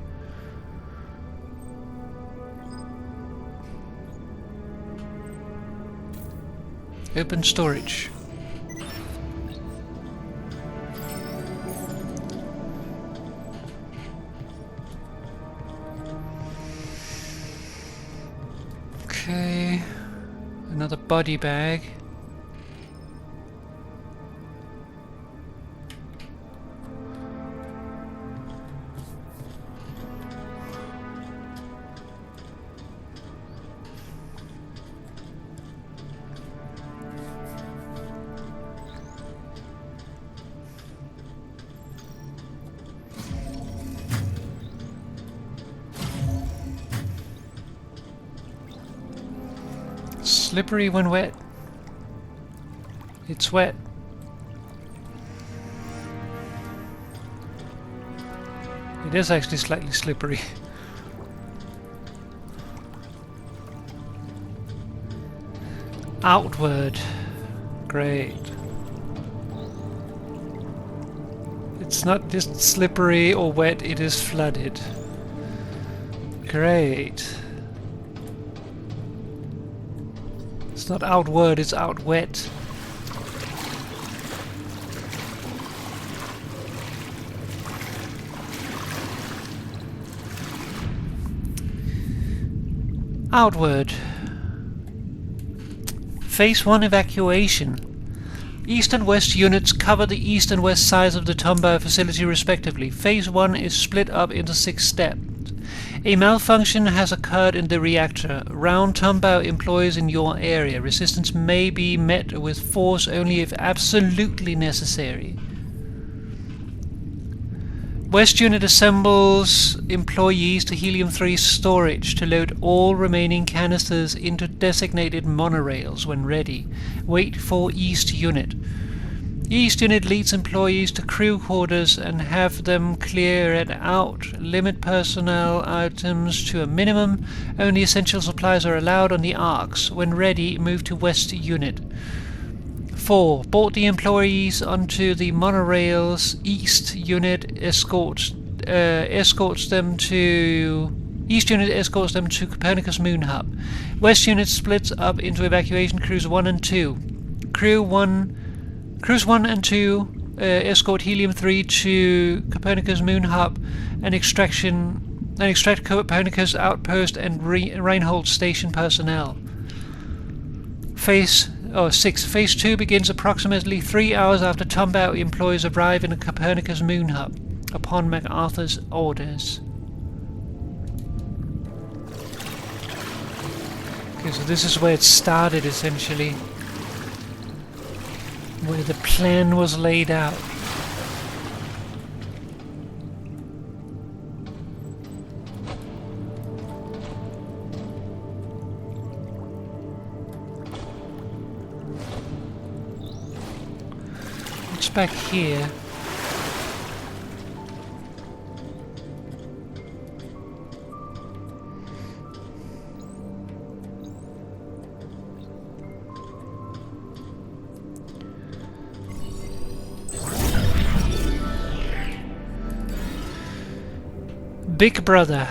Open storage. Okay, another body bag. Slippery when wet. It's wet. It is actually slightly slippery. Outward. Great. It's not just slippery or wet, it is flooded. Great. It's not outward, it's out wet. Outward. Phase 1 evacuation. East and West units cover the east and west sides of the Tombow facility respectively. Phase 1 is split up into 6 steps. A malfunction has occurred in the reactor. Round Tombow employees in your area. Resistance may be met with force only if absolutely necessary. West unit assembles employees to helium-3 storage to load all remaining canisters into designated monorails when ready. Wait for East unit. East unit leads employees to crew quarters and have them clear it out. Limit personnel items to a minimum. Only essential supplies are allowed on the arcs. When ready, move to West unit. 4. Board the employees onto the monorails. East unit escorts them to Copernicus Moon Hub. West unit splits up into evacuation crews 1 and 2. Crews 1 and 2 escort Helium-3 to Copernicus Moon Hub and extract Copernicus Outpost and Reinhold Station personnel. Phase 6. Phase 2 begins approximately 3 hours after Tombaugh employees arrive in the Copernicus Moon Hub, upon MacArthur's orders. Okay, so this is where it started, essentially. Where the plan was laid out. What's back here? Big Brother.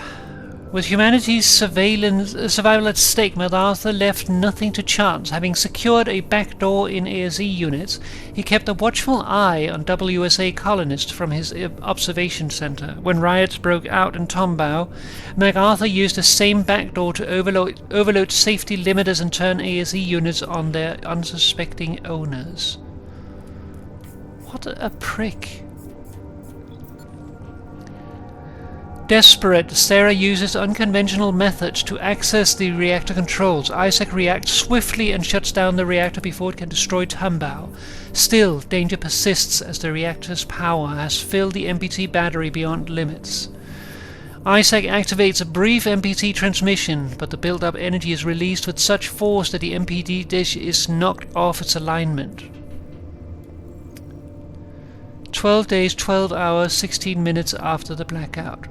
With humanity's survival at stake, MacArthur left nothing to chance. Having secured a backdoor in ASE units, he kept a watchful eye on WSA colonists from his observation center. When riots broke out in Tombaugh, MacArthur used the same backdoor to overload safety limiters and turn ASE units on their unsuspecting owners. What a prick. Desperate, Sarah uses unconventional methods to access the reactor controls. Isaac reacts swiftly and shuts down the reactor before it can destroy Tombaugh. Still, danger persists as the reactor's power has filled the MPT battery beyond limits. Isaac activates a brief MPT transmission, but the built-up energy is released with such force that the MPT dish is knocked off its alignment. 12 days, 12 hours, 16 minutes after the blackout.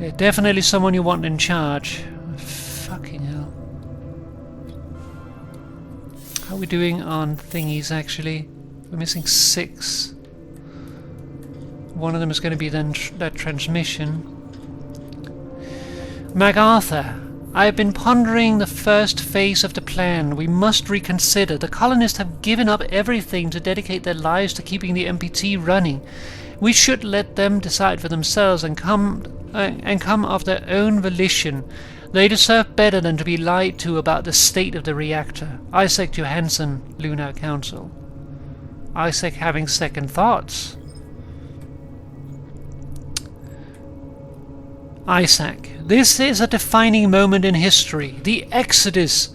Yeah, definitely someone you want in charge. Fucking hell. How are we doing on thingies, actually? We're missing 6. One of them is going to be then that transmission. MacArthur, I have been pondering the first phase of the plan. We must reconsider. The colonists have given up everything to dedicate their lives to keeping the MPT running. We should let them decide for themselves and come of their own volition. They deserve better than to be lied to about the state of the reactor. Isaac Johansson, Lunar Council. Isaac having second thoughts. Isaac, this is a defining moment in history. The Exodus.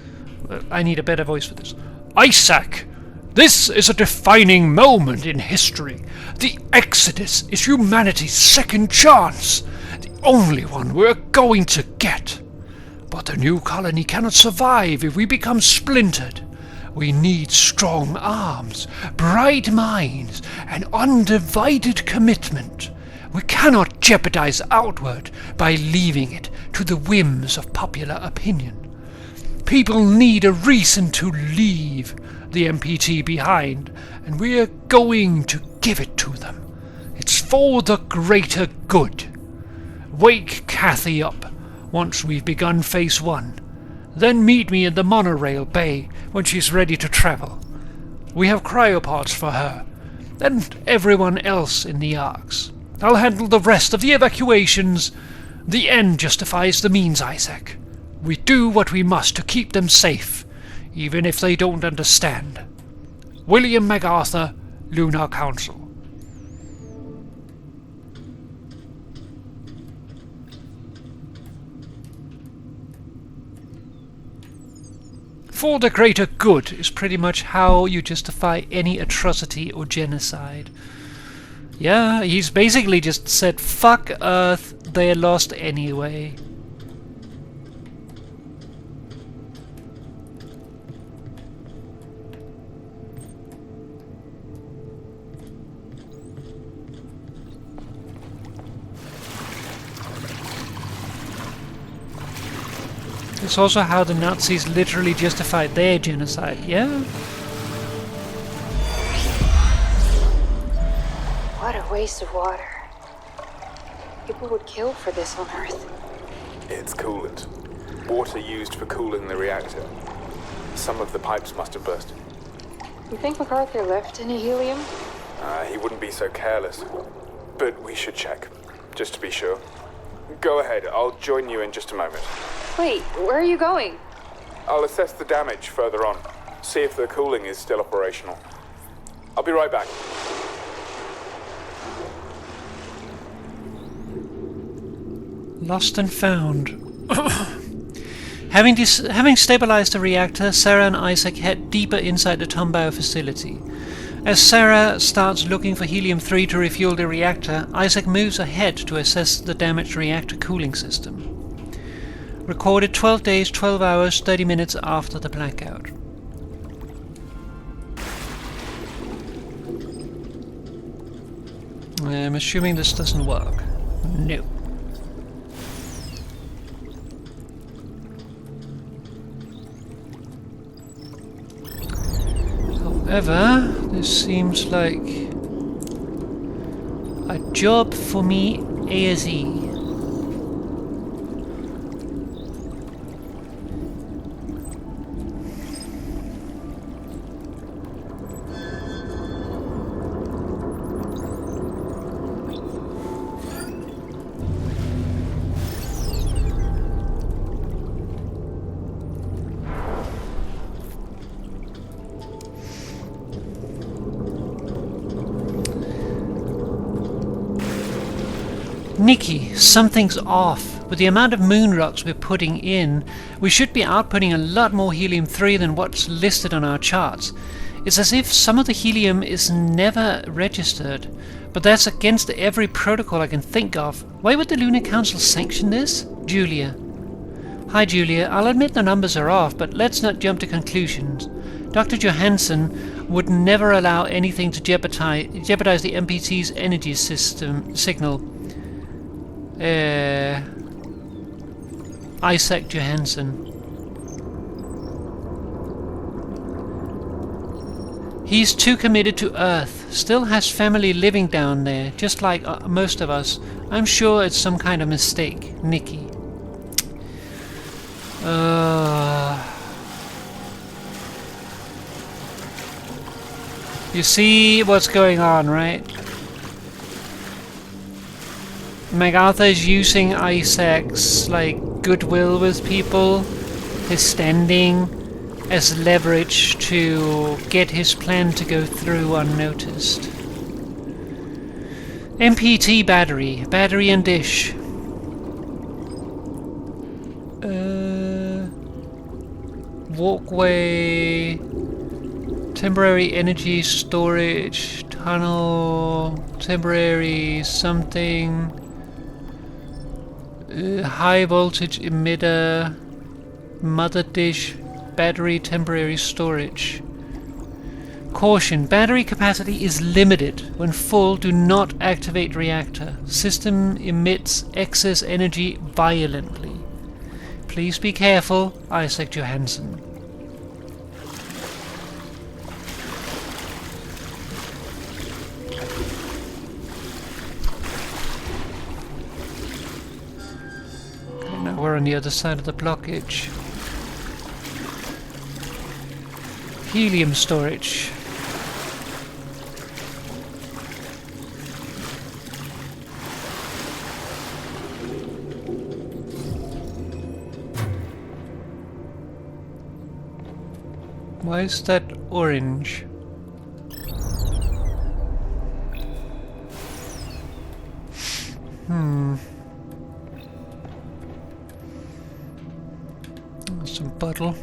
I need a better voice for this. Isaac, this is a defining moment in history. The Exodus is humanity's second chance. The only one we're going to get. But the new colony cannot survive if we become splintered. We need strong arms, bright minds, and undivided commitment. We cannot jeopardize Outward by leaving it to the whims of popular opinion. People need a reason to leave the MPT behind, and we're going to give it to them. It's for the greater good. Wake Kathy up once we've begun Phase 1. Then meet me in the monorail bay when she's ready to travel. We have cryopods for her, and everyone else in the arcs. I'll handle the rest of the evacuations. The end justifies the means, Isaac. We do what we must to keep them safe, even if they don't understand. William MacArthur, Lunar Council. For the greater good is pretty much how you justify any atrocity or genocide. Yeah, he's basically just said, fuck Earth, they're lost anyway. It's also how the Nazis literally justified their genocide, yeah? What a waste of water. People would kill for this on Earth. It's coolant. Water used for cooling the reactor. Some of the pipes must have burst. You think MacArthur left any helium? He wouldn't be so careless. But we should check, just to be sure. Go ahead, I'll join you in just a moment. Wait, where are you going? I'll assess the damage further on, see if the cooling is still operational. I'll be right back. Lost and found. Having stabilized the reactor, Sarah and Isaac head deeper inside the Tombow facility. As Sarah starts looking for helium-3 to refuel the reactor, Isaac moves ahead to assess the damaged reactor cooling system. Recorded 12 days, 12 hours, 30 minutes after the blackout. I'm assuming this doesn't work. No. However, this seems like a job for me ASE. Nikki, something's off. With the amount of moon rocks we're putting in, we should be outputting a lot more helium-3 than what's listed on our charts. It's as if some of the helium is never registered, but that's against every protocol I can think of. Why would the Lunar Council sanction this? Julia. Hi Julia, I'll admit the numbers are off, but let's not jump to conclusions. Dr. Johansson would never allow anything to jeopardize the MPT's energy signal. Isaac Johansson. He's too committed to Earth. Still has family living down there, just like most of us. I'm sure it's some kind of mistake. Nikki. You see what's going on, right? MacArthur is using Isaac's goodwill with people, his standing, as leverage to get his plan to go through unnoticed. MPT battery and dish. Walkway, temporary energy storage, tunnel, temporary something. High voltage emitter, mother dish, battery temporary storage. Caution, battery capacity is limited. When full, do not activate reactor. System emits excess energy violently. Please be careful, Isaac Johansson. We're on the other side of the blockage. Helium storage. Why is that orange? Some bottle.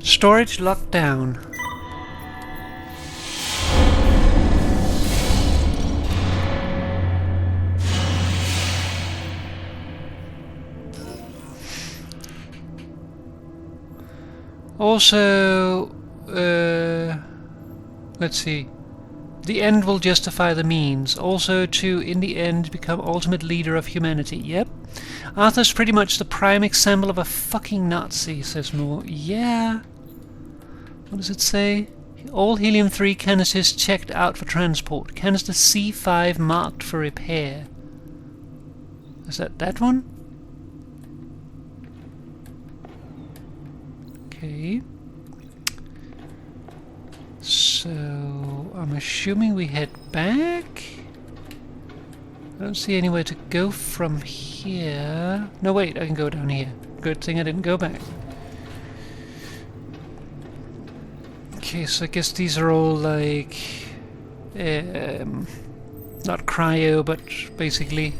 Storage locked down. Also, let's see. The end will justify the means. Also to, in the end, become ultimate leader of humanity. Yep. Arthur's pretty much the prime example of a fucking Nazi, says Moore. Yeah. What does it say? All helium-3 canisters checked out for transport. Canister C5 marked for repair. Is that one? Okay. So, I'm assuming we head back? I don't see anywhere to go from here. No, wait, I can go down here. Good thing I didn't go back. Okay, so I guess these are all like... not cryo, but basically...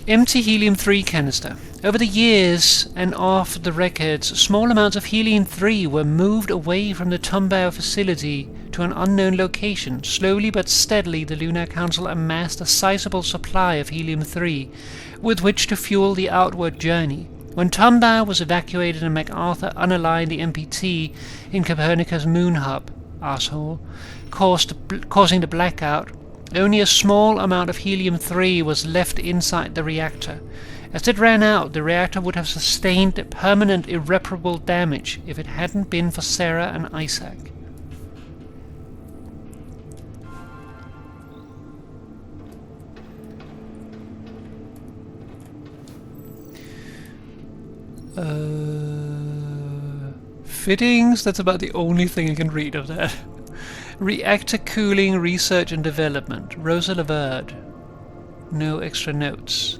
Empty helium-3 canister. Over the years and off the records, small amounts of helium-3 were moved away from the Tombao facility to an unknown location. Slowly but steadily, the Lunar Council amassed a sizable supply of helium-3 with which to fuel the outward journey. When Tombao was evacuated and MacArthur unaligned the MPT in Copernicus moon hub, causing the blackout, only a small amount of helium-3 was left inside the reactor. As it ran out, the reactor would have sustained permanent irreparable damage if it hadn't been for Sarah and Isaac. Fittings? That's about the only thing I can read of that. Reactor cooling, research and development. Rosa Laverde. No extra notes.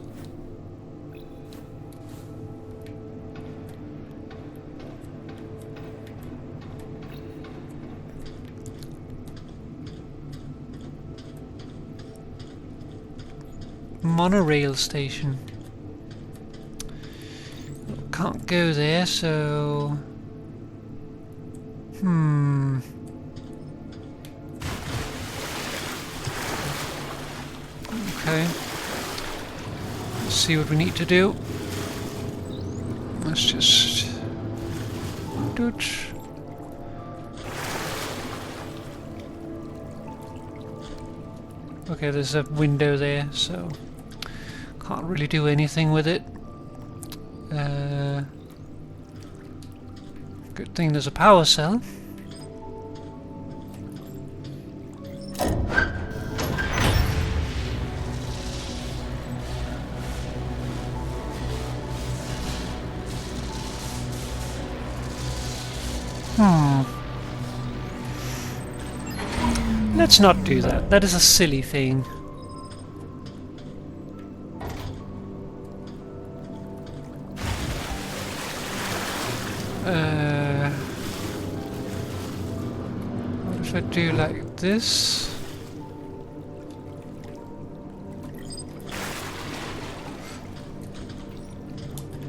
Monorail station. Can't go there, so... Okay. Let's see what we need to do. Let's just... Okay, there's a window there, so... Can't really do anything with it. Good thing there's a power cell. Let's not do that. That is a silly thing. What if I do like this?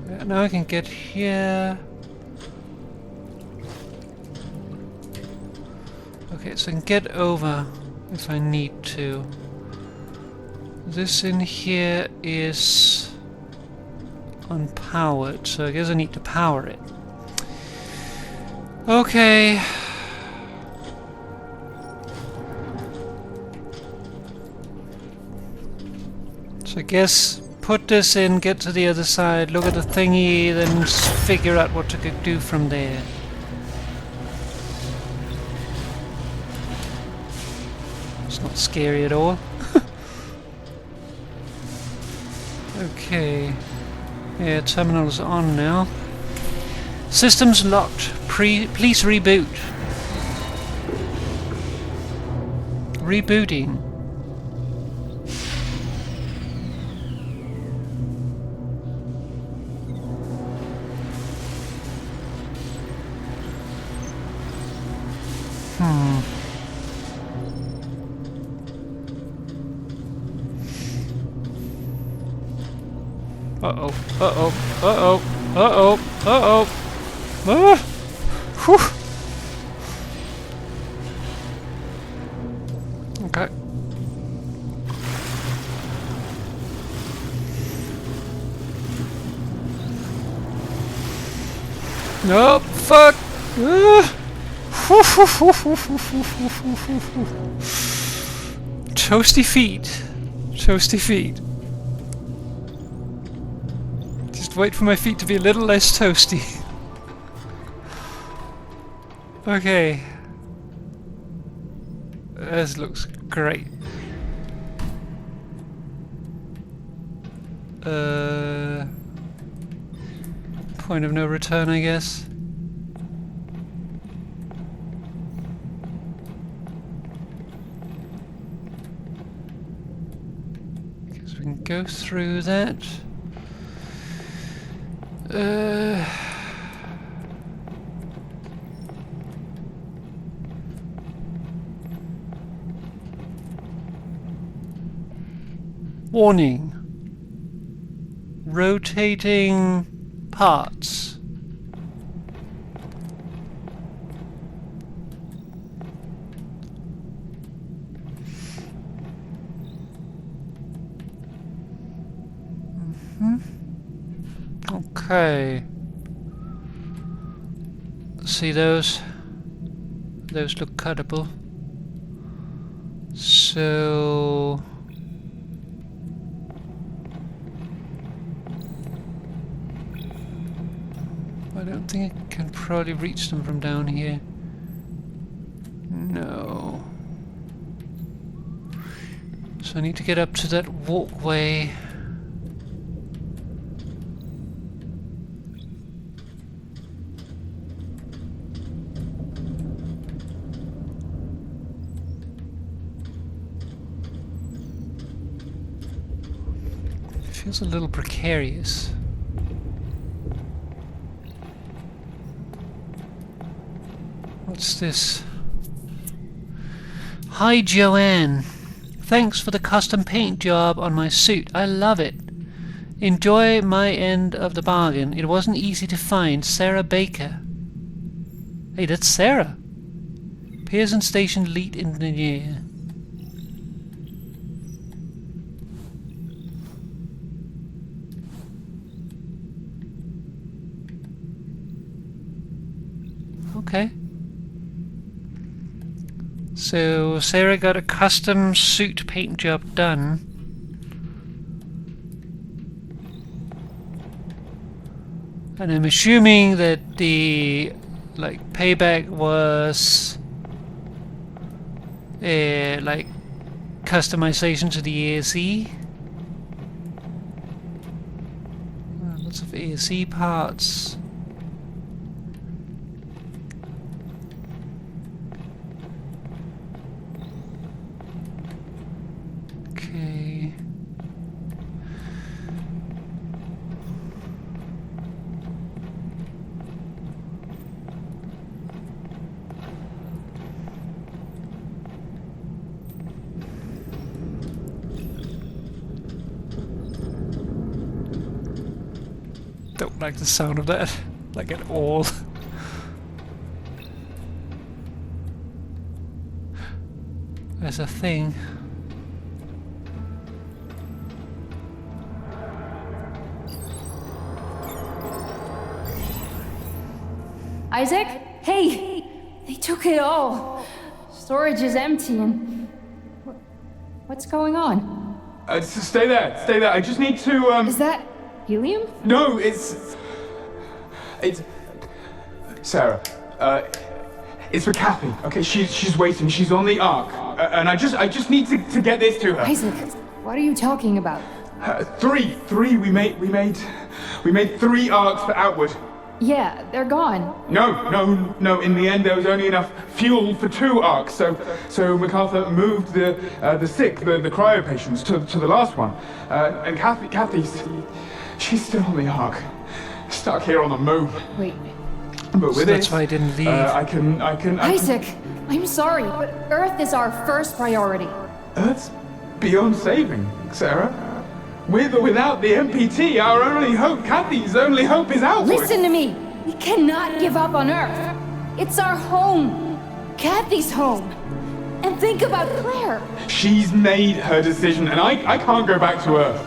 Yeah, now I can get here. Okay, so I can get over if I need to. This in here is unpowered, so I guess I need to power it. Okay. So I guess put this in, get to the other side, look at the thingy, then figure out what to do from there. It's not scary at all. Okay. Yeah, terminal's on now. Systems locked. Please reboot. Rebooting. Uh-oh, uh-oh, uh-oh, uh-oh, uh-oh. Ah! Whew. Okay. No, fuck! Toasty feet. Toasty feet. Just wait for my feet to be a little less toasty. Okay. This looks great. Point of no return, I guess. Guess we can go through that. Warning. Rotating parts. Okay. See those? Those look cuttable. So I don't think I can probably reach them from down here. No. So I need to get up to that walkway. Feels a little precarious. What's this? Hi Joanne. Thanks for the custom paint job on my suit. I love it. Enjoy my end of the bargain. It wasn't easy to find. Sarah Baker. Hey, that's Sarah. Pearson Station lead engineer. Okay. So Sarah got a custom suit paint job done. And I'm assuming that the payback was like customization to the ASE. Lots of ASE parts. Okay. Don't like the sound of that, like at all. There's a thing. Isaac? Hey! They took it all. Storage is empty and... What's going on? Stay there, stay there. I just need to, Is that helium? No, it's... Sarah, it's for Kathy, okay? She's waiting, she's on the Ark. And I just need to get this to her. Isaac, what are you talking about? Three, we made 3 Arks for Outward. Yeah, they're gone. No. In the end, there was only enough fuel for 2 Arks, so MacArthur moved the sick, the cryo patients, to the last one. And Kathy's, she's still on the Ark, stuck here on the moon. Wait. But with That's why I didn't leave. I can. Isaac, I'm sorry, but Earth is our first priority. Earth's beyond saving, Sarah. With or without the MPT, our only hope, Kathy's only hope is outward. Listen to me. We cannot give up on Earth. It's our home. Kathy's home. And think about Claire. She's made her decision, and I can't go back to Earth.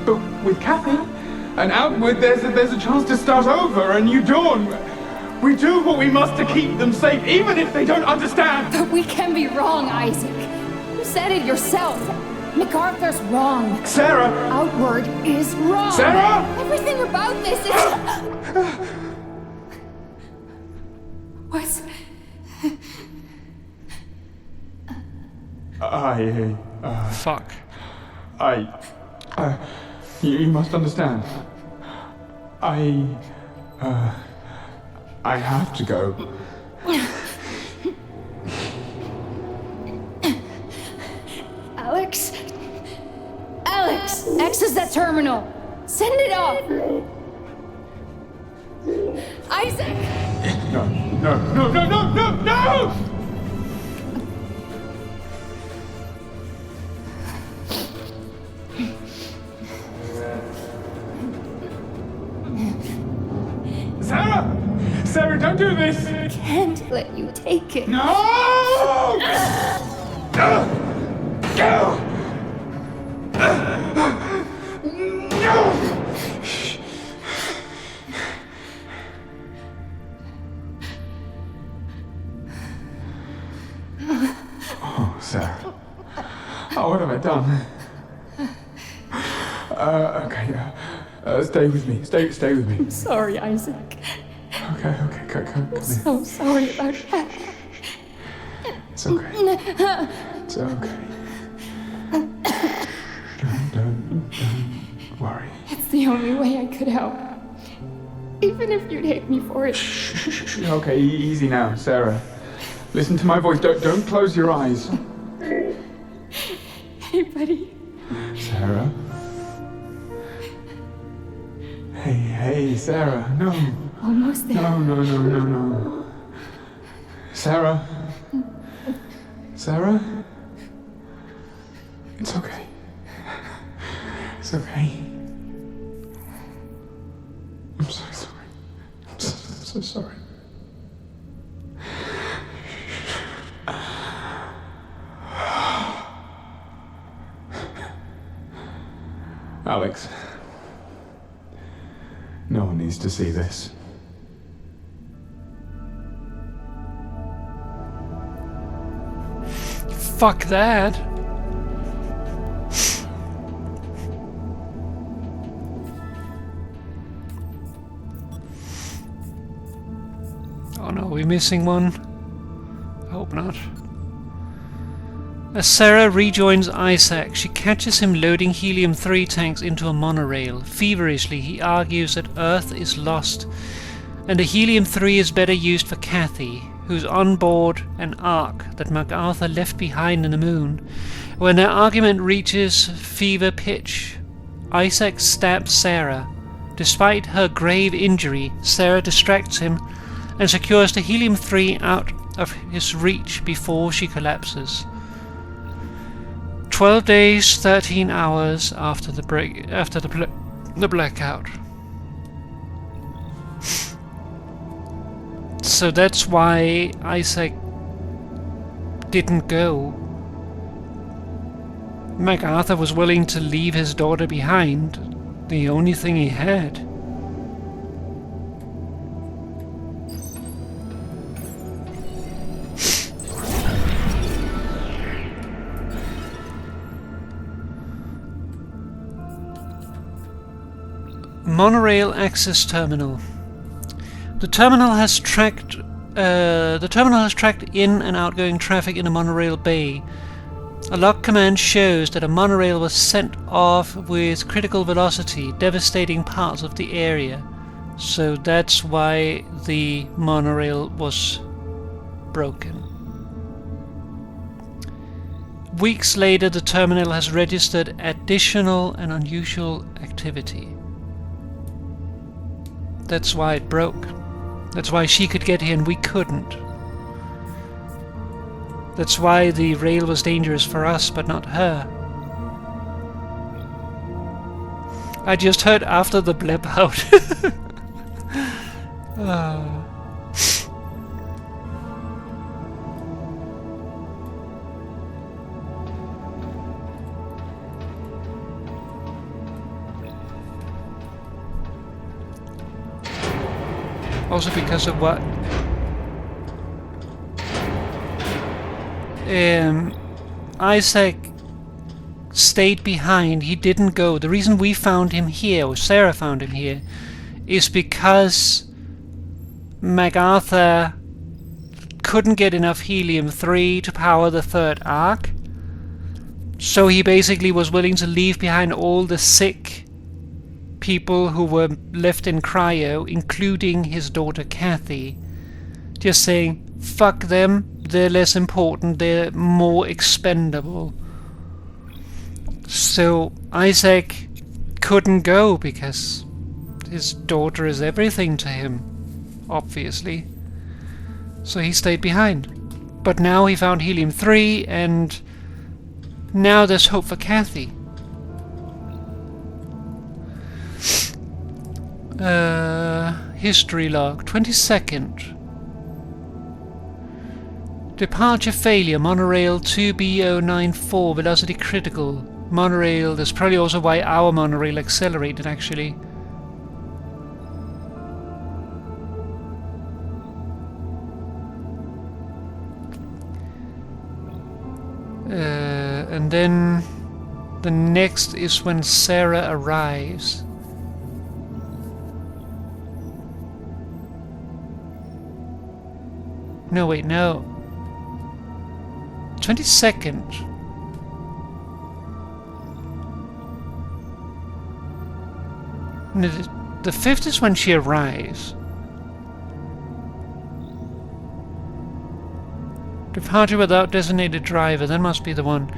But with Kathy and Outward, there's a chance to start over, a new dawn. We do what we must to keep them safe, even if they don't understand. But we can be wrong, Isaac. You said it yourself. MacArthur's wrong. Sarah! Outward is wrong. Sarah! Everything about this is... What's... Fuck. You must understand. I have to go. Alex? Alex! Access that terminal! Send it off! Isaac! No, no, no, no, no, no, no! Sarah! Sarah, don't do this! Can't let you take it. No! No! No! Oh, Sarah. Oh, what have I done? Okay, stay with me. Stay with me. I'm sorry, Isaac. Okay, come I'm here. so sorry about that. It's okay. It's okay. Don't worry. It's the only way I could help. Even if you'd hate me for it. Okay, easy now, Sarah. Listen to my voice. Don't close your eyes. Hey, buddy. Sarah? Hey, Sarah. No. Almost there. No. Sarah? Sarah? It's okay. It's okay. I'm so sorry. I'm so sorry. Alex. No one needs to see this. Fuck that. Oh no, are we missing one? I hope not. As Sarah rejoins Isaac, she catches him loading helium-3 tanks into a monorail. Feverishly, he argues that Earth is lost, and the helium-3 is better used for Kathy, who's on board an Ark that MacArthur left behind in the moon. When their argument reaches fever pitch, Isaac stabs Sarah. Despite her grave injury, Sarah distracts him and secures the helium-3 out of his reach before she collapses. 12 days, 13 hours after the blackout. So that's why Isaac didn't go. MacArthur was willing to leave his daughter behind, the only thing he had. Monorail access terminal. The terminal has tracked in and outgoing traffic in a monorail bay. A log command shows that a monorail was sent off with critical velocity, devastating parts of the area. So that's why the monorail was broken. Weeks later, the terminal has registered additional and unusual activity. That's why it broke. That's why she could get here and we couldn't. That's why the rail was dangerous for us, but not her. I just heard after the blip out. Also because of what Isaac stayed behind. He didn't go. The reason we found him here, or Sarah found him here, is because MacArthur couldn't get enough helium-3 to power the third arc. So he basically was willing to leave behind all the sick people who were left in cryo, including his daughter Kathy, just saying, fuck them, they're less important, they're more expendable. So Isaac couldn't go because his daughter is everything to him, obviously. So he stayed behind. But now he found helium-3, and now there's hope for Kathy. History log, 22nd. Departure failure, monorail 2B094, velocity critical. Monorail, that's probably also why our monorail accelerated, actually. And then the next is when Sarah arrives. No, wait, no. 22nd. No, the 5th is when she arrives. Departure without designated driver, that must be the one.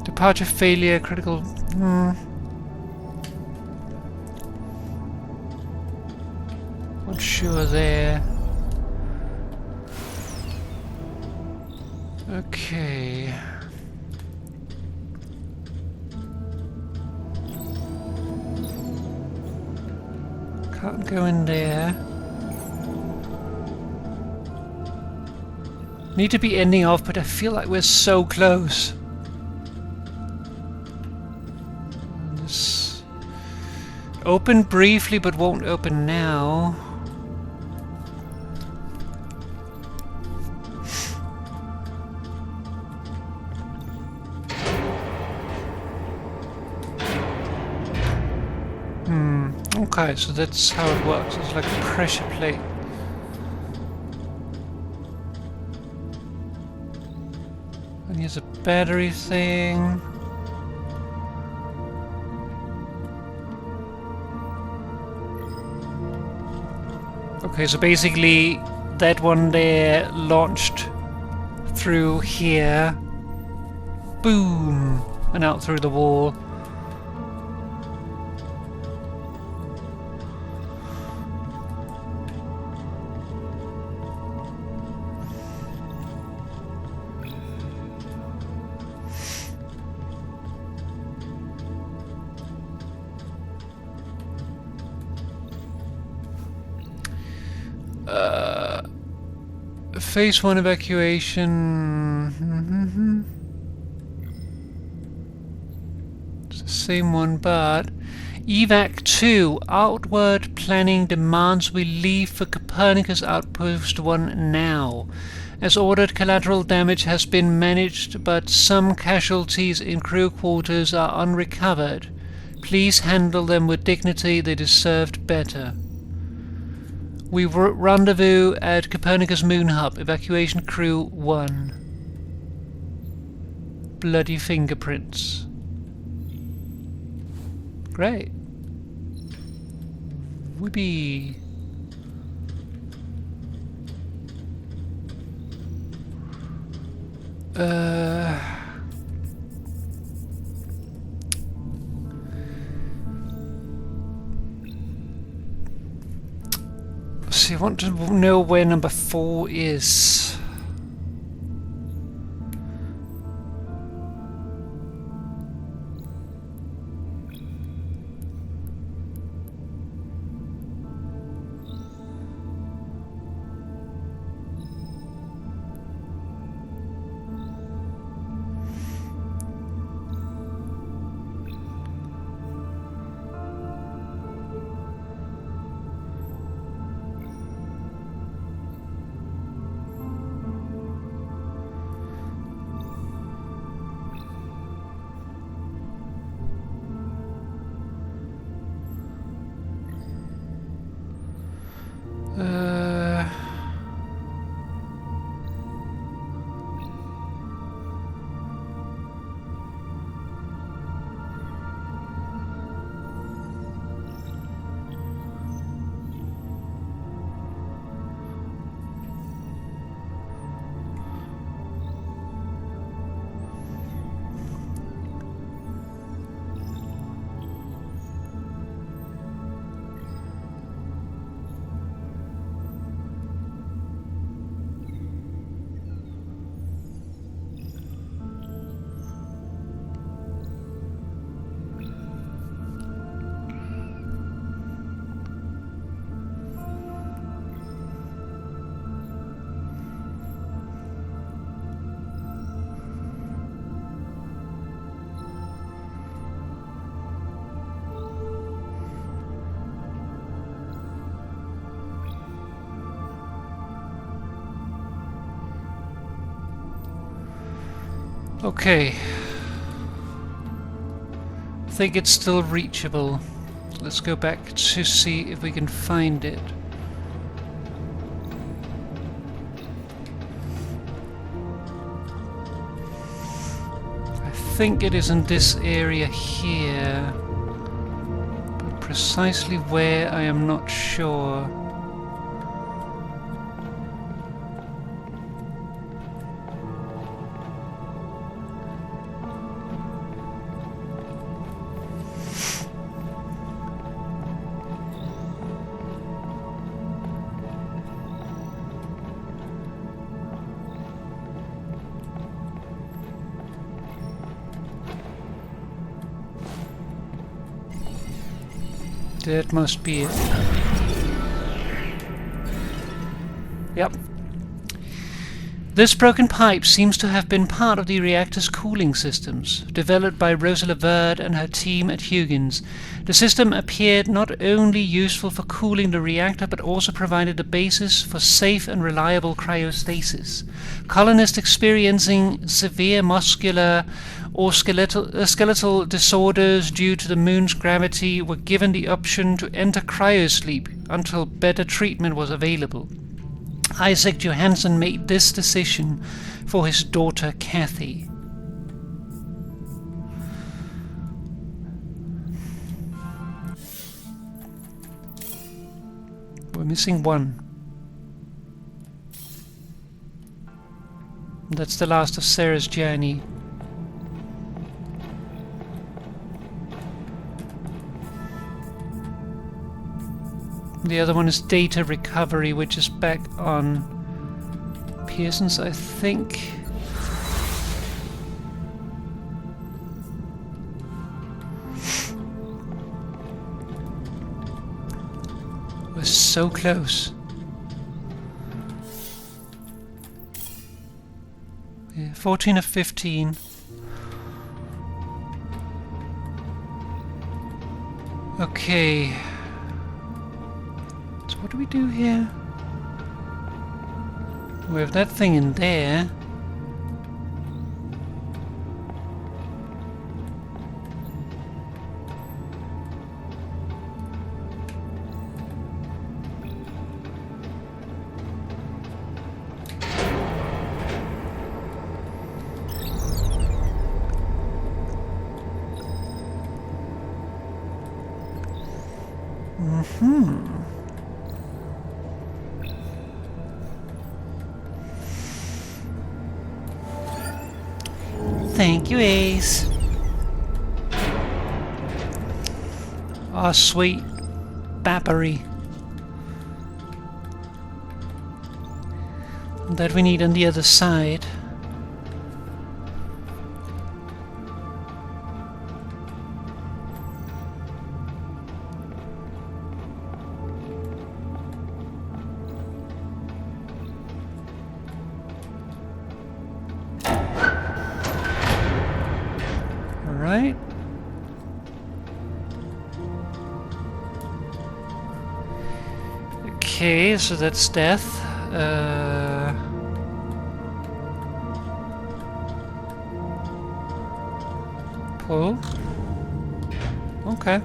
Departure failure, critical... Not sure there. Okay. Can't go in there. Need to be ending off, but I feel like we're so close. This open briefly, but won't open now. Okay, so that's how it works. It's like a pressure plate. And here's a battery thing. Okay, so basically that one there launched through here. Boom! And out through the wall. Phase 1 evacuation. It's the same one, but Evac 2 outward planning demands we leave for Copernicus Outpost 1 now. As ordered, collateral damage has been managed, but some casualties in crew quarters are unrecovered. Please handle them with dignity, they deserved better. We rendezvous at Copernicus Moon Hub. Evacuation crew 1. Bloody fingerprints. Great. Whippy. See, I want to know where number 4 is. Okay. I think it's still reachable. Let's go back to see if we can find it. I think it is in this area here. But precisely where, I am not sure. That must be it. Yep. This broken pipe seems to have been part of the reactor's cooling systems, developed by Rosa LeVert and her team at Huygens. The system appeared not only useful for cooling the reactor, but also provided the basis for safe and reliable cryostasis. Colonists experiencing severe muscular or skeletal disorders due to the moon's gravity were given the option to enter cryosleep until better treatment was available. Isaac Johansson made this decision for his daughter Kathy. We're missing one. That's the last of Sarah's journey. The other one is data recovery, which is back on Pearson's, I think. We're so close. Yeah, 14 of 15. Okay. What do we do here? We have that thing in there. Thank you, Ace. Ah, sweet Bappery. That we need on the other side. Right. Okay, so that's death. Pull. Okay.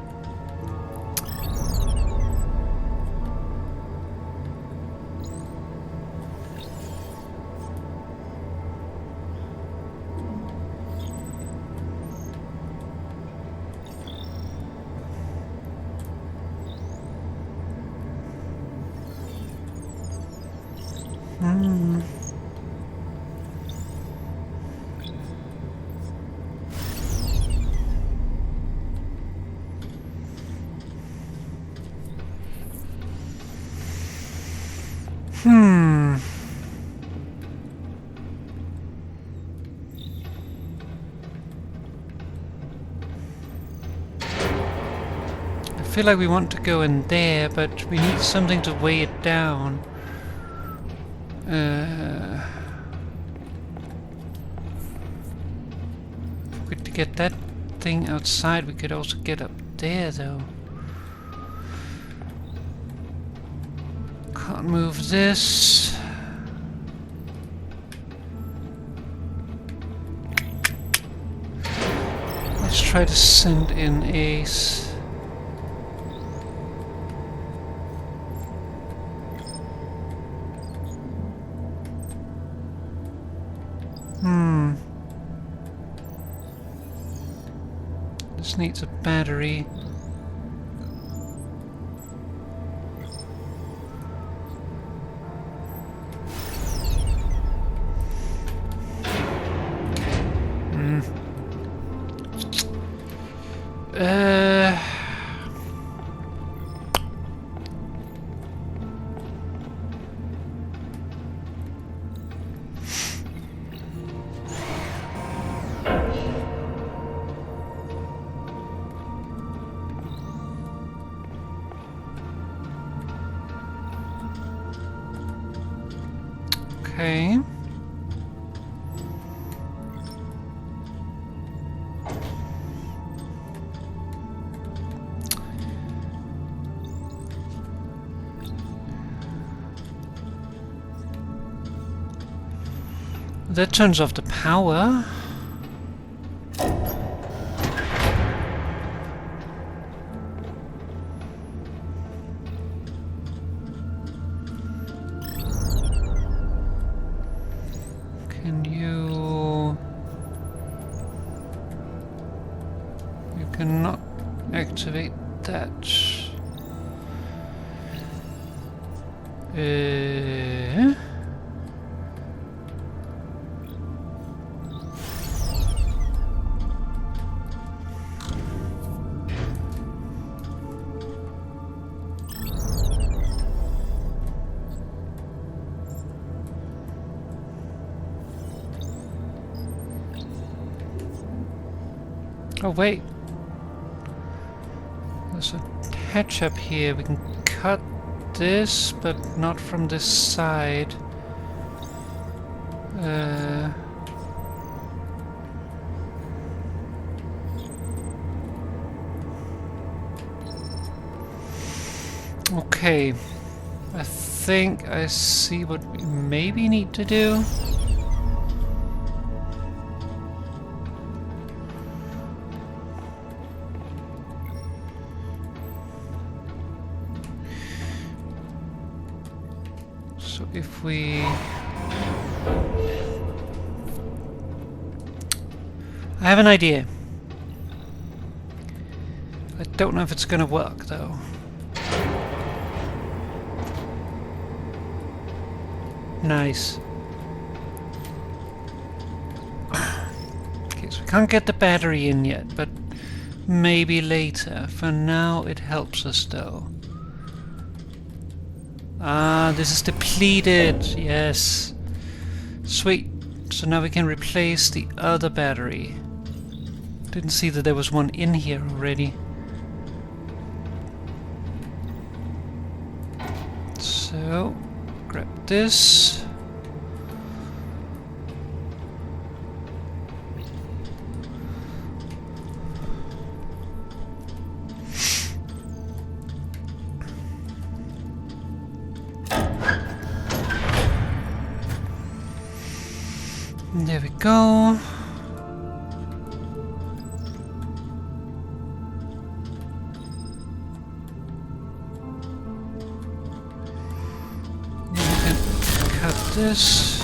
I feel like we want to go in there, but we need something to weigh it down. If we could get that thing outside, we could also get up there, though. Can't move this. Let's try to send in a... This needs a battery. Okay. That turns off the power. Can you... You cannot activate that. Oh wait, there's a hatch up here. We can cut this, but not from this side. Okay, I think I see what we maybe need to do. So if we... I have an idea. I don't know if it's gonna work though. Nice. Okay, so we can't get the battery in yet, but maybe later. For now it helps us though. Ah, this is depleted. Yes. Sweet. So now we can replace the other battery. Didn't see that there was one in here already. So, grab this. There we go. We can cut this.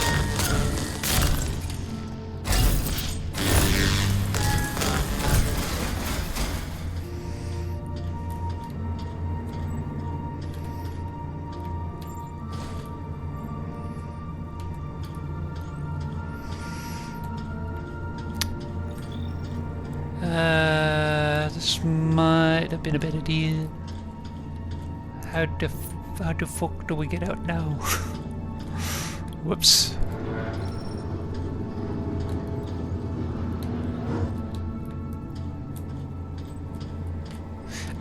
This might have been a bad idea. How the fuck do we get out now? Whoops.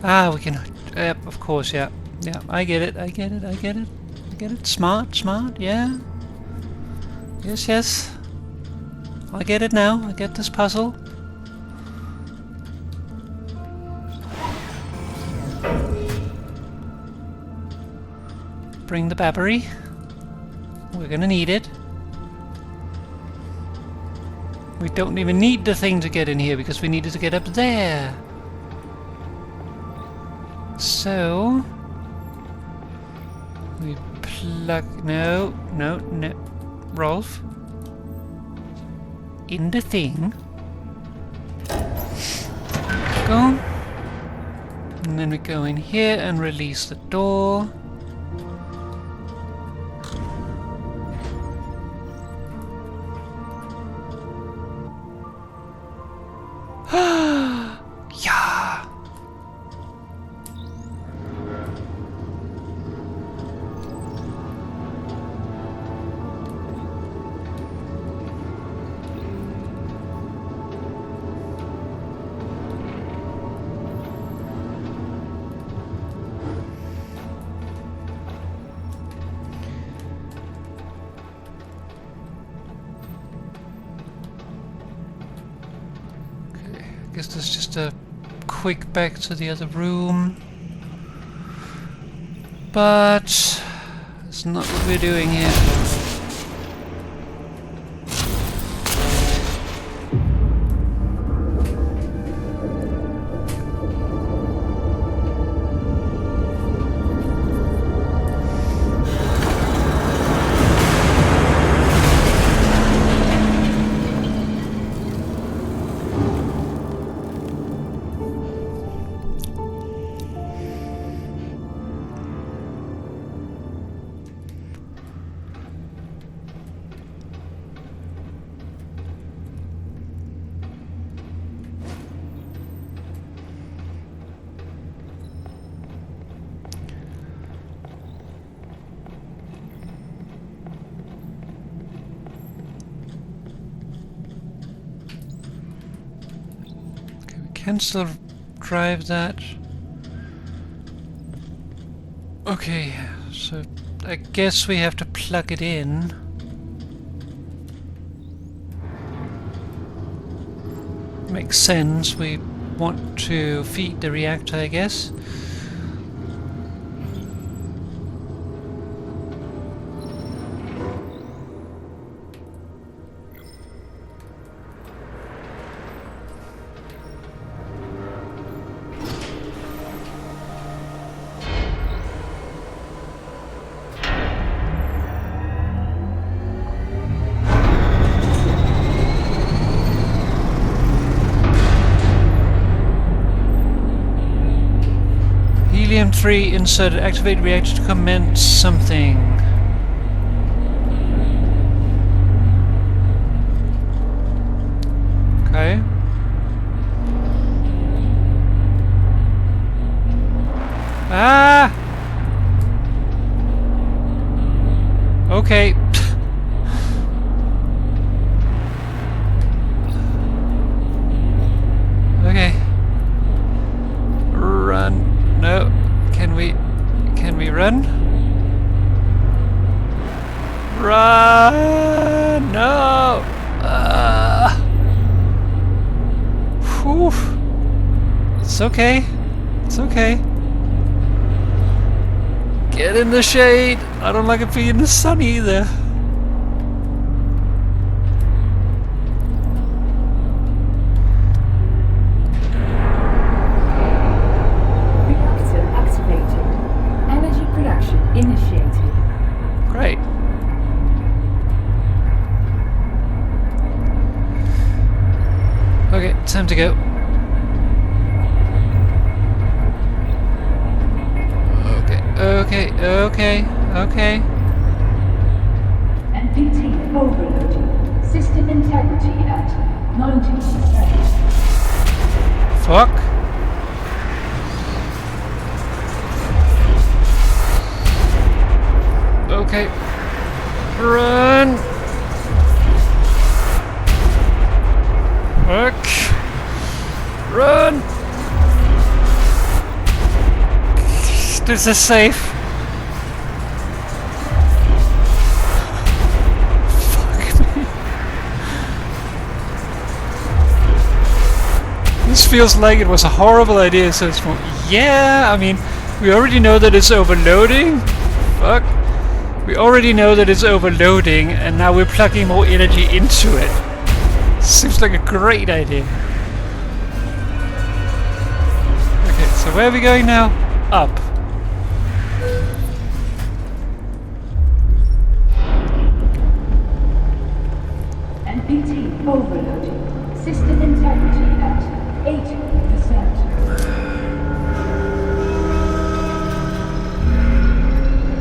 Ah, we can... of course, yeah. Yeah, I get it, I get it, I get it. I get it. Smart, smart, yeah. Yes, yes. I get it now. I get this puzzle. Bring the battery. We're gonna need it. We don't even need the thing to get in here because we needed to get up there. So we plug... No. Rolf. In the thing. Go. And then we go in here and release the door. Yeah. I guess there's just a quick back to the other room. But that's not what we're doing here. Can still drive that. Okay, so I guess we have to plug it in. Makes sense. We want to feed the reactor, I guess. Helium-3 inserted. Activate reactor to commence something. Okay. Ah! Okay. Okay. Run. No. Can we run? Run! No! Whew. It's okay. It's okay. Get in the shade. I don't like it being in the sun either. Great. Okay, time to go. Okay. MPT overloading. System integrity at 90%. Fuck. Okay. Run! Fuck. Run! This is safe. Fuck me. This feels like it was a horrible idea, so it's more... Yeah, I mean, we already know that it's overloading. Fuck. We already know that it's overloading, and now we're plugging more energy into it. Seems like a great idea. Okay, so where are we going now? Up. NPT overloading. System integrity at 80%.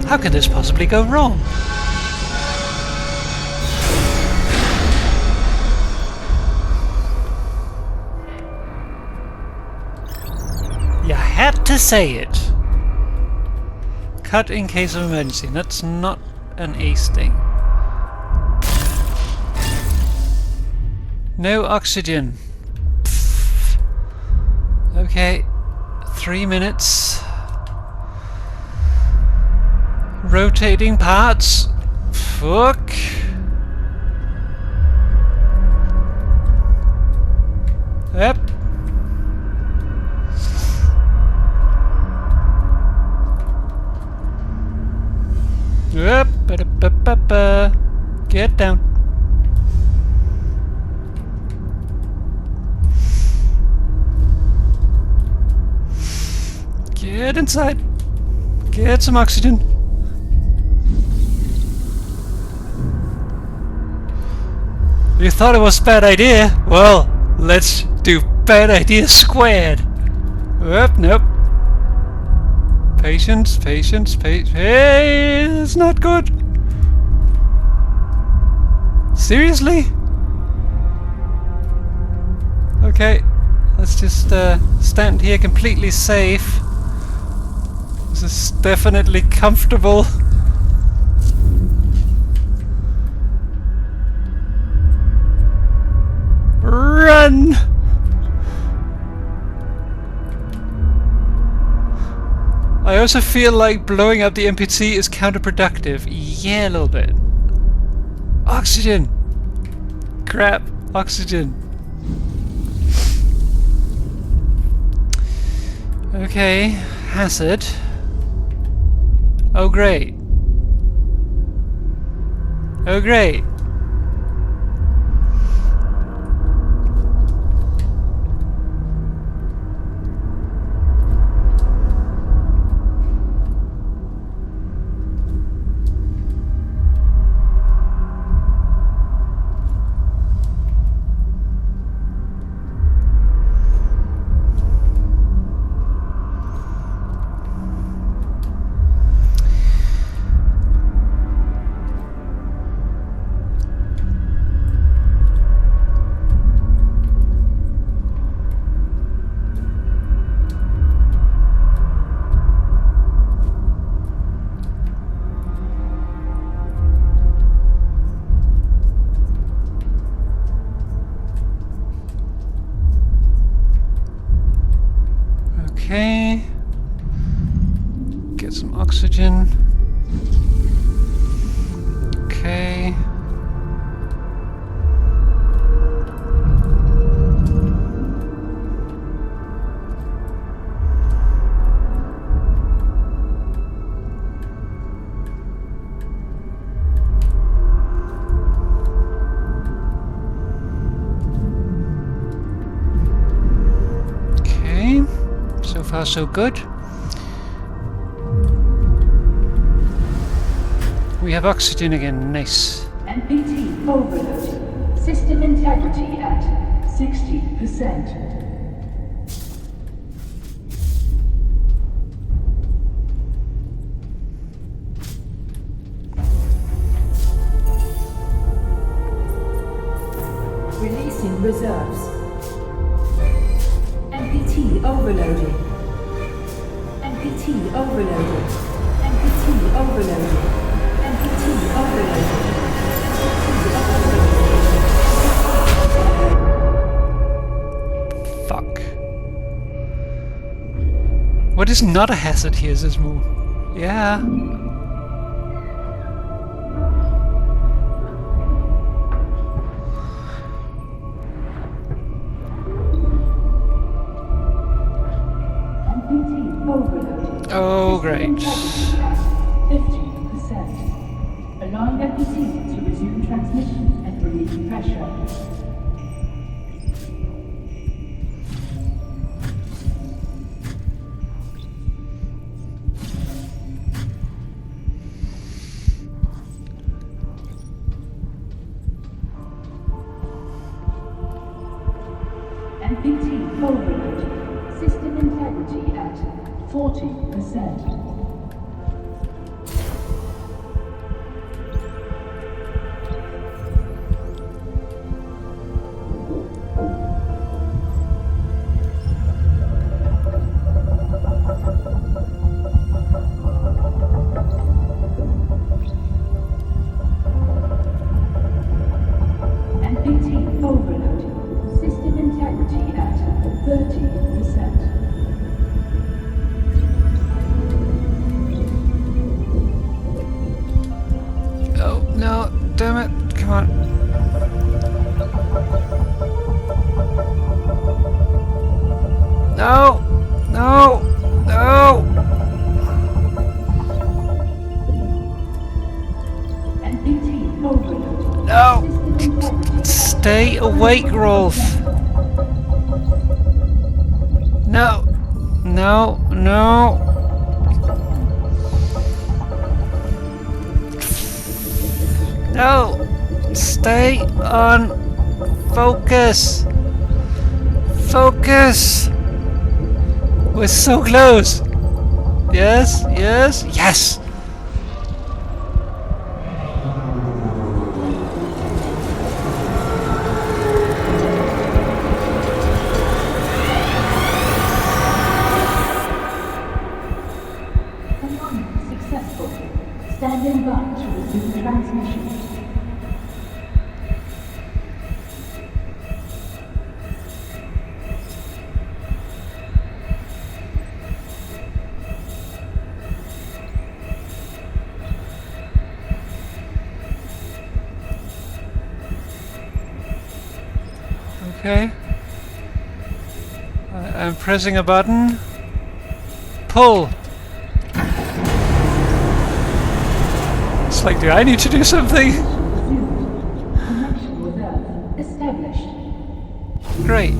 How can this possibly go wrong? You had to say it. Cut in case of emergency. That's not an ace thing. No oxygen. Pfft. Okay. 3 minutes. Rotating parts. Fuck. Yep. Yep. Get down. Get inside. Get some oxygen. You thought it was a bad idea? Well, let's do bad idea squared. Nope. Patience, patience, patience. Hey, it's not good. Seriously? Okay, let's just stand here completely safe. This is definitely comfortable. Run! I also feel like blowing up the NPT is counterproductive. Yeah, a little bit. Oxygen! Crap, oxygen. Okay, hazard. Oh great. Oh great. Okay. Get some oxygen. Okay. So far, so good. We have oxygen again, nice. NPT overloading. System integrity at 60%. Releasing reserves. NPT overloading. NPT overloading. NPT overloading. NPT overloading. Fuck. What is not a hazard here, Zizmo? Yeah. Oh, great. 50%. Allowing NPT to resume transmission and relieve pressure. NPT overload. System integrity at 40%. NPT overload. System integrity at 30%. Oh, no, damn it, come on. No! No! No! NPT overload. No! System integrity. Stay awake, Rolf! No! No! No! No! Stay on focus! Focus! We're so close! Yes, yes, yes! Command successful. Standing by to resume transmission. Okay. I'm pressing a button. Pull! It's like, do I need to do something? Connection with Earth established. Great.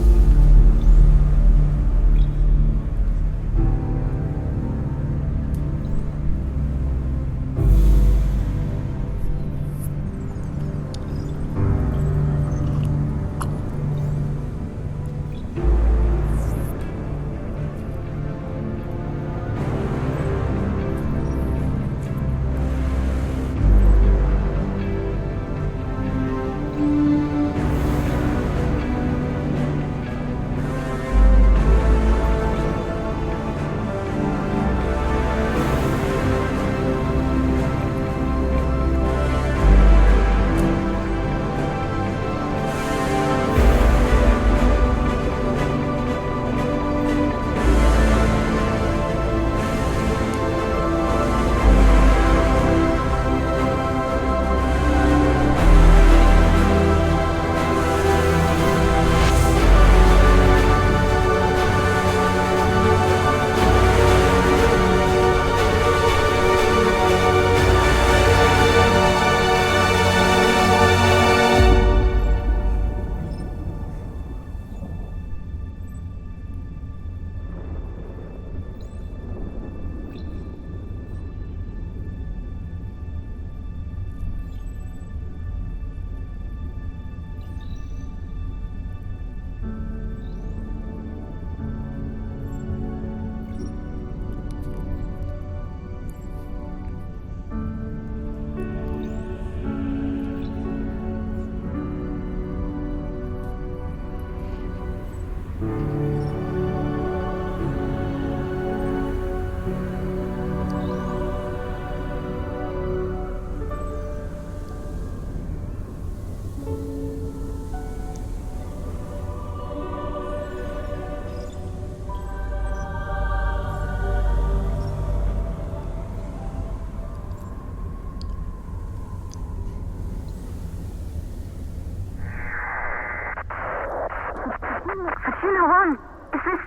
Fortuna 1, is this...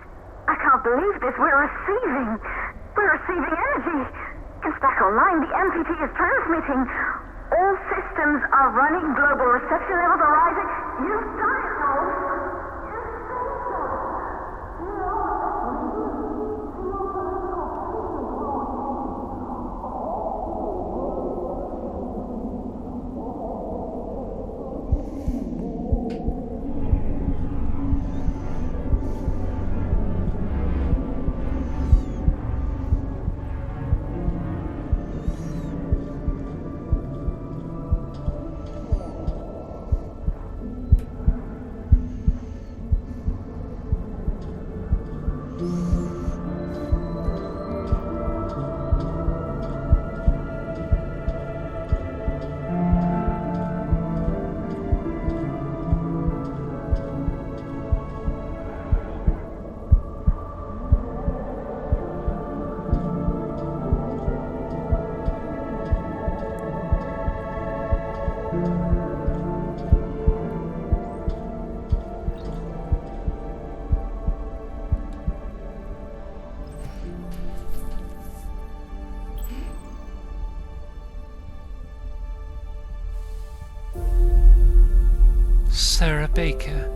I can't believe this. We're receiving energy. It's back online. The MPT is transmitting. All systems are running. Global reception levels are rising. You've done it, Rolf. Sarah Baker.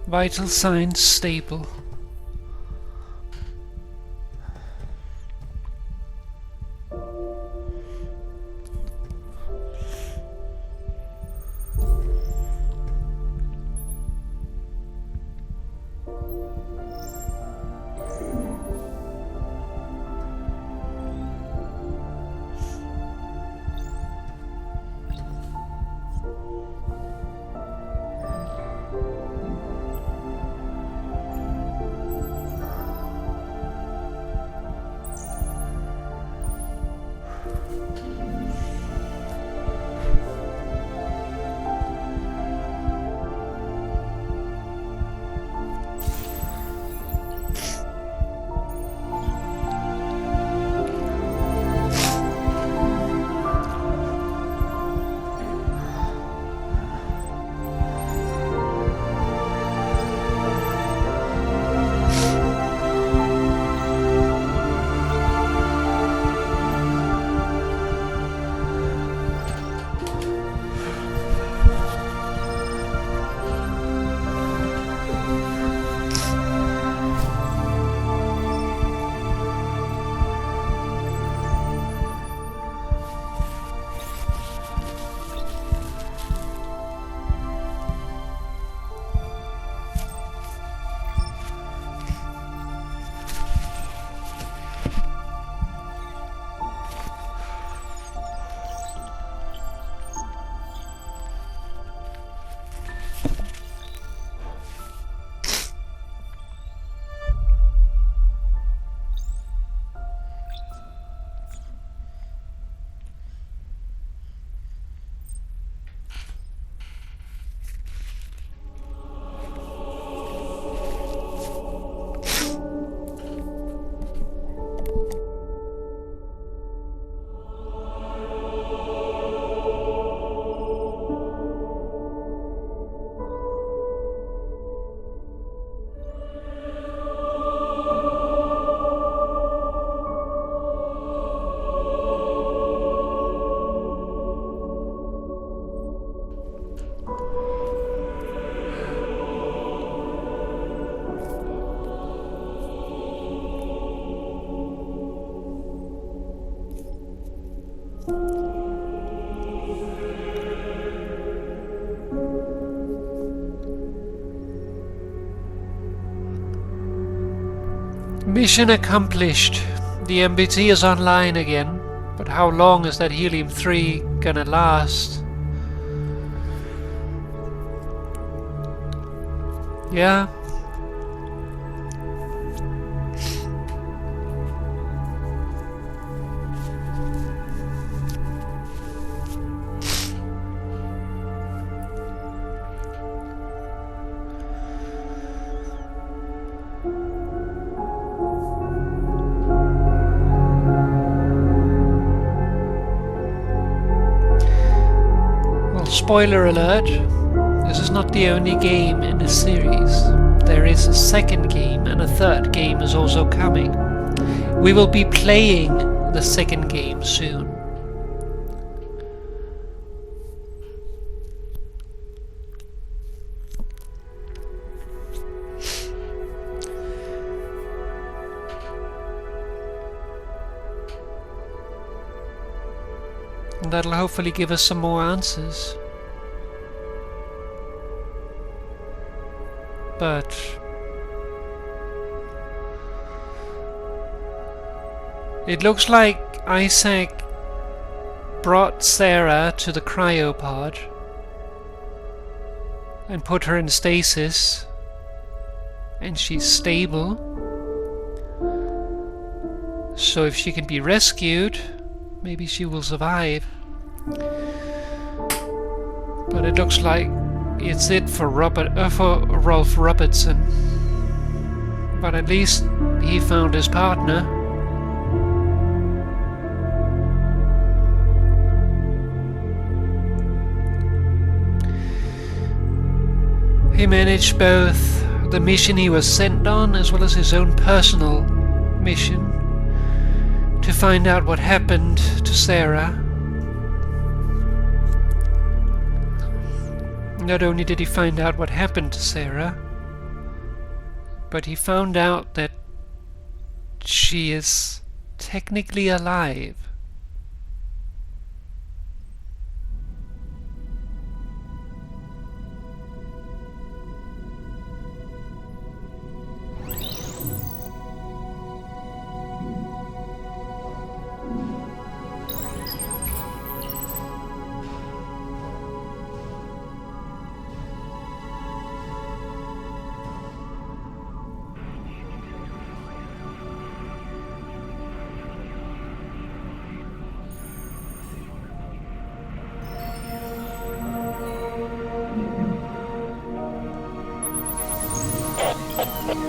Vital signs stable. Mission accomplished. The MBT is online again, but how long is that helium-3 gonna last? Yeah. Spoiler alert, this is not the only game in the series. There is a second game and a third game is also coming. We will be playing the second game soon. And that'll hopefully give us some more answers. But it looks like Isaac brought Sarah to the cryopod and put her in stasis, and she's stable. So if she can be rescued, maybe she will survive. But it looks like it's it for Rolf Robertson. But at least he found his partner. He managed both the mission he was sent on as well as his own personal mission to find out what happened to Sarah. Not only did he find out what happened to Sarah, but he found out that she is technically alive.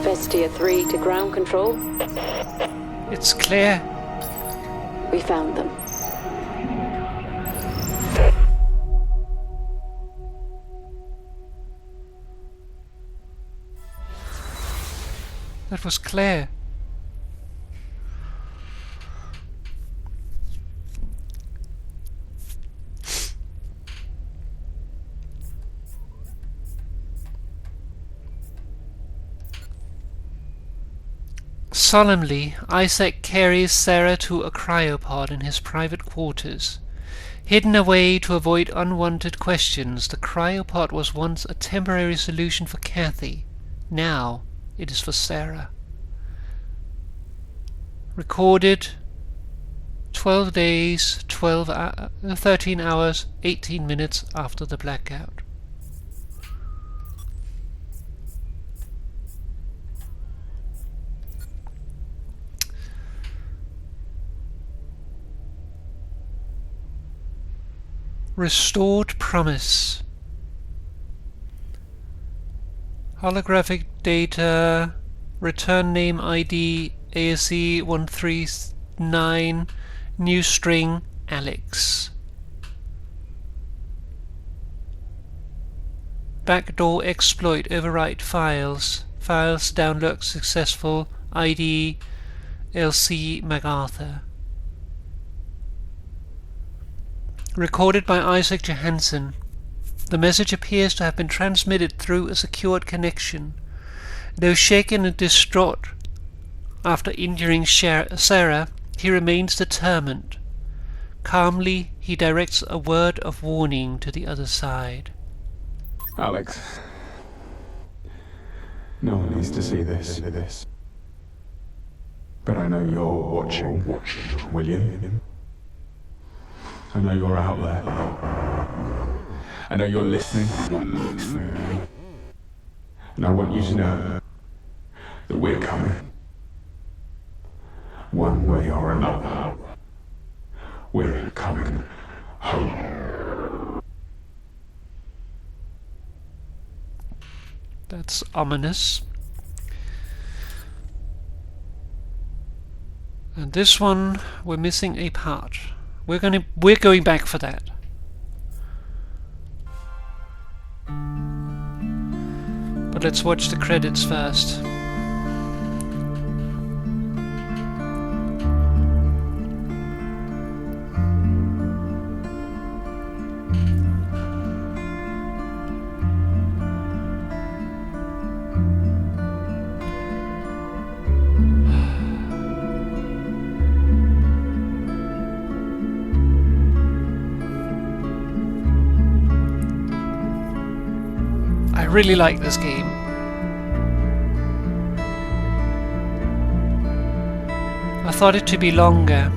Vestia 3 to ground control. It's clear. We found them. That was Claire. Solemnly, Isaac carries Sarah to a cryopod in his private quarters. Hidden away to avoid unwanted questions, the cryopod was once a temporary solution for Kathy. Now it is for Sarah. Recorded 12 days, 13 hours, 18 minutes after the blackout. Restored promise. Holographic data. Return name ID ASE 139. New string Alex. Backdoor exploit. Overwrite files. Files download successful. ID LC MacArthur. Recorded by Isaac Johansson. The message appears to have been transmitted through a secured connection. Though shaken and distraught after injuring Sarah, he remains determined. Calmly, he directs a word of warning to the other side. Alex, no one needs to see this. But I know you're watching, will you? I know you're out there. I know you're listening. And I want you to know that we're coming. One way or another. We're coming home. That's ominous. And this one, we're missing a part. We're going back for that. But let's watch the credits first. I really like this game. I thought it to be longer.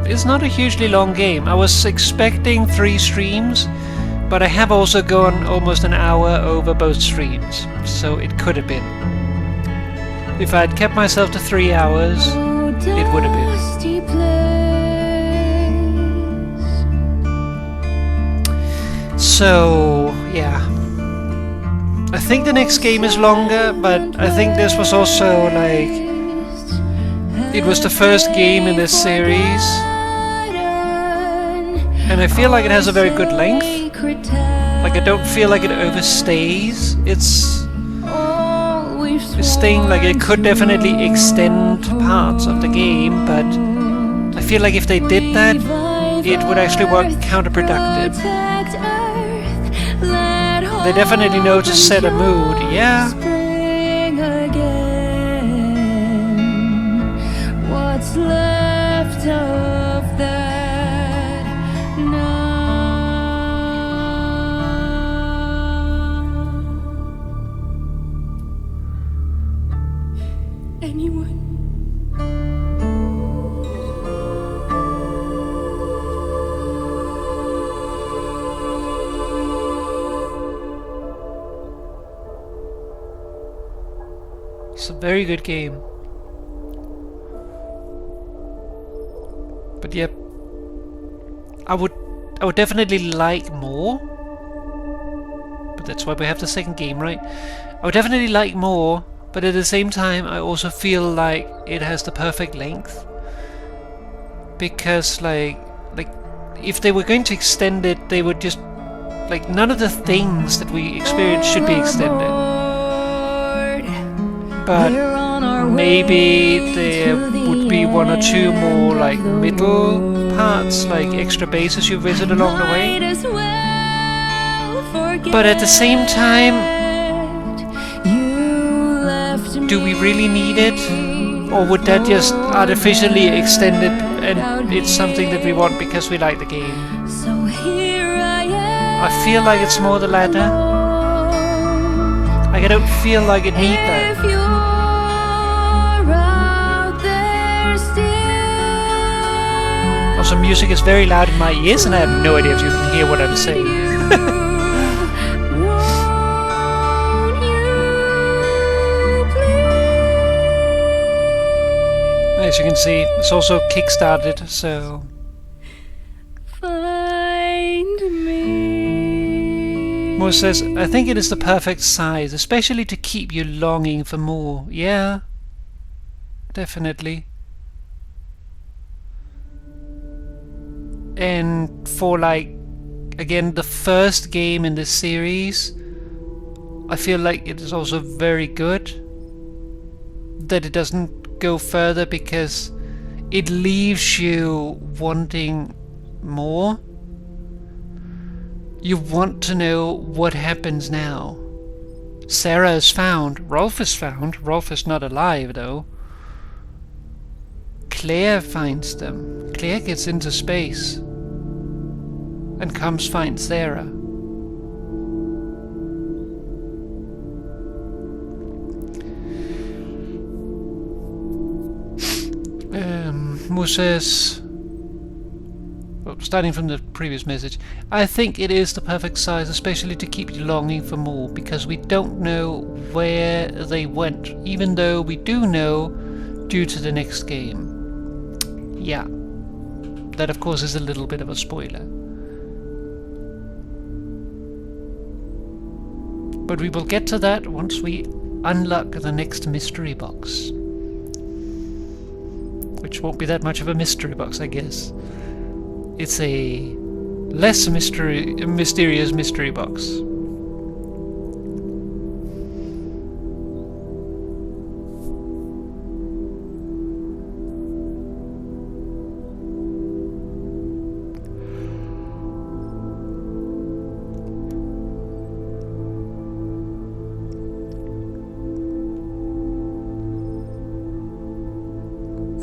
It's not a hugely long game. I was expecting 3 streams, but I have also gone almost an hour over both streams, so it could have been. If I had kept myself to 3 hours, it would have been. So, yeah. I think the next game is longer, but I think this was also like... it was the first game in this series. And I feel like it has a very good length. Like I don't feel like it overstays. It's staying like it could definitely extend parts of the game, but I feel like if they did that, it would actually work counterproductive. They definitely know to set a mood, yeah. Spring again. What's left of that now? Anyone? It's a very good game. But yep, I would definitely like more. But that's why we have the second game, right? I would definitely like more, but at the same time I also feel like it has the perfect length. Because like if they were going to extend it, they would just like none of the things that we experience should be extended. But maybe there would be one or two more like middle parts, like extra bases you visit along the way. But at the same time, do we really need it? Or would that just artificially extend it and it's something that we want because we like the game? I feel like it's more the latter. Like I don't feel like it needs that. Also, music is very loud in my ears and I have no idea if you can hear what I'm saying. As you can see, it's also kickstarted, so... Find me. Moore says, I think it is the perfect size, especially to keep you longing for more. Yeah, definitely. And for like, again, the first game in this series, I feel like it is also very good that it doesn't go further because it leaves you wanting more. You want to know what happens now. Sarah is found. Rolf is found. Rolf is not alive though. Claire finds them. Claire gets into space and comes find Sarah. Moses, well, starting from the previous message, I think it is the perfect size, especially to keep you longing for more, because we don't know where they went, even though we do know due to the next game. Yeah, that of course is a little bit of a spoiler. But we will get to that once we unlock the next mystery box. Which won't be that much of a mystery box, I guess. It's a less mysterious mystery box.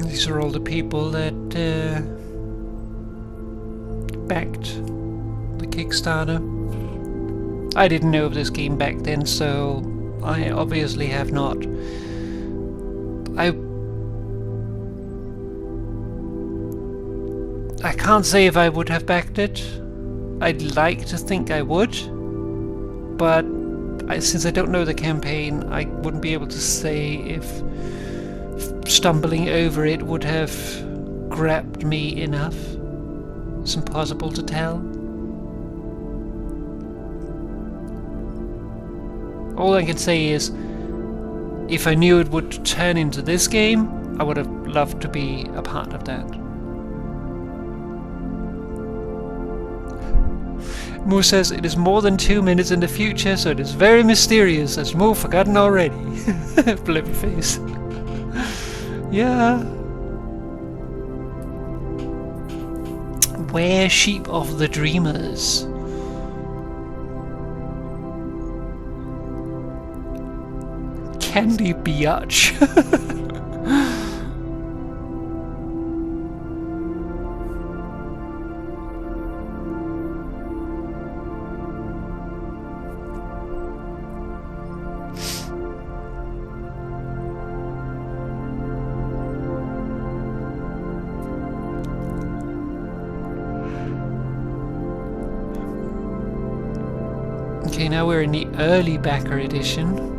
These are all the people that backed the Kickstarter. I didn't know of this game back then, so I obviously have not. I can't say if I would have backed it. I'd like to think I would, but since I don't know the campaign, I wouldn't be able to say if stumbling over it would have grabbed me enough. It's impossible to tell. All I can say is, if I knew it would turn into this game, I would have loved to be a part of that. Moo says it is more than 2 minutes in the future, so it is very mysterious, as Moo forgotten already. Flippy face. Yeah. We're sheep of the dreamers. candy biatch. Okay, now we're in the early backer edition.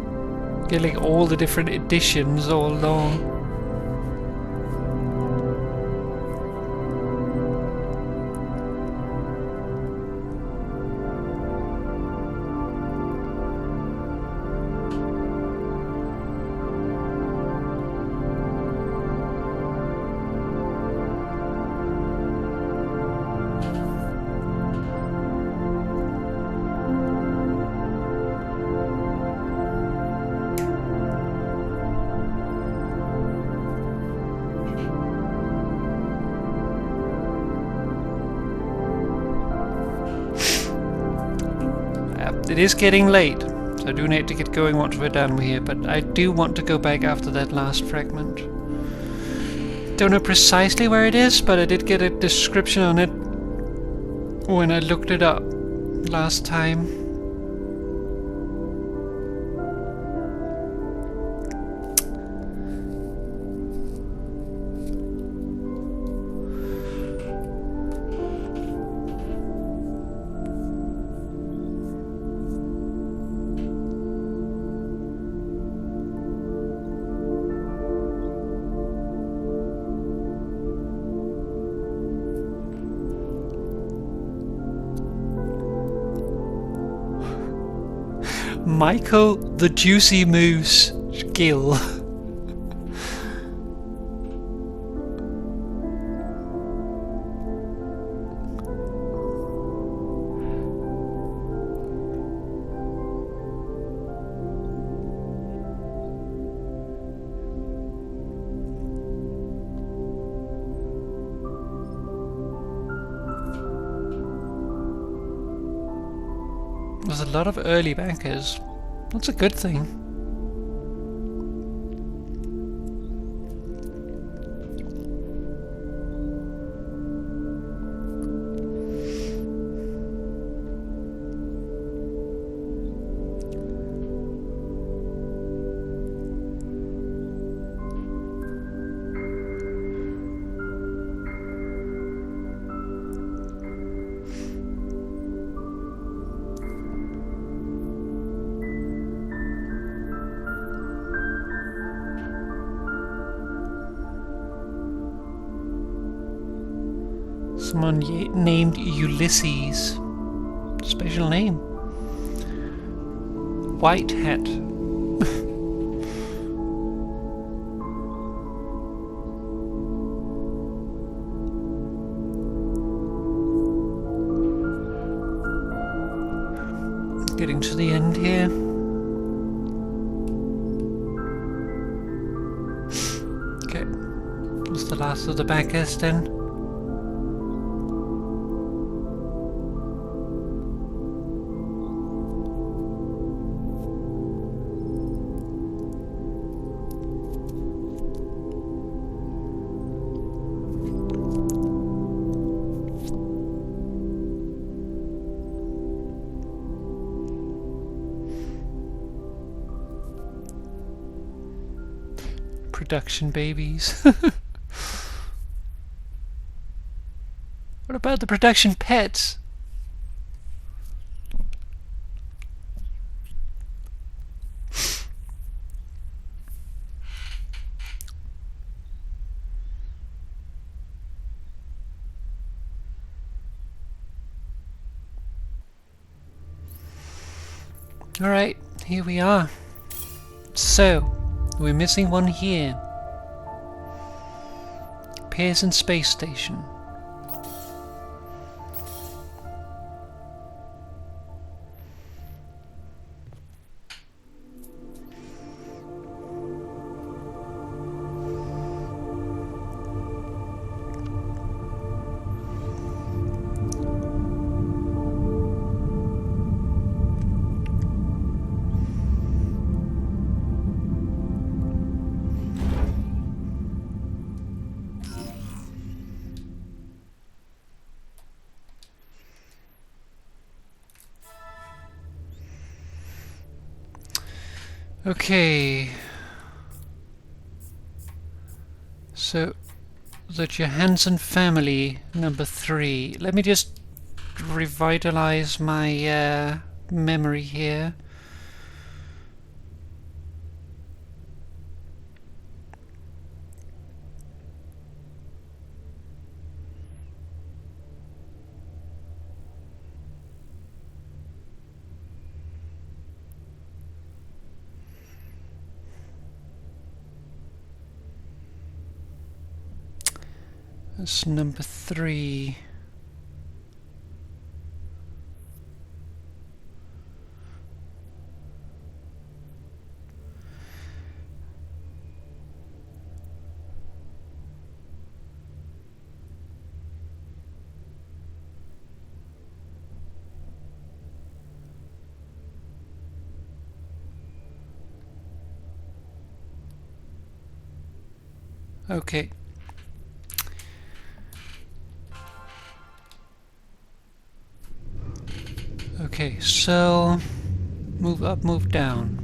Get like all the different editions all along. It is getting late, so I do need to get going once we're done here, but I do want to go back after that last fragment. Don't know precisely where it is, but I did get a description on it when I looked it up last time. Michael the Juicy Moose Gill. There's a lot of early bankers. That's a good thing. Someone named Ulysses. Special name. White hat. Getting to the end here. Okay. That's the last of the backers then. Production babies. What about the production pets? Alright, here we are. So, we're missing one here. Pearson Space Station. Okay. So, the Johansson family, number 3. Let me just revitalize my memory here. That's number 3. Okay. Okay, so move up, move down.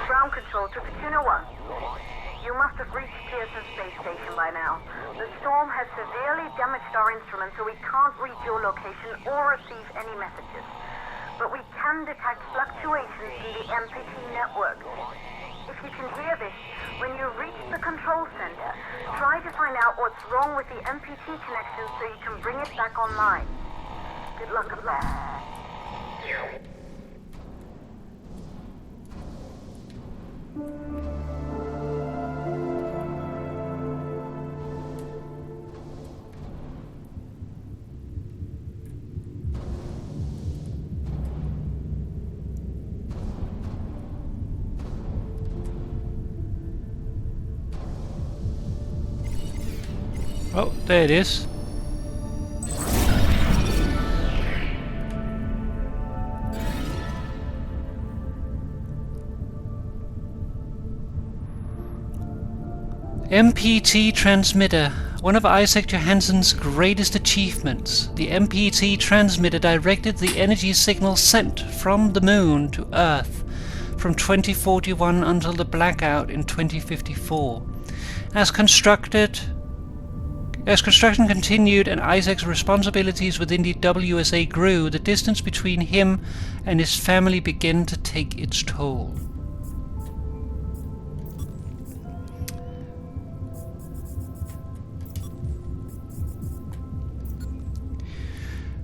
Ground control to Fortuna 1. You must have reached Pearson Space Station by now. The storm has severely damaged our instruments, so we can't read your location or receive any messages. But we can detect fluctuations in the MPT network. If you can hear this, when you reach the control center, try to find out what's wrong with the MPT connection so you can bring it back online. Good luck with that. Oh, there it is. MPT transmitter. One of Isaac Johansson's greatest achievements. The MPT transmitter directed the energy signal sent from the moon to Earth from 2041 until the blackout in 2054. As construction continued and Isaac's responsibilities within the WSA grew, the distance between him and his family began to take its toll.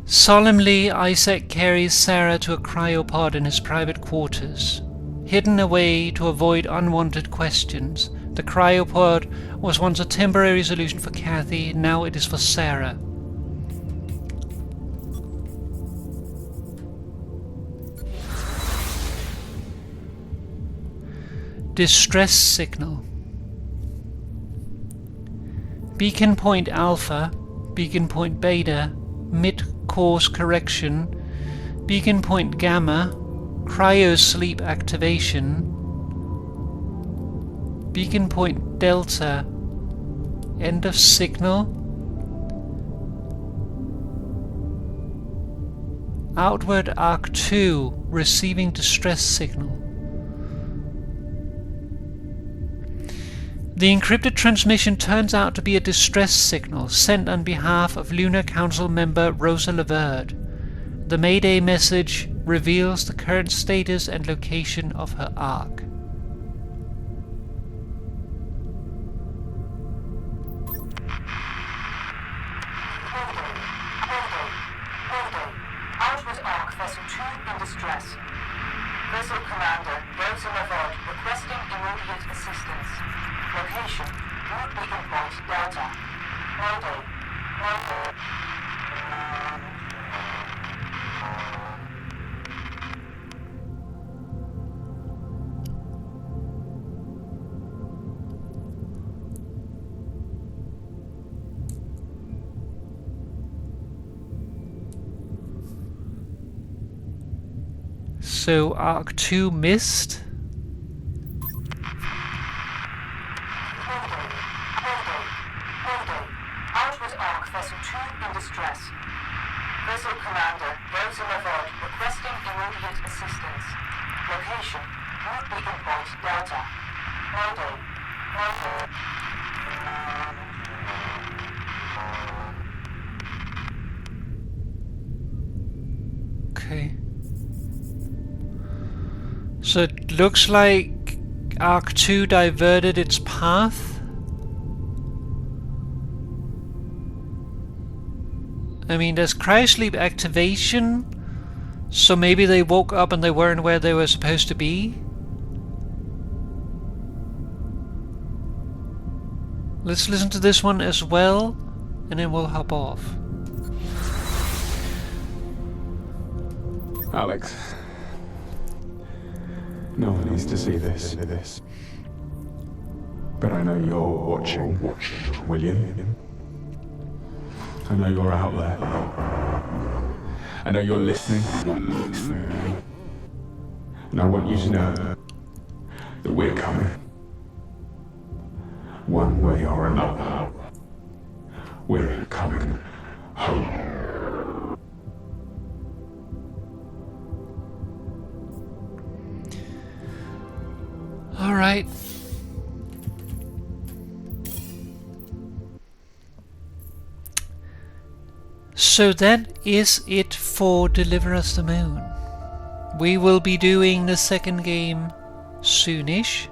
Solemnly, Isaac carries Sarah to a cryopod in his private quarters. Hidden away to avoid unwanted questions, the cryopod was once a temporary solution for Kathy, now it is for Sarah. Distress signal. Beacon point Alpha, beacon point Beta, mid-course correction, beacon point Gamma, cryosleep activation, beacon point Delta, end of signal, Outward Arc 2, receiving distress signal. The encrypted transmission turns out to be a distress signal sent on behalf of Lunar Council member Rosa Levert. The Mayday message reveals the current status and location of her arc. Outward Arc Vessel 2 in distress. Vessel Commander Rosa Levert requesting immediate assistance. Location, Route Beacon Point, Delta. Mayday. Mayday. So Arc 2 missed. Outward Arc Vessel 2 in distress. Vessel Commander Rosa Levert requesting immediate assistance. Location, Route Beacon Point, Delta. Mayday. Mayday. Okay. So it looks like Arc 2 diverted its path. I mean, there's cryosleep activation, so maybe they woke up and they weren't where they were supposed to be. Let's listen to this one as well, and then we'll hop off. Alex. No one needs to see this. But I know you're watching, William. I know you're out there. I know you're listening. And I want you to know that we're coming. One way or another. We're coming home. All right. So that is it for Deliver Us the Moon. We will be doing the second game soonish.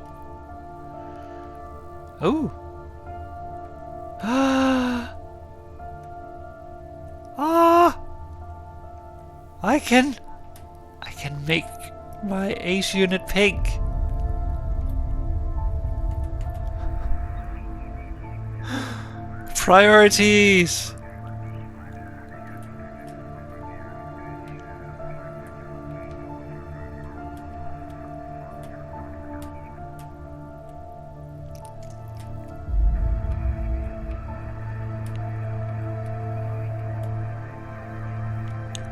Oh. I can make my ace unit pink. Priorities.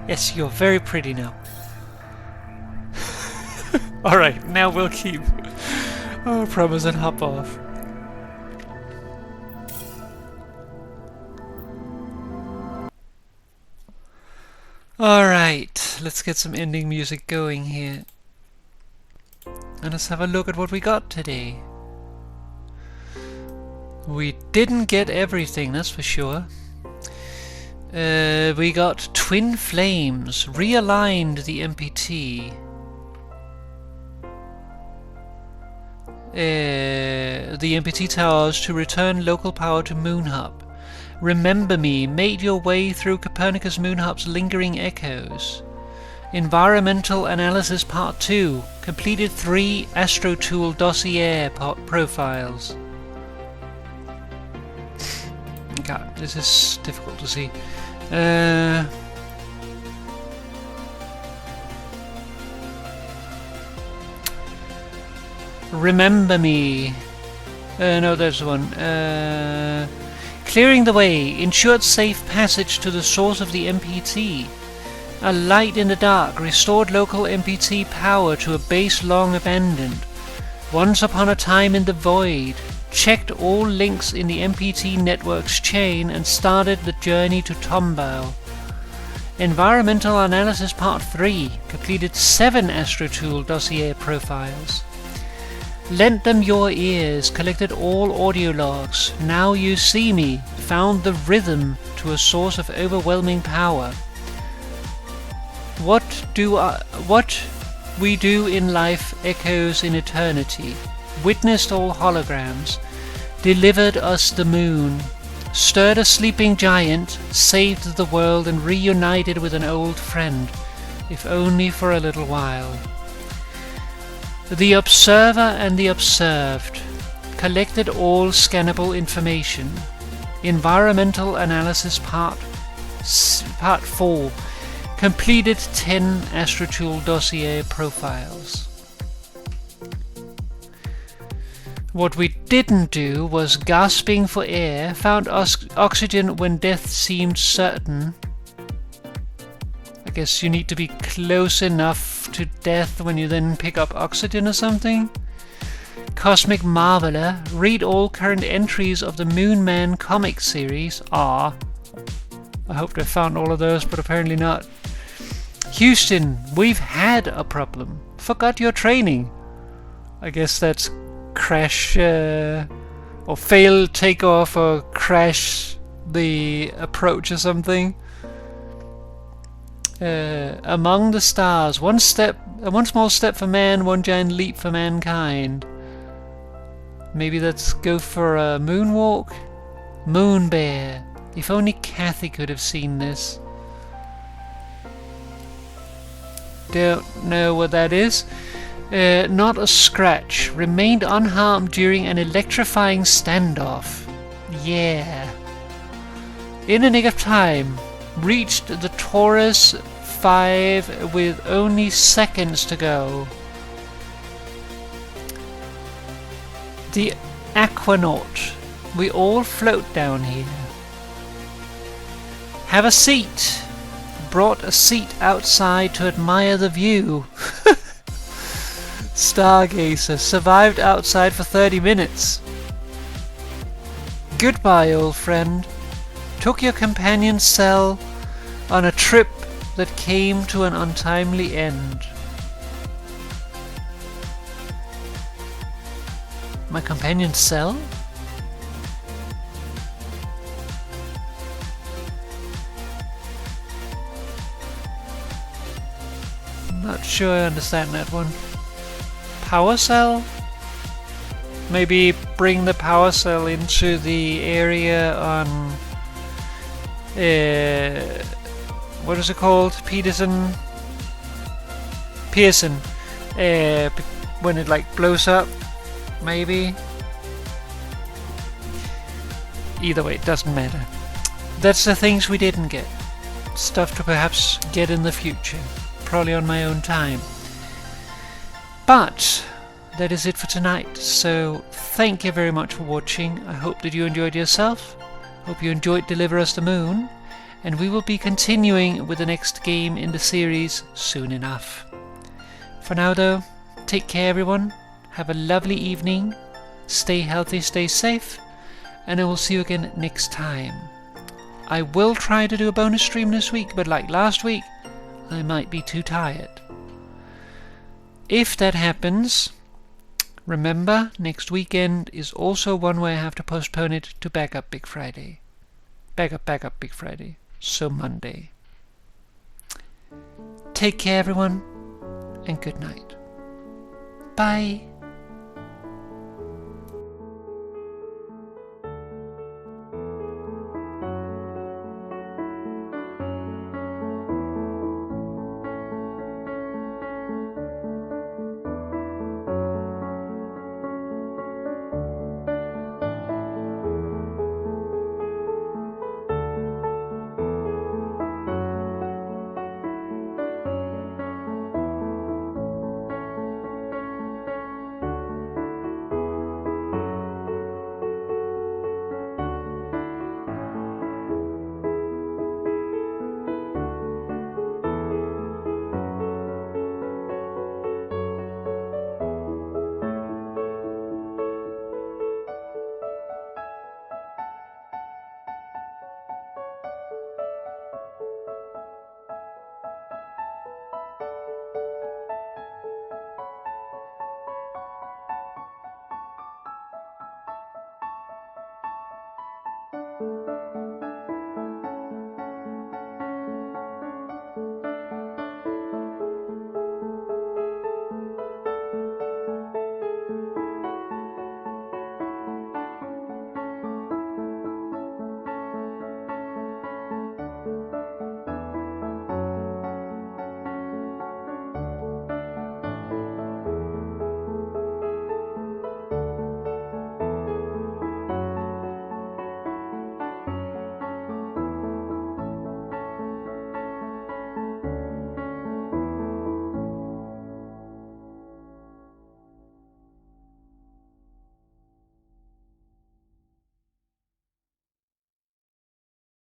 Yes, you're very pretty now. Alright, now we'll keep our promise and hop off. Alright, let's get some ending music going here. And let's have a look at what we got today. We didn't get everything, that's for sure. We got Twin Flames, realigned the MPT. The MPT towers to return local power to Moon Hub. Remember Me, made your way through Copernicus Moon Hub's lingering echoes. Environmental Analysis Part 2, completed 3 AstroTool dossier profiles. God, this is difficult to see. Remember Me. No, there's one. Clearing the way, ensured safe passage to the source of the MPT. A light in the dark restored local MPT power to a base long abandoned. Once upon a time in the void. Checked all links in the MPT network's chain and started the journey to Tombow. Environmental Analysis Part 3. Completed 7 Astrotool dossier profiles. Lent them your ears, collected all audio logs. Now you see me, found the rhythm to a source of overwhelming power. What we do in life echoes in eternity. Witnessed all holograms. Delivered us the moon. Stirred a sleeping giant, saved the world and reunited with an old friend, if only for a little while. The observer and the observed. Collected all scannable information. Environmental Analysis Part 4. Completed 10 Astrotool dossier profiles. What we didn't do was gasping for air, found oxygen when death seemed certain. I guess you need to be close enough to death when you then pick up oxygen or something. Cosmic Marveler, read all current entries of the Moon Man comic series. I hope they found all of those, but apparently not. Houston, we've had a problem. Forgot your training. I guess that's crash or fail takeoff or crash the approach or something. Among the stars, one small step for man, one giant leap for mankind. Maybe let's go for a moonwalk. Moon bear. If only Kathy could have seen this. Don't know what that is. Not a scratch. Remained unharmed during an electrifying standoff. Yeah. In the nick of time. Reached the Taurus 5 with only seconds to go. The Aquanaut. We all float down here. Have a seat. Brought a seat outside to admire the view. Stargazer. Survived outside for 30 minutes. Goodbye, old friend. Took your companion's cell on a trip that came to an untimely end. My companion's cell? Not sure I understand that one. Power cell? Maybe bring the power cell into the area on what is it called? Pearson. When it like blows up, maybe. Either way, it doesn't matter. That's the things we didn't get. Stuff to perhaps get in the future. Probably on my own time. But that is it for tonight. So thank you very much for watching. I hope that you enjoyed yourself. Hope you enjoyed Deliver Us the Moon. And we will be continuing with the next game in the series soon enough. For now though, take care everyone. Have a lovely evening. Stay healthy, stay safe. And I will see you again next time. I will try to do a bonus stream this week, but like last week, I might be too tired. If that happens, remember, next weekend is also one where I have to postpone it to Backup Big Friday. Backup Big Friday. So Monday. Take care everyone, and good night. Bye.